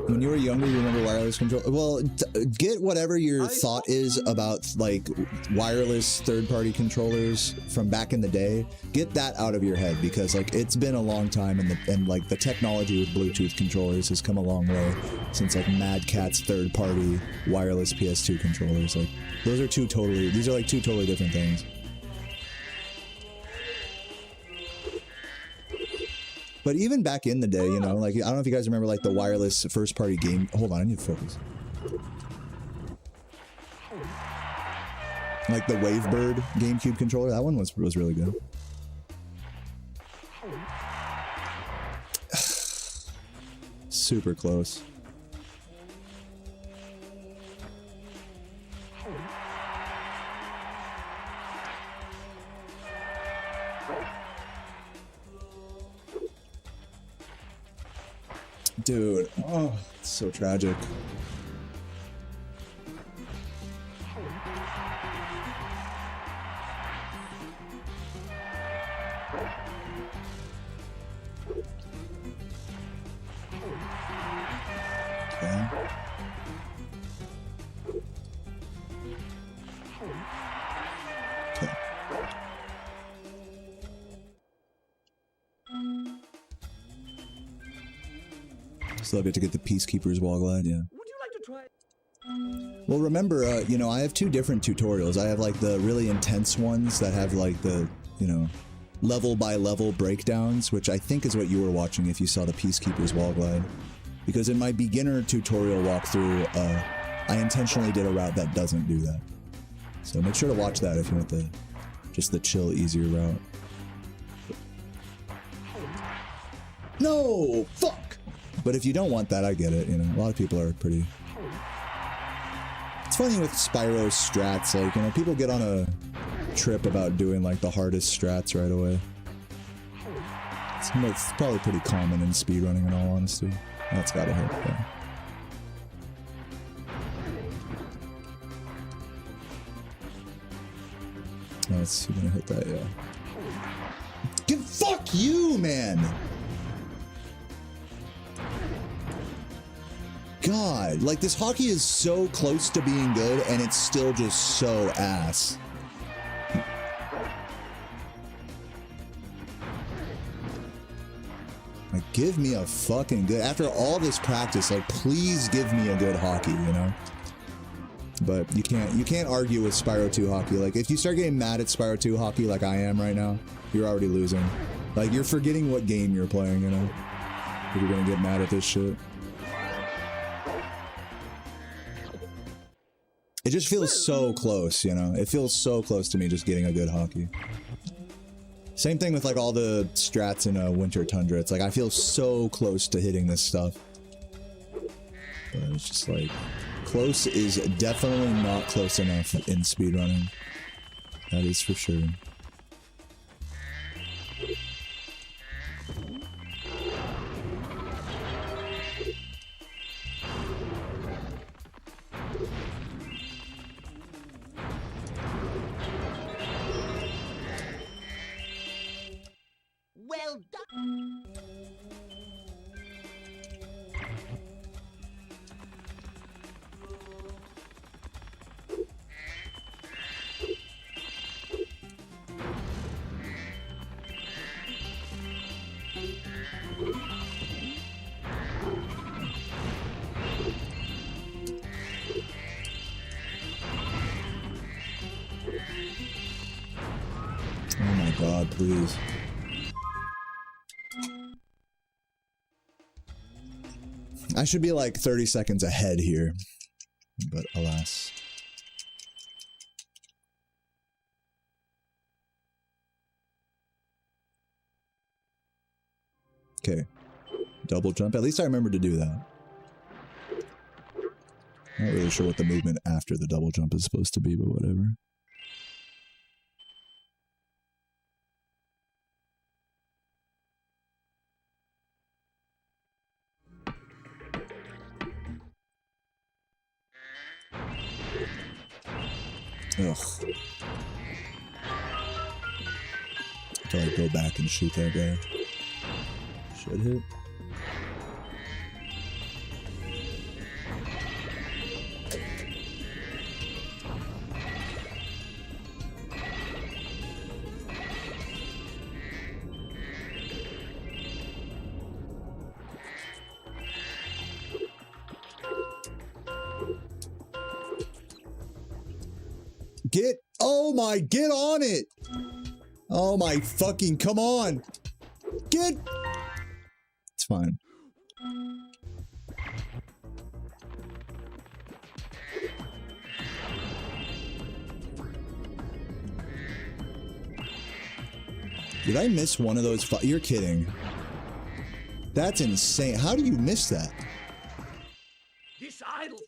When you were younger, you remember wireless control? Well, get whatever your thought is about, like, wireless third-party controllers from back in the day. Get that out of your head, because, like, it's been a long time, and like, the technology with Bluetooth controllers has come a long way since, like, Mad Cat's third-party wireless PS2 controllers. Like, these are like two totally different things. But even back in the day, you know, like, I don't know if you guys remember, like, the wireless first-party game. Hold on, I need to focus. Like the Wavebird GameCube controller, that one was really good. Super close. Dude, oh, it's so tragic. Okay. Okay. Still get to get the Peacekeeper's wall glide, yeah. Would you like to try? Well, remember, you know, I have two different tutorials. I have like the really intense ones that have like the, you know, level by level breakdowns, which I think is what you were watching if you saw the Peacekeeper's wall glide. Because in my beginner tutorial walkthrough, I intentionally did a route that doesn't do that. So make sure to watch that if you want the, just the chill, easier route. No! Fuck! But if you don't want that, I get it, you know. A lot of people are pretty... It's funny with Spyro's strats, like, you know, people get on a trip about doing, like, the hardest strats right away. It's probably pretty common in speedrunning, in all honesty. That's gotta hurt, yeah. Oh, it's gonna hit that, yeah. Fuck you, man! God, like, this hockey is so close to being good, and it's still just so ass. Like, give me a fucking good... After all this practice, like, please give me a good hockey, you know? But you can't argue with Spyro 2 hockey. Like, if you start getting mad at Spyro 2 hockey like I am right now, you're already losing. Like, you're forgetting what game you're playing, you know? If you're gonna get mad at this shit. It just feels so close, you know? It feels so close to me just getting a good hockey. Same thing with, like, all the strats in Winter Tundra. It's like, I feel so close to hitting this stuff. But it's just like... Close is definitely not close enough in speedrunning. That is for sure. Well done. Oh my god, please. I should be like 30 seconds ahead here, but alas. Okay. Double jump. At least I remember to do that. Not really sure what the movement after the double jump is supposed to be, but whatever. Ugh. Until I go back and shoot that guy. Should hit. Get on it! Oh my fucking, come on! It's fine. Did I miss one of those? You're kidding. That's insane. How do you miss that? This idol.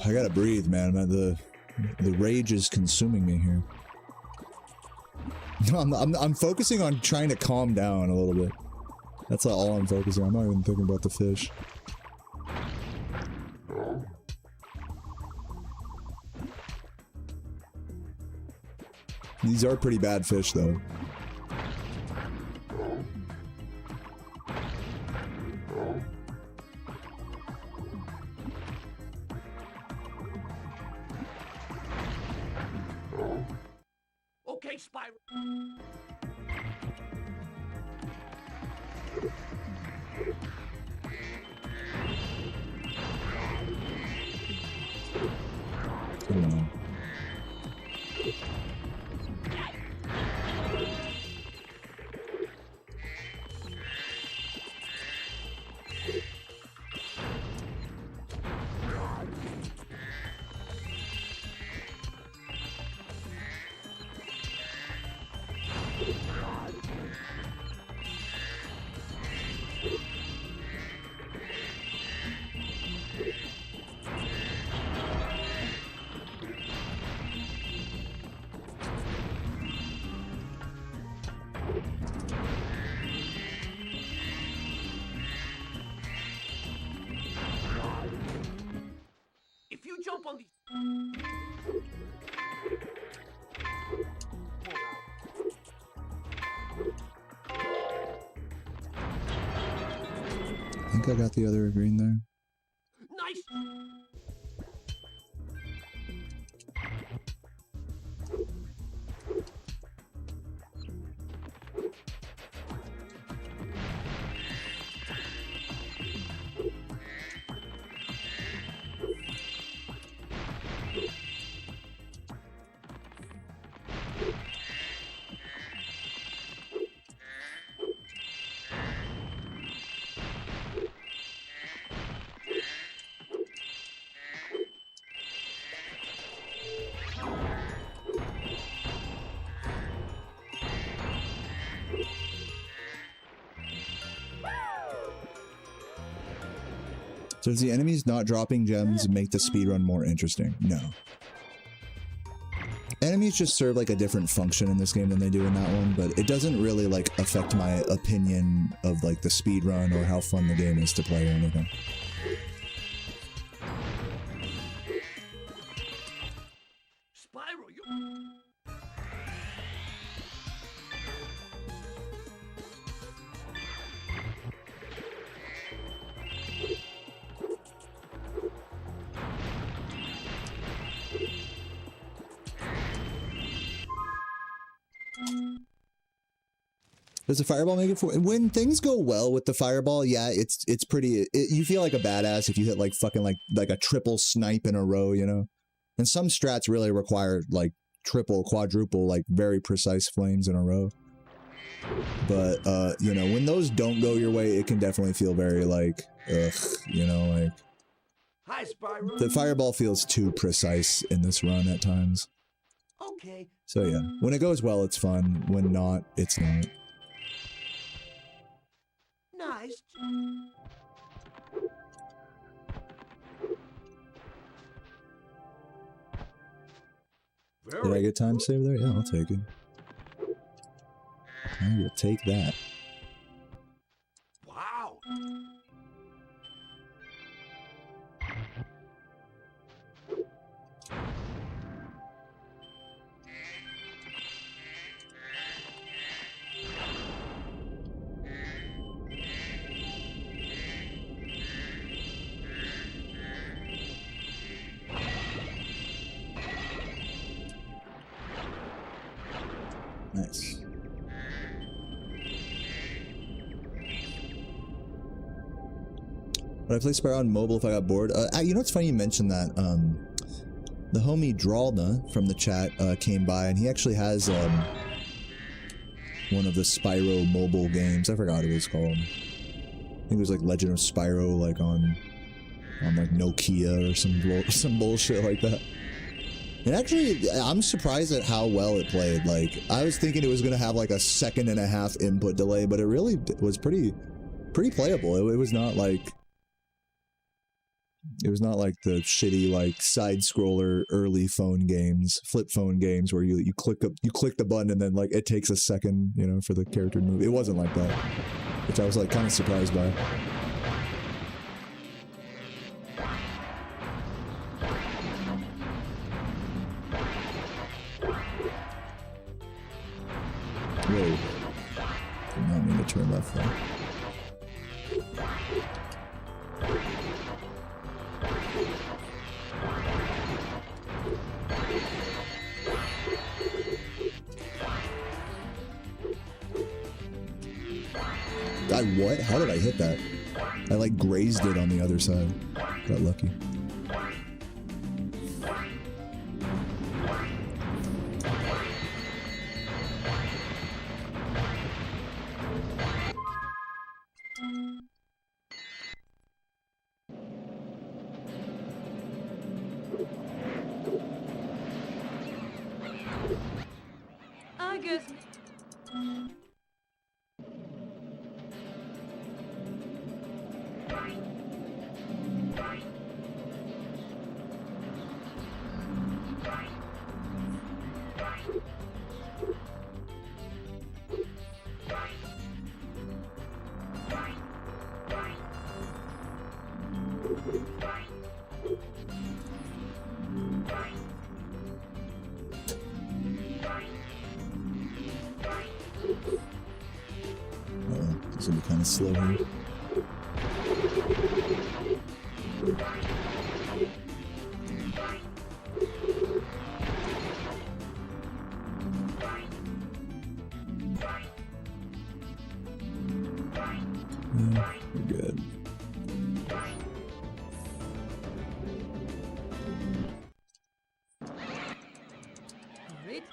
I gotta breathe, man. The rage is consuming me here. I'm focusing on trying to calm down a little bit. That's all I'm focusing on. I'm not even thinking about the fish. These are pretty bad fish, though. Okay, Spyro. Come on. If you jump on these... I think I got the other green there. Nice! So does the enemies not dropping gems make the speedrun more interesting? No. Enemies just serve like a different function in this game than they do in that one, but it doesn't really like affect my opinion of like the speedrun or how fun the game is to play or anything. Spyro, you... Does the fireball make it for when things go well with the fireball? Yeah, it's pretty. You feel like a badass if you hit like fucking like a triple snipe in a row, you know. And some strats really require like triple, quadruple, like very precise flames in a row. But you know, when those don't go your way, it can definitely feel very like ugh, you know, like. Hi, Spyro. The fireball feels too precise in this run at times. Okay. So yeah, when it goes well, it's fun. When not, it's not. Nice. Did I get time save there? Yeah, I'll take it. I will take that. Wow. Nice. Would I play Spyro on mobile if I got bored? You know what's funny you mentioned that? The homie Drawlna from the chat came by, and he actually has one of the Spyro mobile games. I forgot what it was called. I think it was like Legend of Spyro, like on like Nokia or some bullshit like that. And actually, I'm surprised at how well it played. Like, I was thinking it was going to have like a 1.5 second input delay, but it really was pretty playable. It was not like, It was not like the shitty like side scroller early phone games, flip phone games where you click the button and then like it takes a second, you know, for the character to move. It wasn't like that, which I was like kind of surprised by. Whoa. Did not mean to turn left there. What? How did I hit that? I like grazed it on the other side. Got lucky. I guess. This will be kind of slow here. We're good. Great.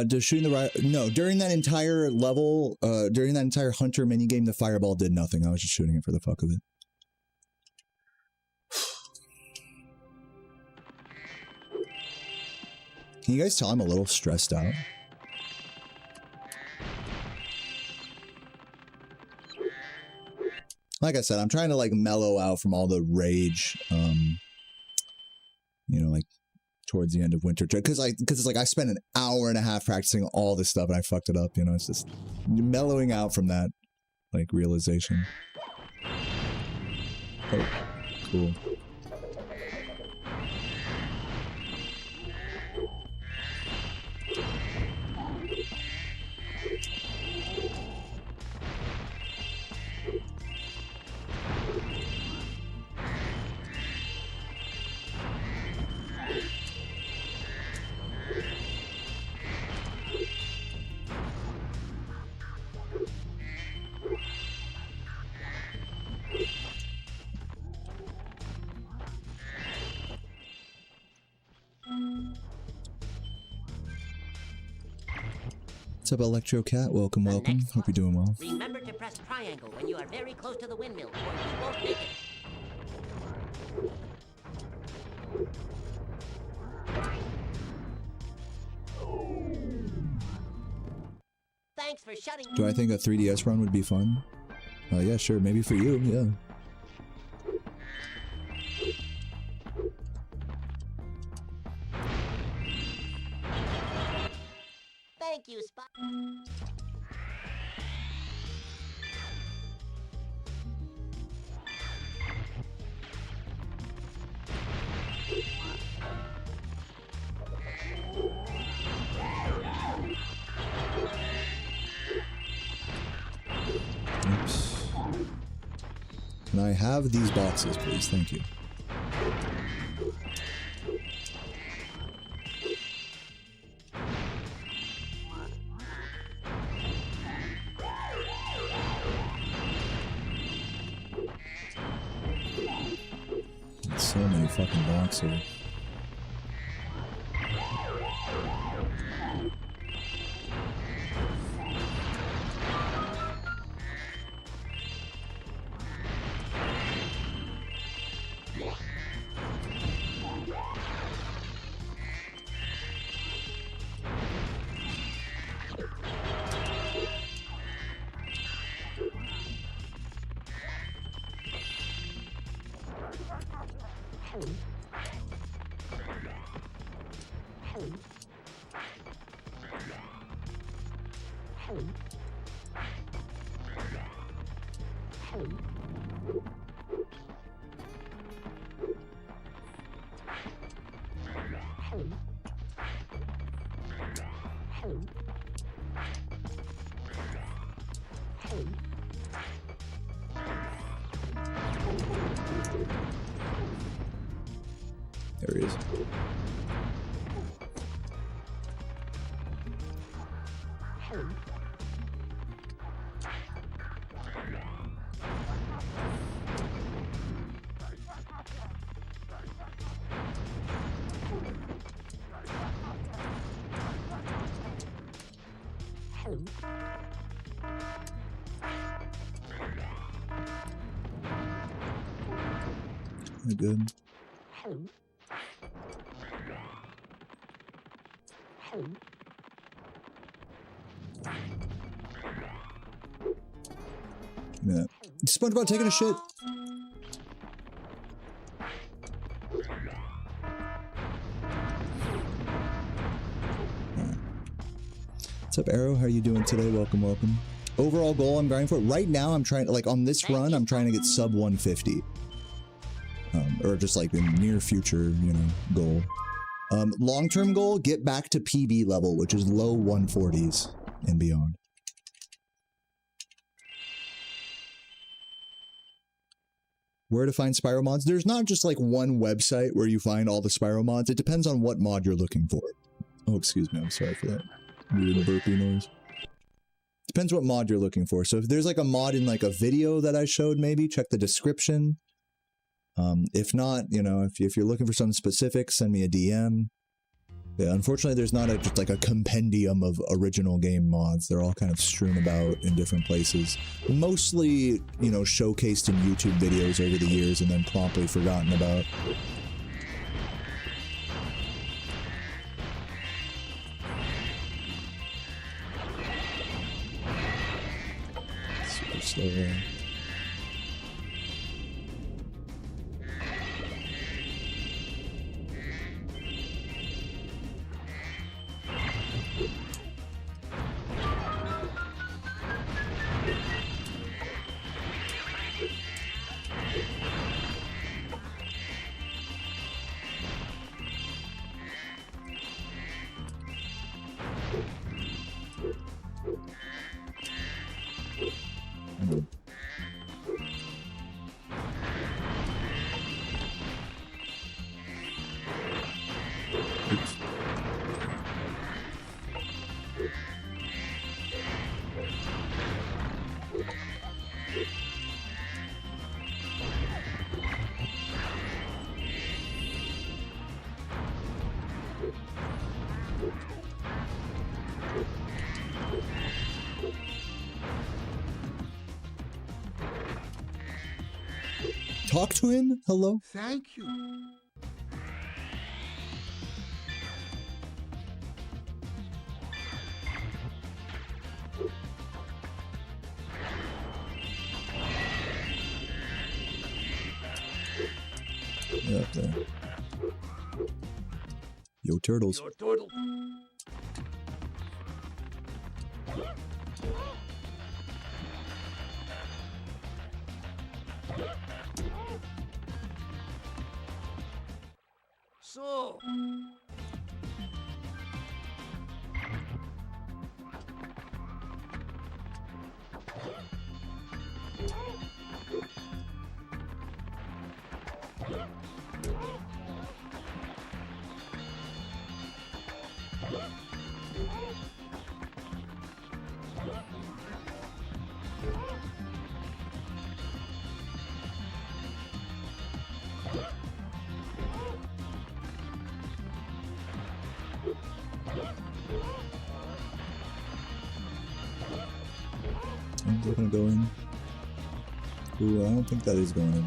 Does shooting the right? No, during that entire level, during that entire hunter minigame, the fireball did nothing. I was just shooting it for the fuck of it. Can you guys tell I'm a little stressed out? Like I said, I'm trying to like mellow out from all the rage, you know, like towards the end of winter, because it's like I spent an hour and a half practicing all this stuff and I fucked it up, you know. It's just mellowing out from that like realization. Oh, cool. What's up, Electro Cat? Welcome, welcome. Hope you're doing well. Remember to press triangle when you are very close to the windmill, or you won't make it. Thanks for shutting. Do I think a 3DS run would be fun? Yeah, sure. Maybe for you, yeah. Thank you, Spy. Oops. Can I have these boxes, please? Thank you. So many fucking boxes. There he is. They're good. Yeah. SpongeBob taking a shit. What's up, Arrow? How are you doing today? Welcome, welcome. Overall goal I'm grinding for right now. I'm trying to, like, on this run, I'm trying to get sub 150, or just like in near future, you know, goal. Long-term goal, get back to PB level, which is low 140s and beyond. Where to find Spyro mods? There's not just like one website where you find all the Spyro mods. It depends on what mod you're looking for. Oh, excuse me. I'm sorry for that weird burpy noise. Depends what mod you're looking for. So if there's like a mod in like a video that I showed, maybe check the description. If not, you know, if you're looking for something specific, send me a DM. Yeah, unfortunately, there's not just like a compendium of original game mods. They're all kind of strewn about in different places. Mostly, you know, showcased in YouTube videos over the years and then promptly forgotten about. Super slow. Talk to him? Hello? Thank you. Yeah, up there. Yo, turtles. Your turtle. So, Is that gonna go in? Ooh, I don't think that is going in.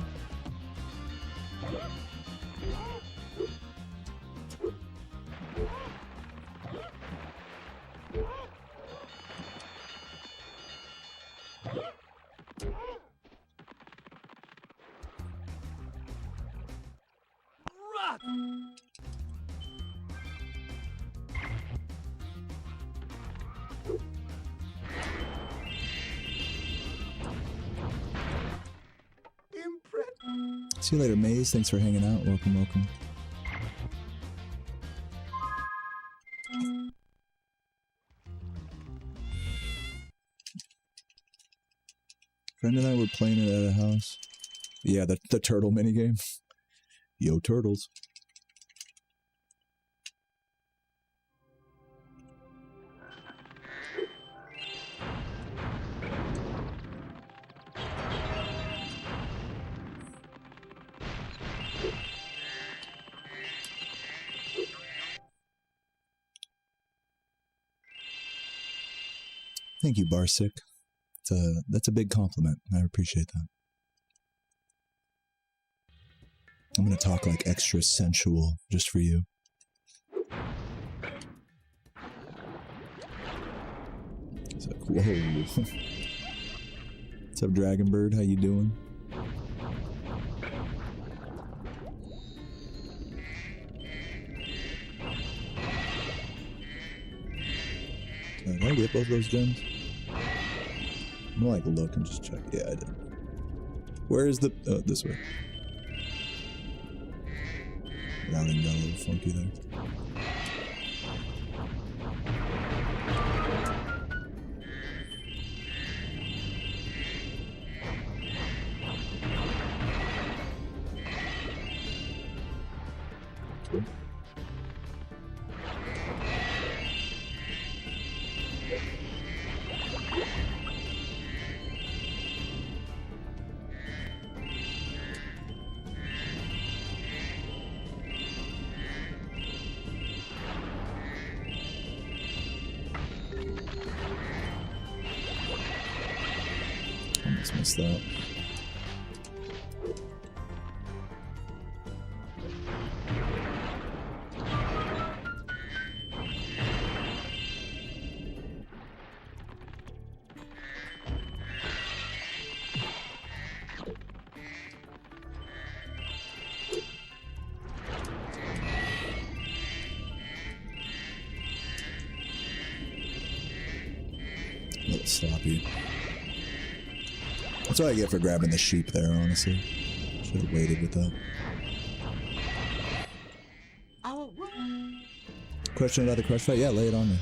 See you later, Maze. Thanks for hanging out. Welcome, welcome. Friend and I were playing it at a house. Yeah, the turtle minigame. Yo, turtles. Thank you, Barsick. That's a big compliment. I appreciate that. I'm gonna talk like extra sensual just for you. It's like, whoa. What's up, Dragonbird? How you doing? Did I get both those gems? I'm gonna like look and just check. Yeah, I did. Where is the... Oh, this way. Routing got a little funky there. Almost missed that. A little sloppy. That's what I get for grabbing the sheep there, honestly. Should have waited with that. Question about the crush fight? Yeah, lay it on me.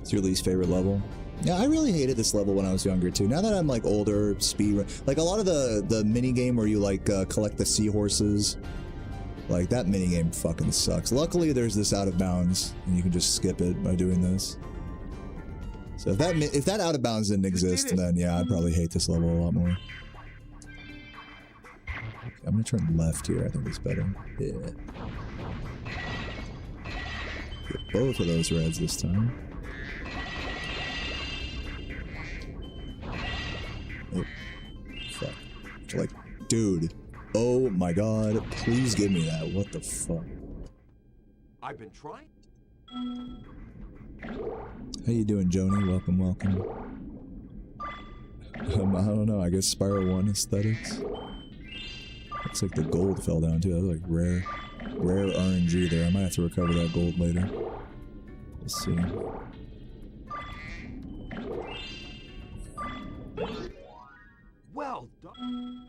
It's your least favorite level? Yeah, I really hated this level when I was younger too. Now that I'm like older, speedrun, like a lot of the mini game where you like collect the seahorses, like that mini game fucking sucks. Luckily, there's this out of bounds, and you can just skip it by doing this. So if that out of bounds didn't exist, then yeah, I'd probably hate this level a lot more. I'm gonna turn left here. I think it's better. Yeah. Get both of those reds this time. Oh, fuck. Like, dude. Oh my god. Please give me that. What the fuck? I've been trying. How you doing, Joni? Welcome, welcome. I don't know. I guess Spyro 1 aesthetics. Looks like the gold fell down too. That was like rare RNG there. I might have to recover that gold later. Let's see. Well done.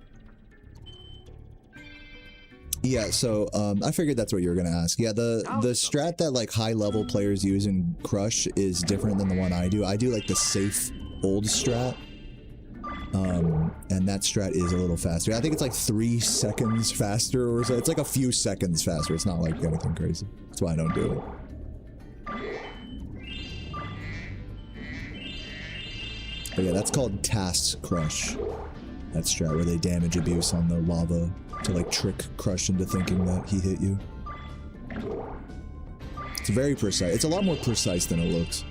Yeah, so I figured that's what you were gonna ask. Yeah, the strat that like high level players use in Crush is different than the one I do. I do like the safe old strat. And that strat is a little faster. I think it's like 3 seconds faster or so. It's like a few seconds faster. It's not like anything crazy. That's why I don't do it. But yeah, that's called Task Crush. That strat where they damage abuse on the lava to like trick Crush into thinking that he hit you. It's very precise. It's a lot more precise than it looks.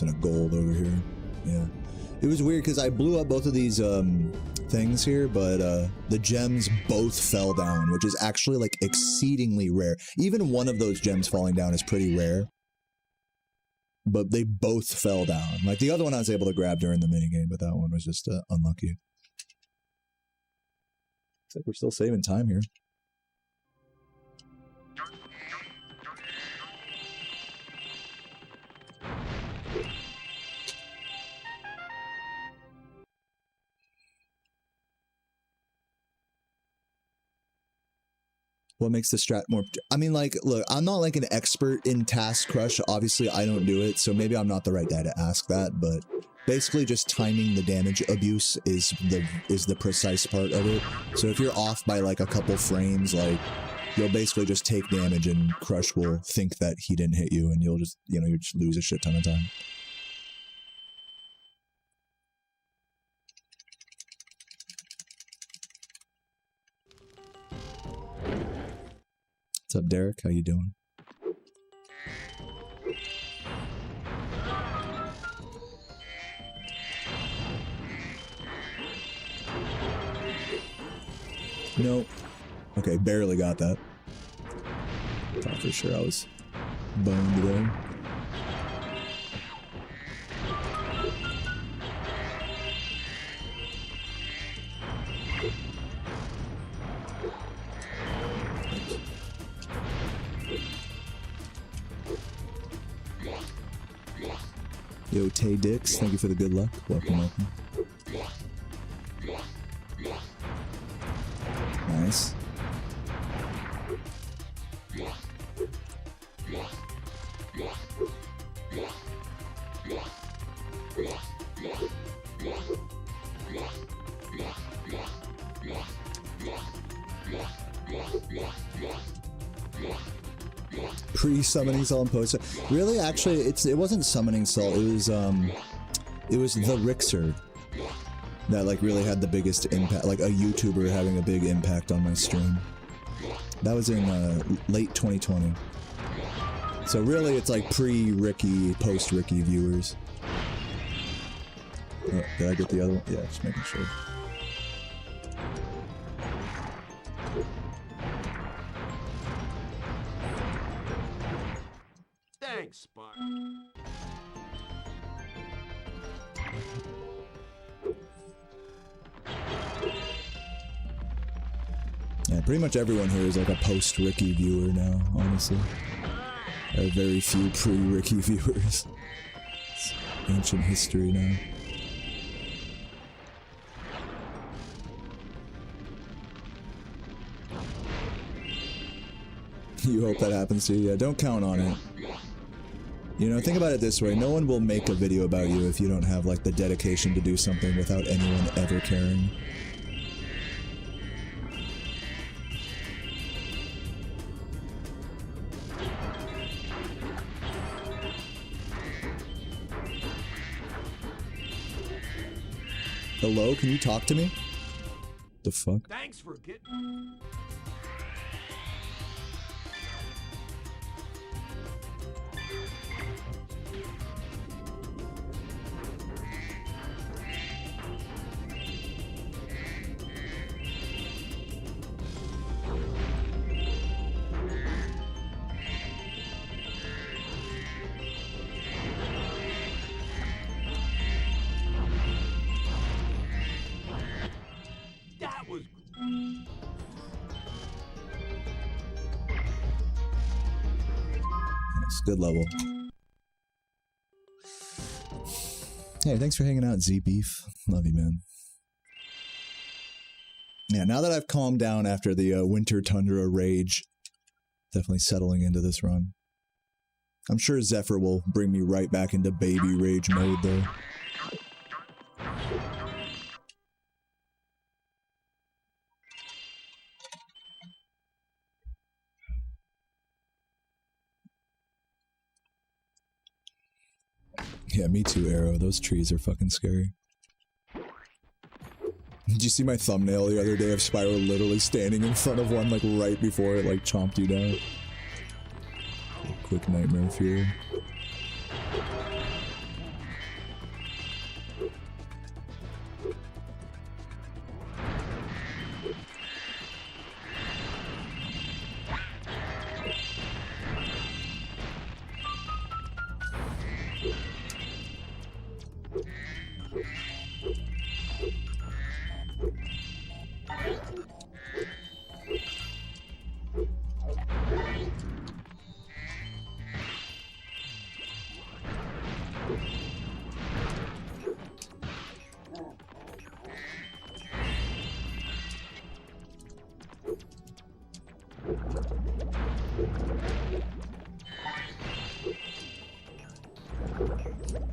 nice and a gold over here. Yeah. It was weird because I blew up both of these things here, but the gems both fell down, which is actually like exceedingly rare. Even one of those gems falling down is pretty rare. But they both fell down. Like the other one I was able to grab during the minigame, but that one was just unlucky. Looks like we're still saving time here. What makes the strat more... I mean, like, look, I'm not like an expert in Task Crush. Obviously, I don't do it, so maybe I'm not the right guy to ask that, but basically just timing the damage abuse is the precise part of it. So if you're off by like a couple frames, like, you'll basically just take damage and Crush will think that he didn't hit you, and you'll just, you know, you just lose a shit ton of time. What's up, Derek? How you doing? Nope. Okay, barely got that. Thought for sure I was boned there. Yo, Tay Dix, thank you for the good luck. Welcome, welcome. Nice. Pre-summoning salt and post. Really, actually, it wasn't summoning salt. It was the Rixer that like really had the biggest impact. Like a YouTuber having a big impact on my stream. That was in late 2020. So really, it's like pre-Ricky, post-Ricky viewers. Oh, did I get the other one? Yeah, just making sure. Thanks, Spyro. Yeah, pretty much everyone here is like a post-Ricky viewer now, honestly. There are very few pre-Ricky viewers. It's ancient history now. You hope that happens to you. Yeah, don't count on it. You know, think about it this way. No one will make a video about you if you don't have, like, the dedication to do something without anyone ever caring. Hello? Can you talk to me? The fuck? Thanks for getting... Good level. Hey, thanks for hanging out, Z-Beef. Love you, man. Yeah, now that I've calmed down after the Winter Tundra rage, definitely settling into this run. I'm sure Zephyr will bring me right back into baby rage mode, though. Yeah, me too, Arrow. Those trees are fucking scary. Did you see my thumbnail the other day of Spyro literally standing in front of one, like, right before it, like, chomped you down? Quick nightmare fuel.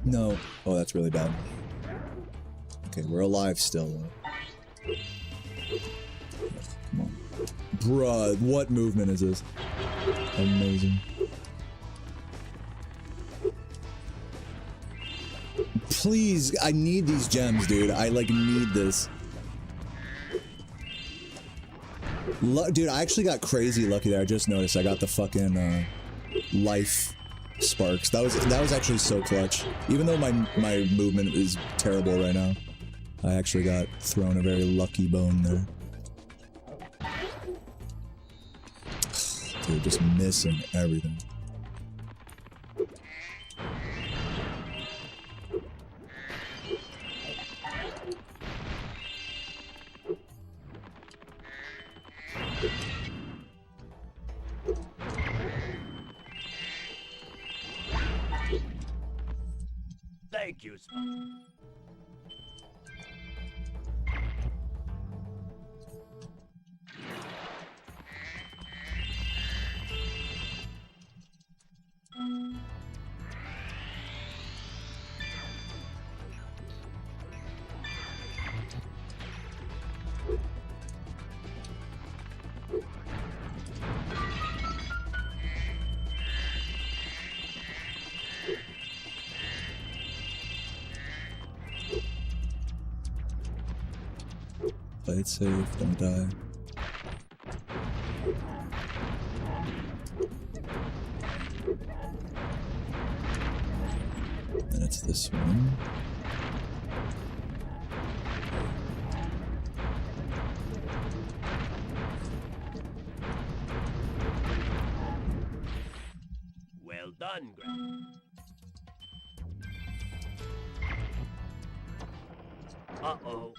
No. Oh, that's really bad. Okay, we're alive still, though. Come on. Bruh, what movement is this? Amazing. Please, I need these gems, dude. I, like, need this. Dude, I actually got crazy lucky there. I just noticed I got the fucking, life sparks. That was actually so clutch. Even though my movement is terrible right now, I actually got thrown a very lucky bone there. Dude, just missing everything. Thank you, Spyro. Play it safe, don't die. And it's this one. Well done, Greg. Uh-oh.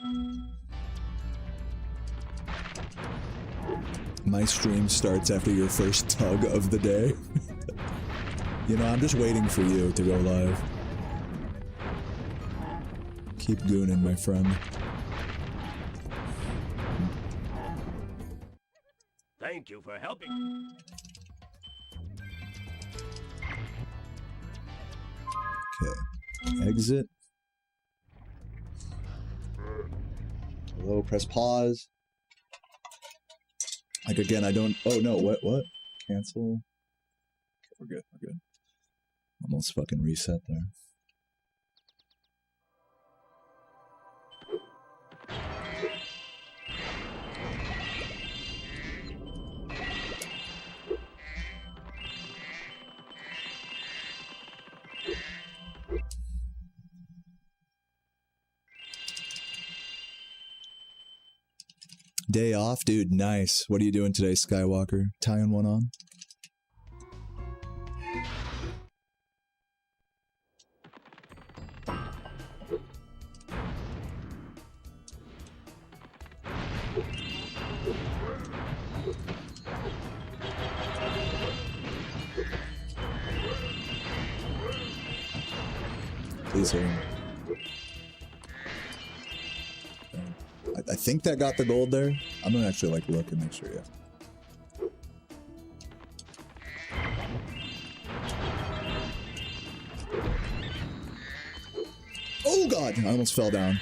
My stream starts after your first tug of the day. You know, I'm just waiting for you to go live. Keep gooning, my friend. Thank you for helping. Okay. Exit. Hello, press pause. Like, again, I don't... Oh, no, what? Cancel. Okay, we're good, we're good. Almost fucking reset there. Day off? Dude, nice. What are you doing today, Skywalker? Tying one on? Please hold. I think that got the gold there. I'm gonna actually like look and make sure, yeah. Oh god, I almost fell down.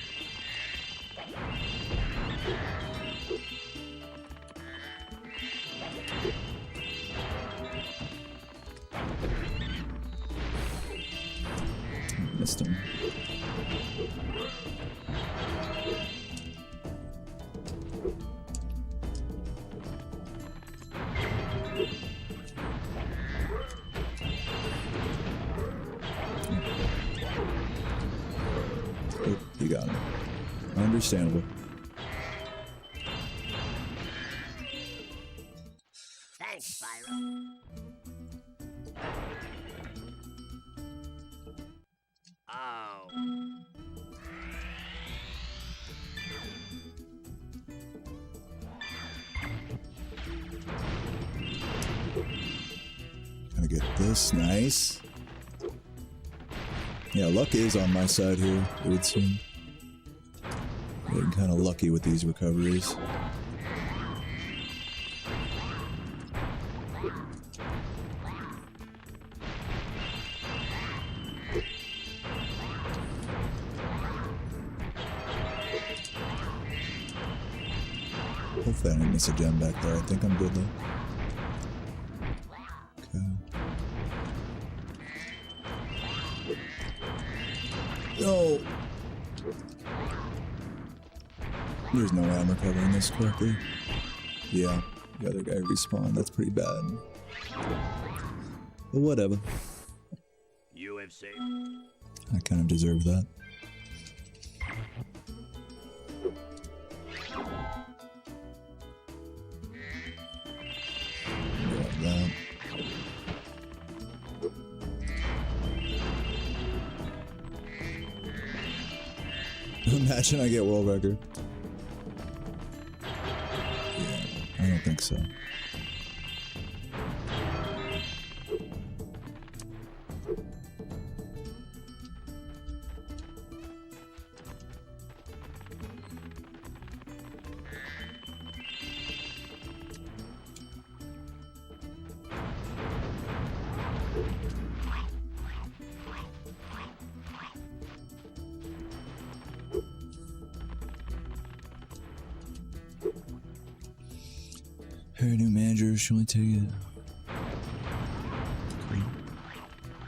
Missed him. You got him. Understandable. Thanks, Spyro. Oh. this. Nice. Yeah, luck is on my side here, it would seem. Getting kind of lucky with these recoveries. Hopefully I didn't miss a gem back there. I think I'm good though. No! There's no way I'm recovering this correctly. Yeah, the other guy respawned. That's pretty bad. But whatever. You have saved. I kind of deserve that. Grab that. Imagine I get world record. Yeah, I don't think so. Her new manager should only take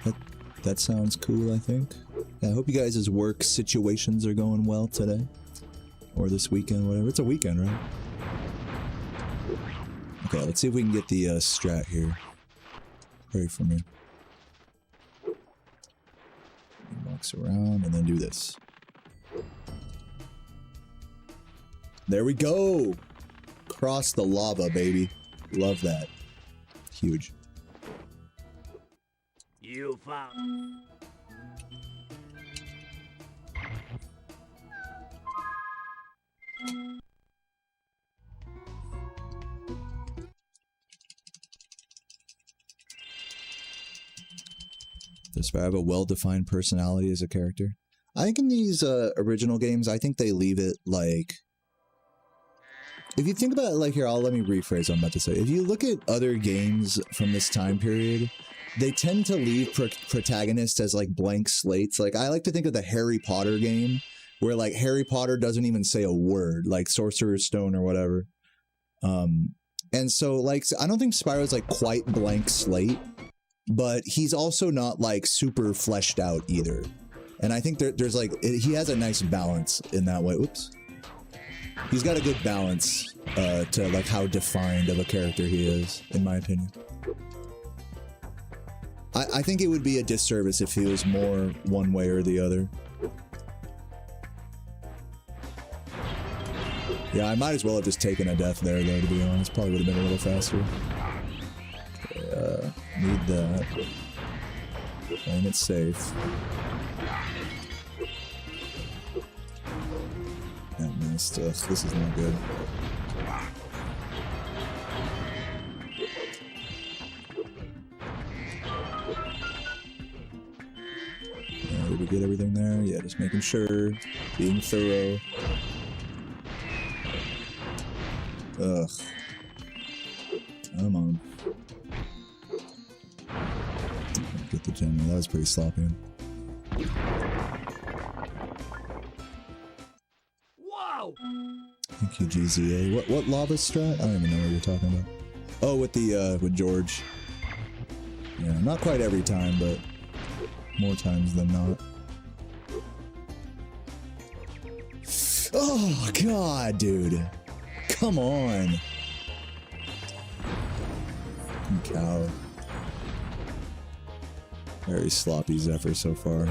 it. That sounds cool, I think. Yeah, I hope you guys' work situations are going well today. Or this weekend, whatever. It's a weekend, right? Okay, let's see if we can get the strat here. Pray for me. Walks around and then do this. There we go! Cross the lava, baby. Love that. Huge. You found. Does Spyro have a well-defined personality as a character? I think in these original games, I think they leave it like... If you think about it like here, let me rephrase what I'm about to say. If you look at other games from this time period, they tend to leave protagonists as like blank slates. Like I like to think of the Harry Potter game, where like Harry Potter doesn't even say a word, like Sorcerer's Stone or whatever. And so like, I don't think Spyro's like quite blank slate, but he's also not like super fleshed out either. And I think there's like, he has a nice balance in that way. Oops. He's got a good balance to like how defined of a character he is, in my opinion. I think it would be a disservice if he was more one way or the other. Yeah, I might as well have just taken a death there, though, to be honest. Probably would have been a little faster. Okay, need that. And it's safe. That missed. This is not good. Did we get everything there? Yeah, just making sure. Being thorough. Ugh. Come on. Get the gem. That was pretty sloppy. Wow! Thank you, GZA. What lava strat? I don't even know what you're talking about. Oh, with the with George. Yeah, not quite every time, but more times than not. Oh god, dude. Come on. Cow. Very sloppy Zephyr so far.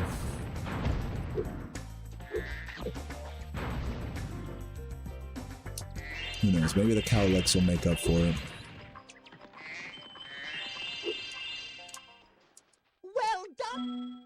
Who knows? Maybe the Cowlex will make up for it. Well done!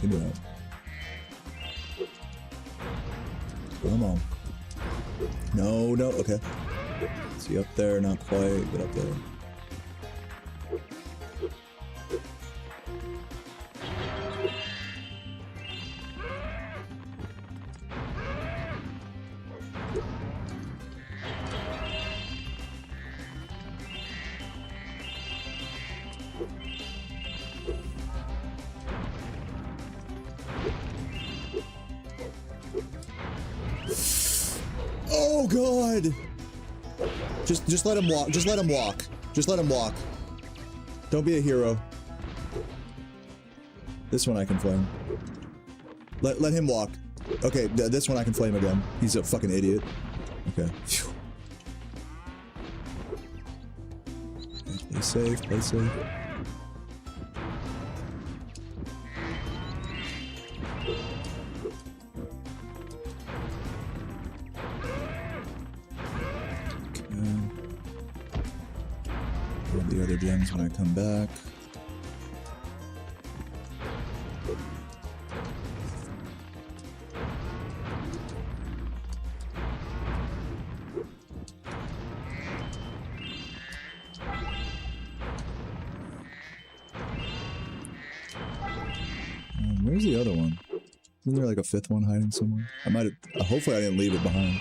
Good job. Come on. No, no, okay. See up there, not quite, get up there. Oh God! Just let him walk. Just let him walk. Just let him walk. Don't be a hero. This one I can flame. Let him walk. Okay, this one I can flame again. He's a fucking idiot. Okay. Phew. Play safe. Play safe. The other gems when I come back. Where's the other one? Isn't there like a fifth one hiding somewhere? I might have. Hopefully I didn't leave it behind.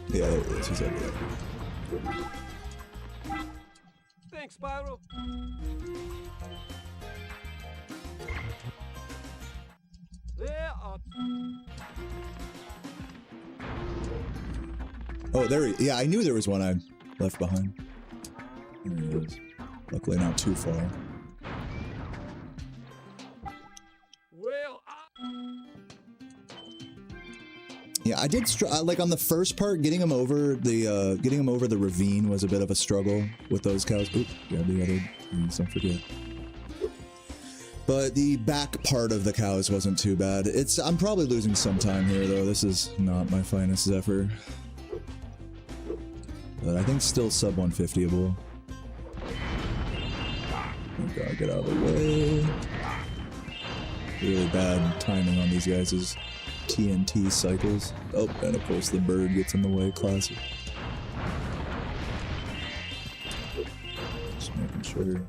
Yeah, there it is. He's over there. Thanks, Spyro. There are... Oh, there he... Yeah, I knew there was one I left behind. There he is. Luckily not too far. Well, Yeah, I did like on the first part, getting him over the ravine was a bit of a struggle with those cows. Oop, grab the other things, don't forget. But the back part of the cows wasn't too bad. I'm probably losing some time here though. This is not my finest Zephyr. But I think still sub 150able. Oh God, get out of the way. Really bad timing on these guys' TNT cycles. Oh, and of course the bird gets in the way. Classic. Just making sure.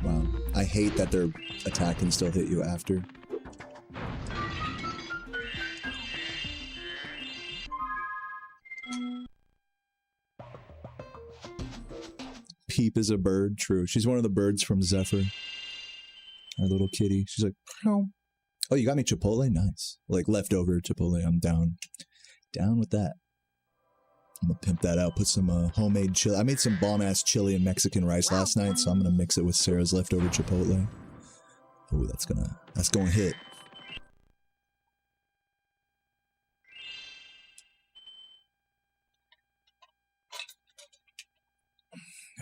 Wow. I hate that their attack can still hit you after. Peep is a bird, true. She's one of the birds from Zephyr. Our little kitty. She's like, oh, you got me Chipotle? Nice. Like leftover Chipotle. I'm down. Down with that. I'm gonna pimp that out. Put some homemade chili. I made some bomb-ass chili and Mexican rice last night, so I'm gonna mix it with Sarah's leftover Chipotle. Oh, that's gonna hit.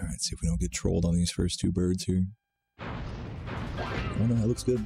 Alright, see if we don't get trolled on these first two birds here. Oh no, that looks good.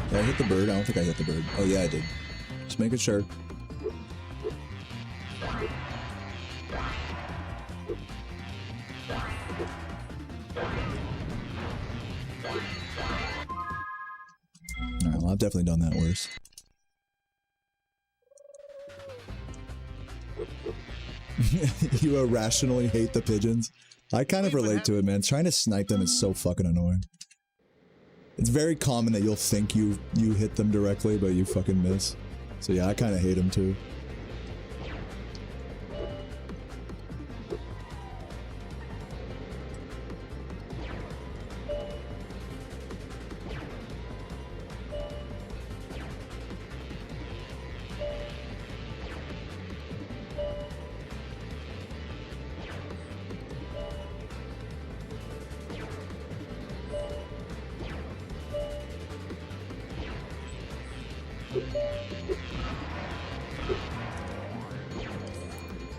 Did I hit the bird? I don't think I hit the bird. Oh yeah, I did. Just making sure. Alright, we'll I've definitely done that worse. You irrationally hate the pigeons? I kind of relate to it, man. Trying to snipe them is so fucking annoying. It's very common that you'll think you hit them directly, but you fucking miss. So yeah, I kind of hate them too.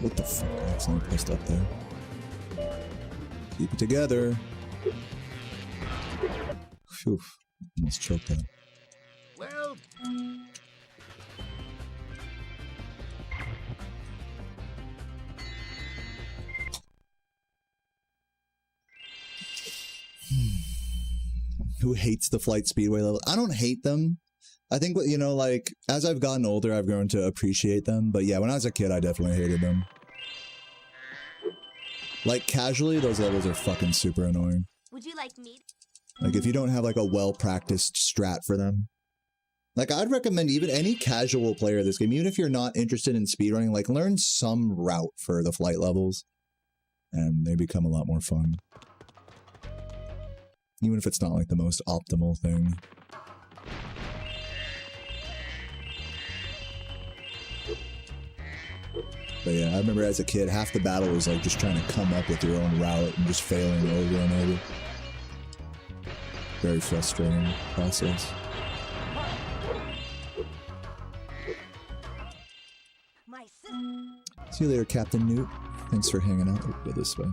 What the fuck? I accidentally pressed up there. Keep it together. Phew. Almost choked that. Well, Who hates the flight speedway level? I don't hate them. I think, you know, like, as I've gotten older, I've grown to appreciate them. But yeah, when I was a kid, I definitely hated them. Like, casually, those levels are fucking super annoying. Would you like meat? Like, if you don't have, like, a well-practiced strat for them. Like, I'd recommend even any casual player of this game, even if you're not interested in speedrunning, like, learn some route for the flight levels. And they become a lot more fun. Even if it's not, like, the most optimal thing. But yeah, I remember as a kid, half the battle was like just trying to come up with your own route and just failing over and over. Very frustrating process. See you later, Captain Newt. Thanks for hanging out. We'll go this way.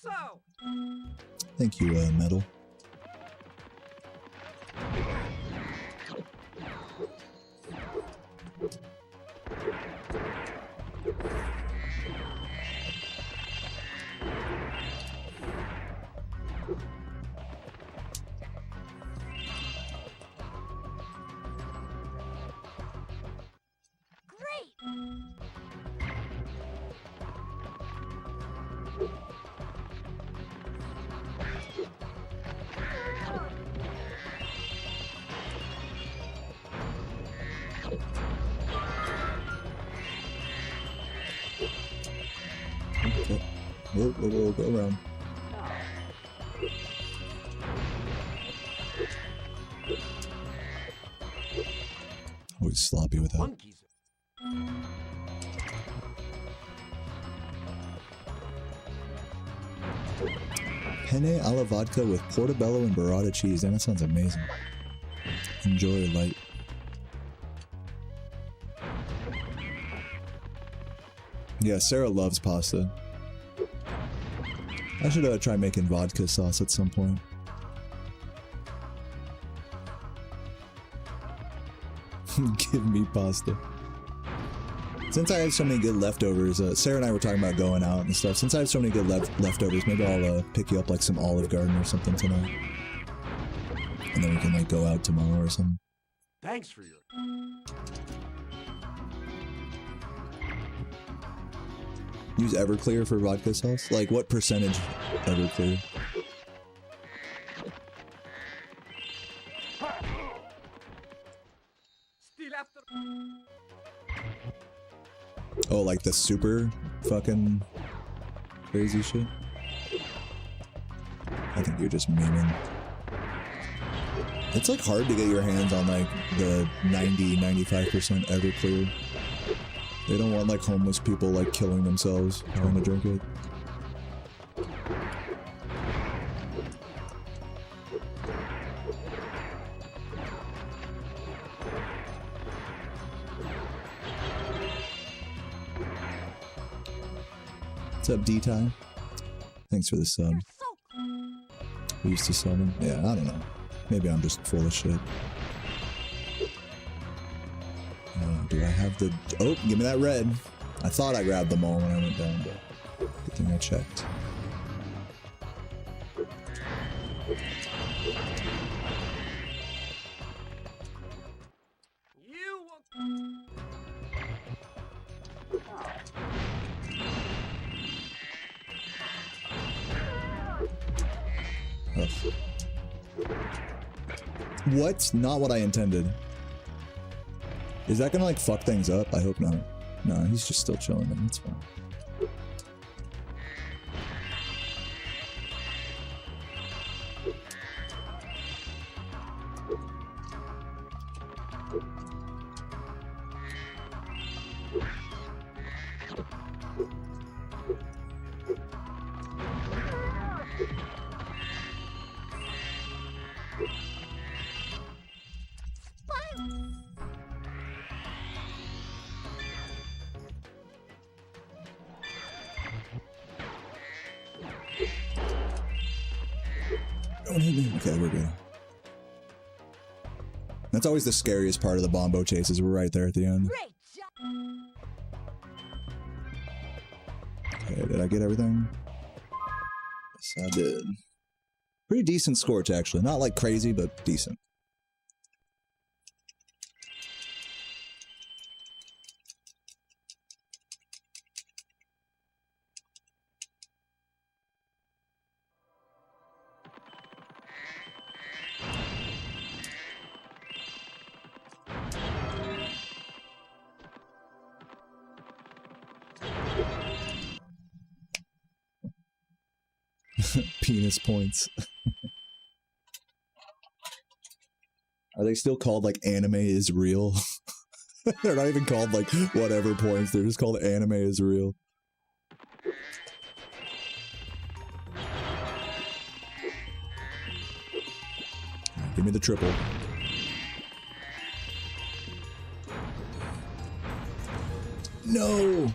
so Thank you, Metal. Okay. Whoa, go around. Always sloppy with that. monkeys. Penne alla vodka with portobello and burrata cheese. Damn, that sounds amazing. Enjoy light. Yeah, Sarah loves pasta. I should try making vodka sauce at some point. Give me pasta. Since I have so many good leftovers, Sarah and I were talking about going out and stuff. Since I have so many good leftovers, maybe I'll pick you up like some Olive Garden or something tonight. And then we can like go out tomorrow or something. Thanks for your. Use Everclear for vodka sauce? Like what percentage Everclear? Still after. Oh, like the super fucking crazy shit? I think you're just memeing. It's like hard to get your hands on like the 90-95% Everclear. They don't want like homeless people like killing themselves trying to drink it. What's up, D-Time? Thanks for the sub. We used to sub him. Yeah, I don't know. Maybe I'm just full of shit. Do I have the... Oh, give me that red. I thought I grabbed them all when I went down, but good thing I checked. You will... Ugh. What? Not what I intended. Is that gonna like fuck things up? I hope not. No, he's just still chilling and it's fine. Don't hit me. Okay, we're good. That's always the scariest part of the Bombo chases. We're right there at the end. Great job. Okay, did I get everything? Yes, I did. Pretty decent scorch, actually. Not like crazy, but decent. Penis points. Are they still called like anime is real? They're not even called like whatever points, they're just called anime is real. Give me the triple. No!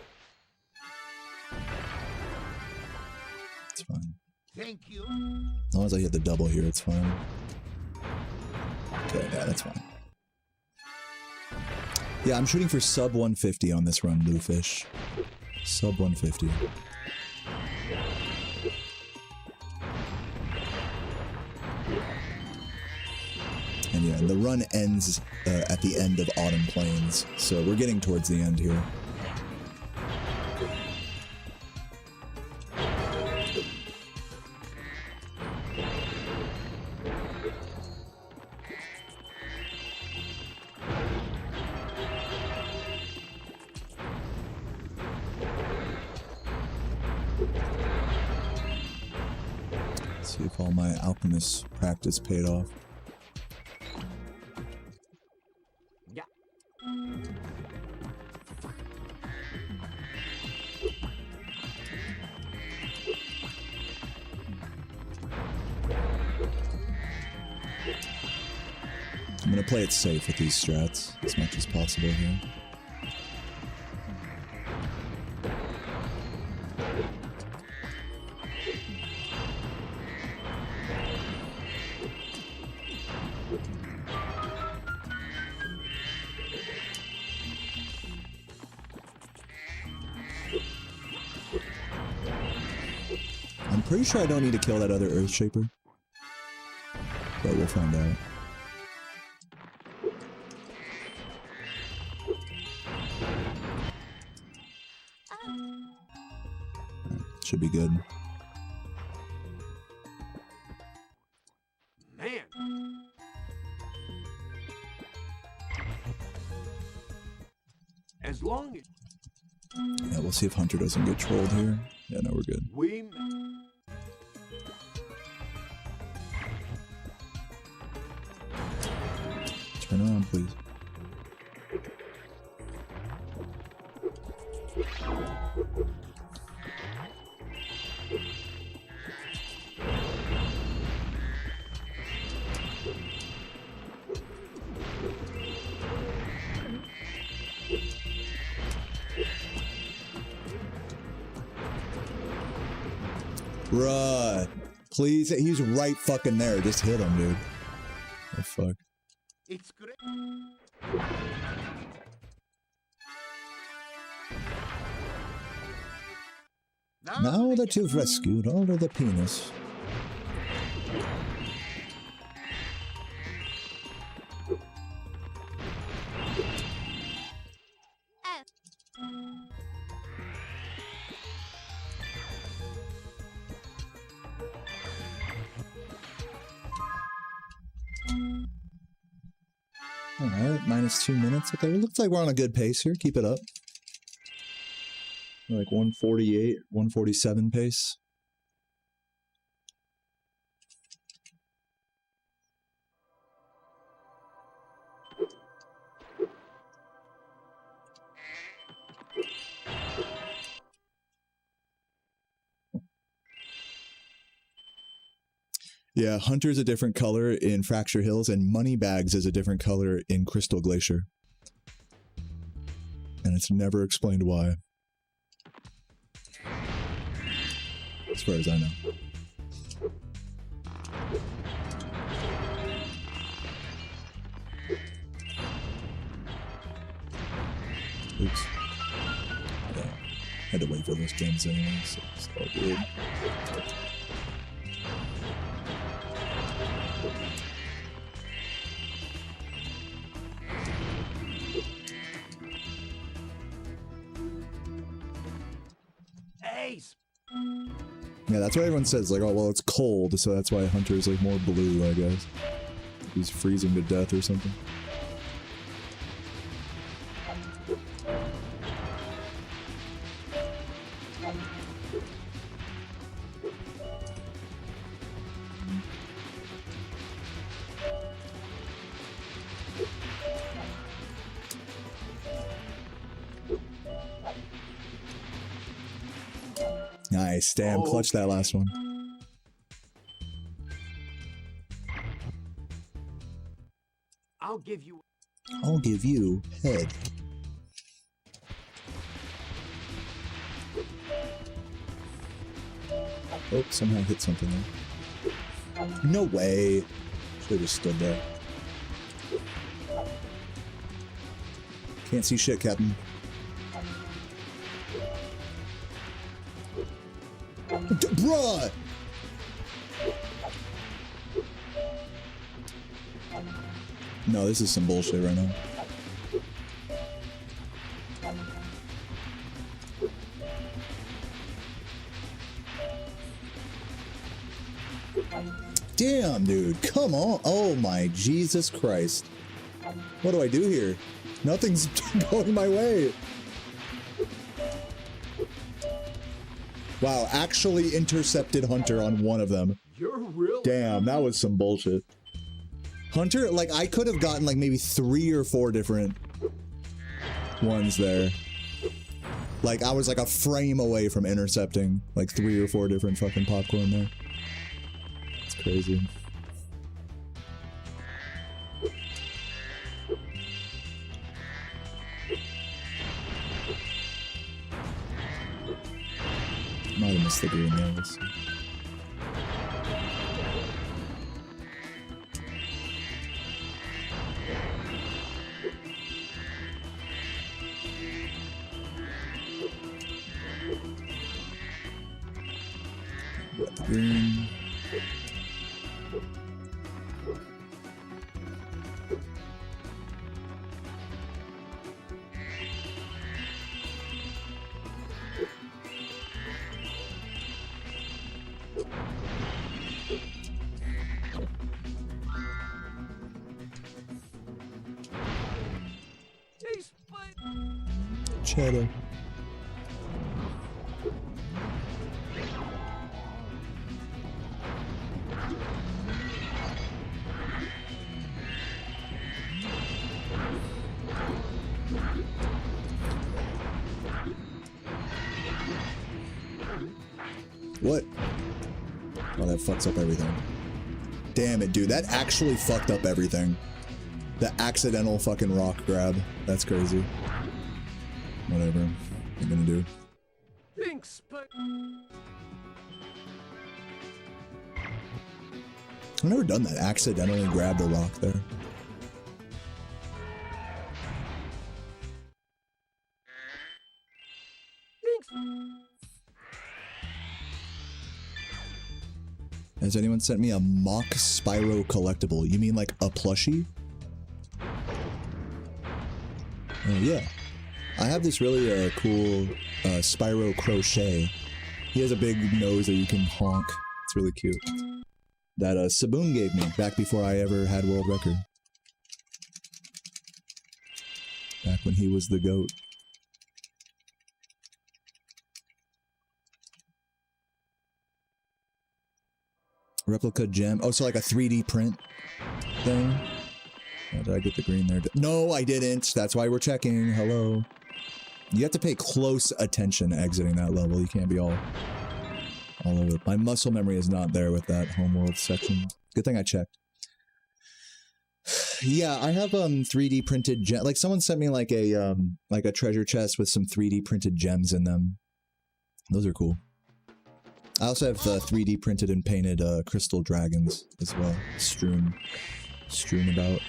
It's fine. Thank you. As long as I hit the double here, it's fine. Okay, yeah, that's fine. Yeah, I'm shooting for sub 150 on this run, Bluefish. Sub 150. And yeah, the run ends at the end of Autumn Plains, so we're getting towards the end here. See if all my alchemist practice paid off. Yeah. I'm gonna play it safe with these strats as much as possible here. I'm pretty sure I don't need to kill that other Earthshaper, but we'll find out. Should be good. Man. As long as Yeah, we'll see if Hunter doesn't get trolled here. Yeah, no, we're good. we... Turn around, please. Bruh. Please, he's right fucking there. Just hit him, dude. the fuck? It's great. Now that you've rescued all of the penis. Alright, -2 minutes. Okay, it looks like we're on a good pace here. Keep it up. Like 148, 147 pace. Yeah, Hunter's a different color in Fracture Hills, and Moneybags is a different color in Crystal Glacier. And it's never explained why. As far as I know. Oops. Yeah, had to wait for those games anyway, so it's all good. Ace. Yeah, that's what everyone says. Like, oh, well, it's cold, so that's why Hunter's like more blue, I guess. He's freezing to death or something. Nice, damn, clutch that last one. I'll give you head. Oh, somehow hit something there. No way. Should've just stood there. Can't see shit, Captain. Bruh! No, this is some bullshit right now. Damn, dude. Come on. Oh my Jesus Christ. What do I do here? Nothing's going my way. Wow, actually intercepted Hunter on one of them. You're real. Damn, that was some bullshit. Hunter, like, I could have gotten like maybe 3 or 4 different ones there. Like, I was like a frame away from intercepting like 3 or 4 different fucking popcorn there. It's crazy. Might have missed the green there. Let's see. Got the green. Cheddar. What? Oh, that fucks up everything. Damn it, dude. That actually fucked up everything. The accidental fucking rock grab. That's crazy. Whatever. I'm gonna do. Thanks, but I've never done that. Accidentally grabbed a rock there. Thanks. Has anyone sent me a mock Spyro collectible? You mean like a plushie? Oh yeah. I have this really cool Spyro crochet. He has a big nose that you can honk. It's really cute. That Saboon gave me back before I ever had world record. Back when he was the GOAT. Replica gem. Oh, so like a 3D print thing? Oh, did I get the green there? No, I didn't. That's why we're checking. Hello. You have to pay close attention exiting that level. You can't be all over. My muscle memory is not there with that homeworld section. Good thing I checked. Yeah, I have 3D printed gem. Like someone sent me like a treasure chest with some 3D printed gems in them. Those are cool. I also have the 3D printed and painted crystal dragons as well, strewn about.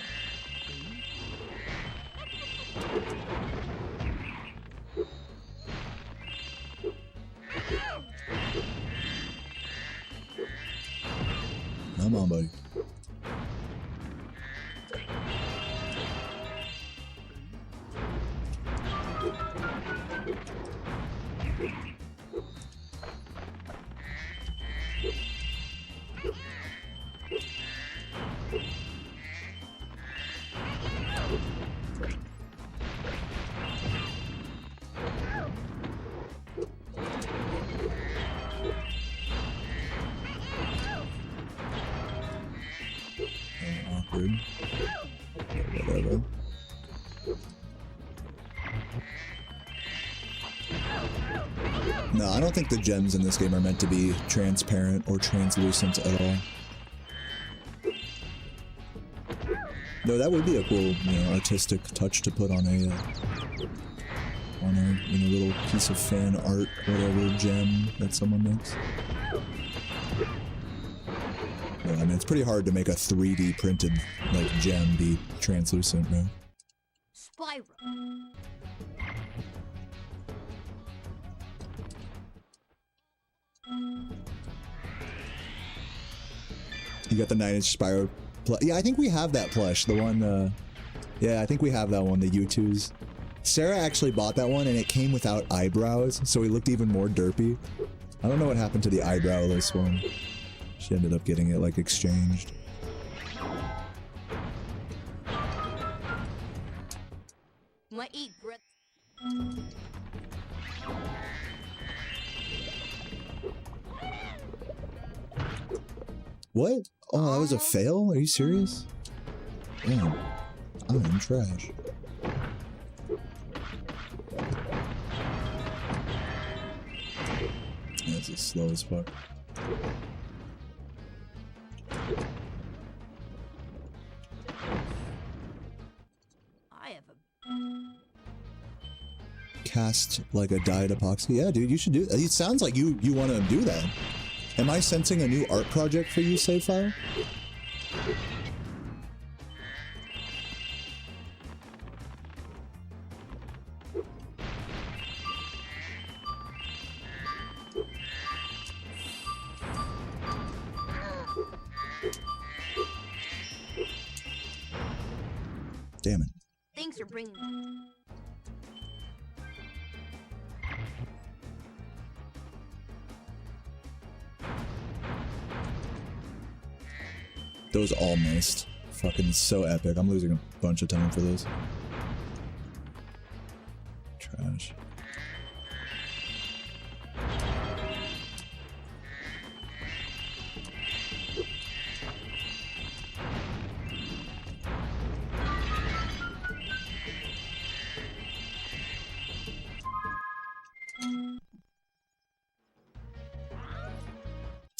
Come on, buddy. Awkward. Whatever. No, I don't think the gems in this game are meant to be transparent or translucent at all. No, that would be a cool, you know, artistic touch to put on a little piece of fan art, whatever gem that someone makes. Yeah, I mean, it's pretty hard to make a 3D printed, like, gem be translucent, man. Spyro. You got the 9-inch Spyro plush. Yeah, I think we have that plush. The one, yeah, I think we have that one, the U2s. Sarah actually bought that one, and it came without eyebrows, so he looked even more derpy. I don't know what happened to the eyebrowless one. She ended up getting it, like, exchanged. My eat breath. What? Oh, that was a fail? Are you serious? Damn. I am trash. That's as slow as fuck. I have a. Cast like a dyed epoxy. Yeah, dude, you should do that. It sounds like you want to do that. Am I sensing a new art project for you, save file? Damn it. Thanks for bringing. Those all missed. Fucking so epic. I'm losing a bunch of time for those. Trash.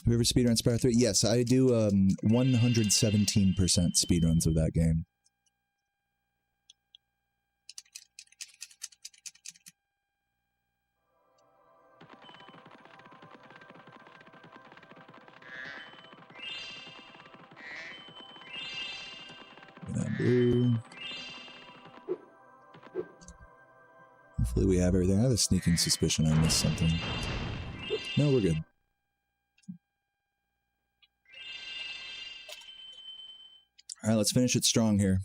Have you ever speedrun Spyro 3? Yes, I do 117% speedruns of that game. through. Hopefully we have everything. I have a sneaking suspicion I missed something. No, we're good. Alright, let's finish it strong here.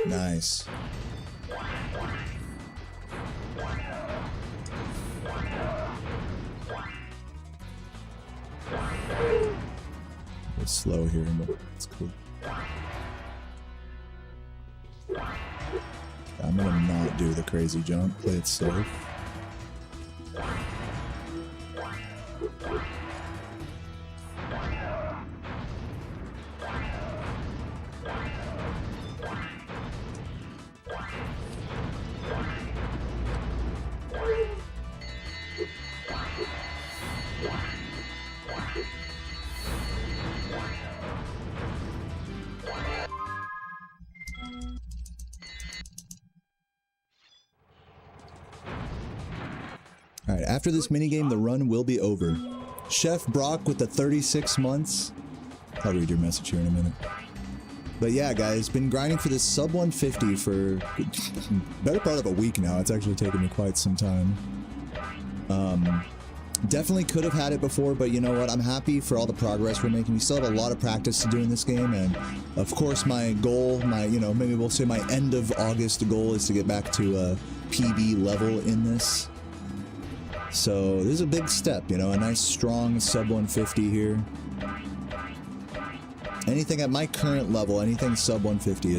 Nice. It's slow here, but it's cool. I'm gonna not do the crazy jump, play it safe. Alright, after this minigame, the run will be over. Chef Brock with the 36 months. I'll read your message here in a minute. But yeah, guys, been grinding for this sub 150 for better part of a week now. It's actually taken me quite some time. Definitely could have had it before, but you know what? I'm happy for all the progress we're making. We still have a lot of practice to do in this game, and of course my goal, maybe we'll say my end of August goal is to get back to a PB level in this. So this is a big step, you know, a nice strong sub 150 here. Anything at my current level, anything sub 150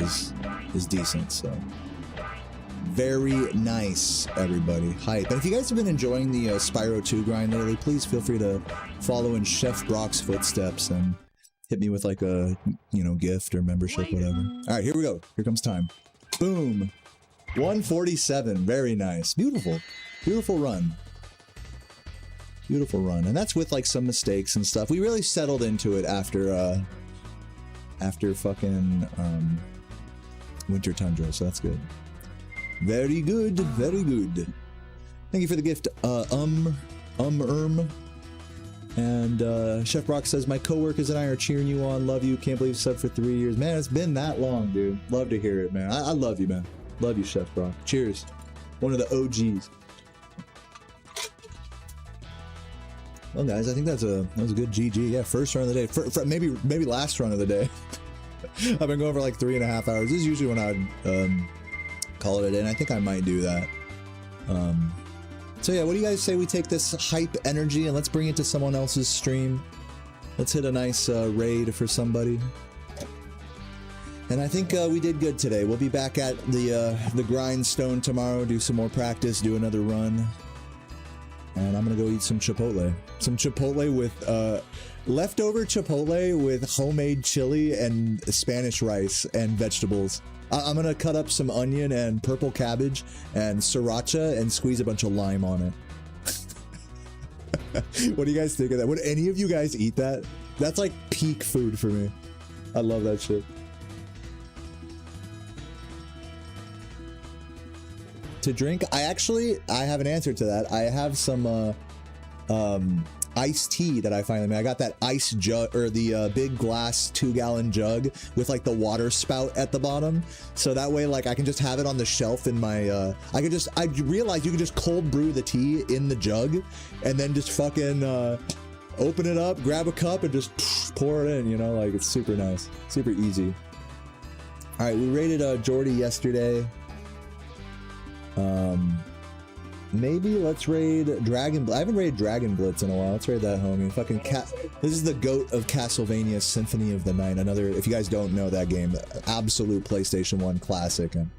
is decent, so. Very nice, everybody. Hype. And if you guys have been enjoying the Spyro 2 grind lately, please feel free to follow in Chef Brock's footsteps and hit me with like a, gift or membership, whatever. All right, here we go. Here comes time. Boom. 147. Very nice. Beautiful. Beautiful run. Beautiful run. And that's with like some mistakes and stuff. We really settled into it after fucking Winter Tundra, so that's good. Very good, very good. Thank you for the gift, And Chef Brock says, my coworkers and I are cheering you on. Love you. Can't believe you subbed for 3 years. Man, it's been that long, dude. Love to hear it, man. I love you, man. Love you, Chef Brock. Cheers. One of the OGs. Well, guys, I think that was a good GG. Yeah, first run of the day. Maybe last run of the day. I've been going for like 3.5 hours. This is usually when I'd call it a day, and I think I might do that. So yeah, what do you guys say we take this hype energy and let's bring it to someone else's stream? Let's hit a nice raid for somebody. And I think we did good today. We'll be back at the grindstone tomorrow, do some more practice, do another run. And I'm gonna go eat some Chipotle. Some Chipotle with, leftover Chipotle with homemade chili and Spanish rice and vegetables. I'm gonna cut up some onion and purple cabbage and sriracha and squeeze a bunch of lime on it. What do you guys think of that? Would any of you guys eat that? That's like peak food for me. I love that shit. To drink, I have an answer to that. I have some iced tea that I finally made. I got that ice jug, or the big glass 2-gallon jug with like the water spout at the bottom, so that way like I can just have it on the shelf in my I realized you can just cold brew the tea in the jug and then just fucking open it up, grab a cup, and just pour it in, you know, like it's super nice, super easy. All right, we rated Jordy yesterday. Maybe let's raid Dragon. I haven't raided Dragon Blitz in a while. Let's raid that homie. Fucking this is the GOAT of Castlevania Symphony of the Night. Another, if you guys don't know that game, absolute PlayStation 1 classic. And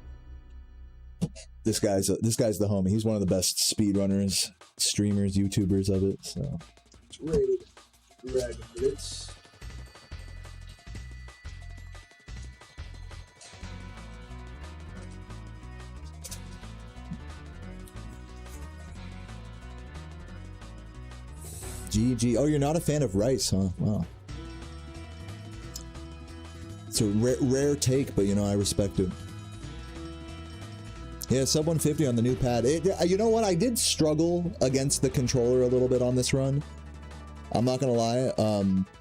this guy's the homie. He's one of the best speedrunners, streamers, YouTubers of it. So let's raid Dragon Blitz. GG. Oh, you're not a fan of rice, huh? Wow. It's a rare take, but you know, I respect it. Yeah, sub 150 on the new pad. You know what? I did struggle against the controller a little bit on this run. I'm not gonna lie.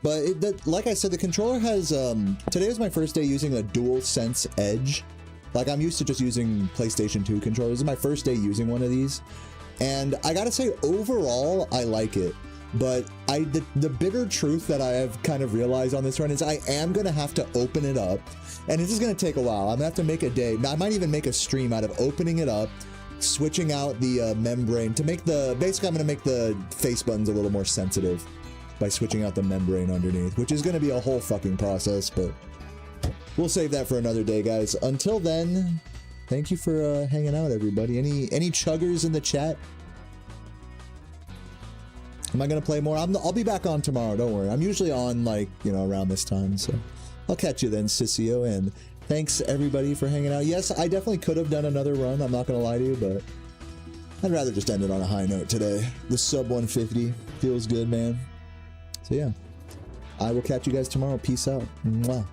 But like I said, the controller has. Today was my first day using a DualSense Edge. Like, I'm used to just using PlayStation 2 controllers. This is my first day using one of these. And I gotta say, overall, I like it. But the bitter truth that I have kind of realized on this run is I am gonna have to open it up. And it's just gonna take a while. I'm gonna have to make a day. I might even make a stream out of opening it up, switching out the membrane to make basically I'm gonna make the face buttons a little more sensitive by switching out the membrane underneath, which is gonna be a whole fucking process, but we'll save that for another day, guys. Until then, thank you for hanging out, everybody. Any chuggers in the chat? Am I gonna play more? I'll be back on tomorrow, don't worry. I'm usually on, like, you know, around this time, so I'll catch you then, Sissio, and thanks everybody for hanging out. Yes, I definitely could have done another run, I'm not gonna lie to you, but I'd rather just end it on a high note today. The sub 150 feels good, man. So yeah, I will catch you guys tomorrow. Peace out. Mwah.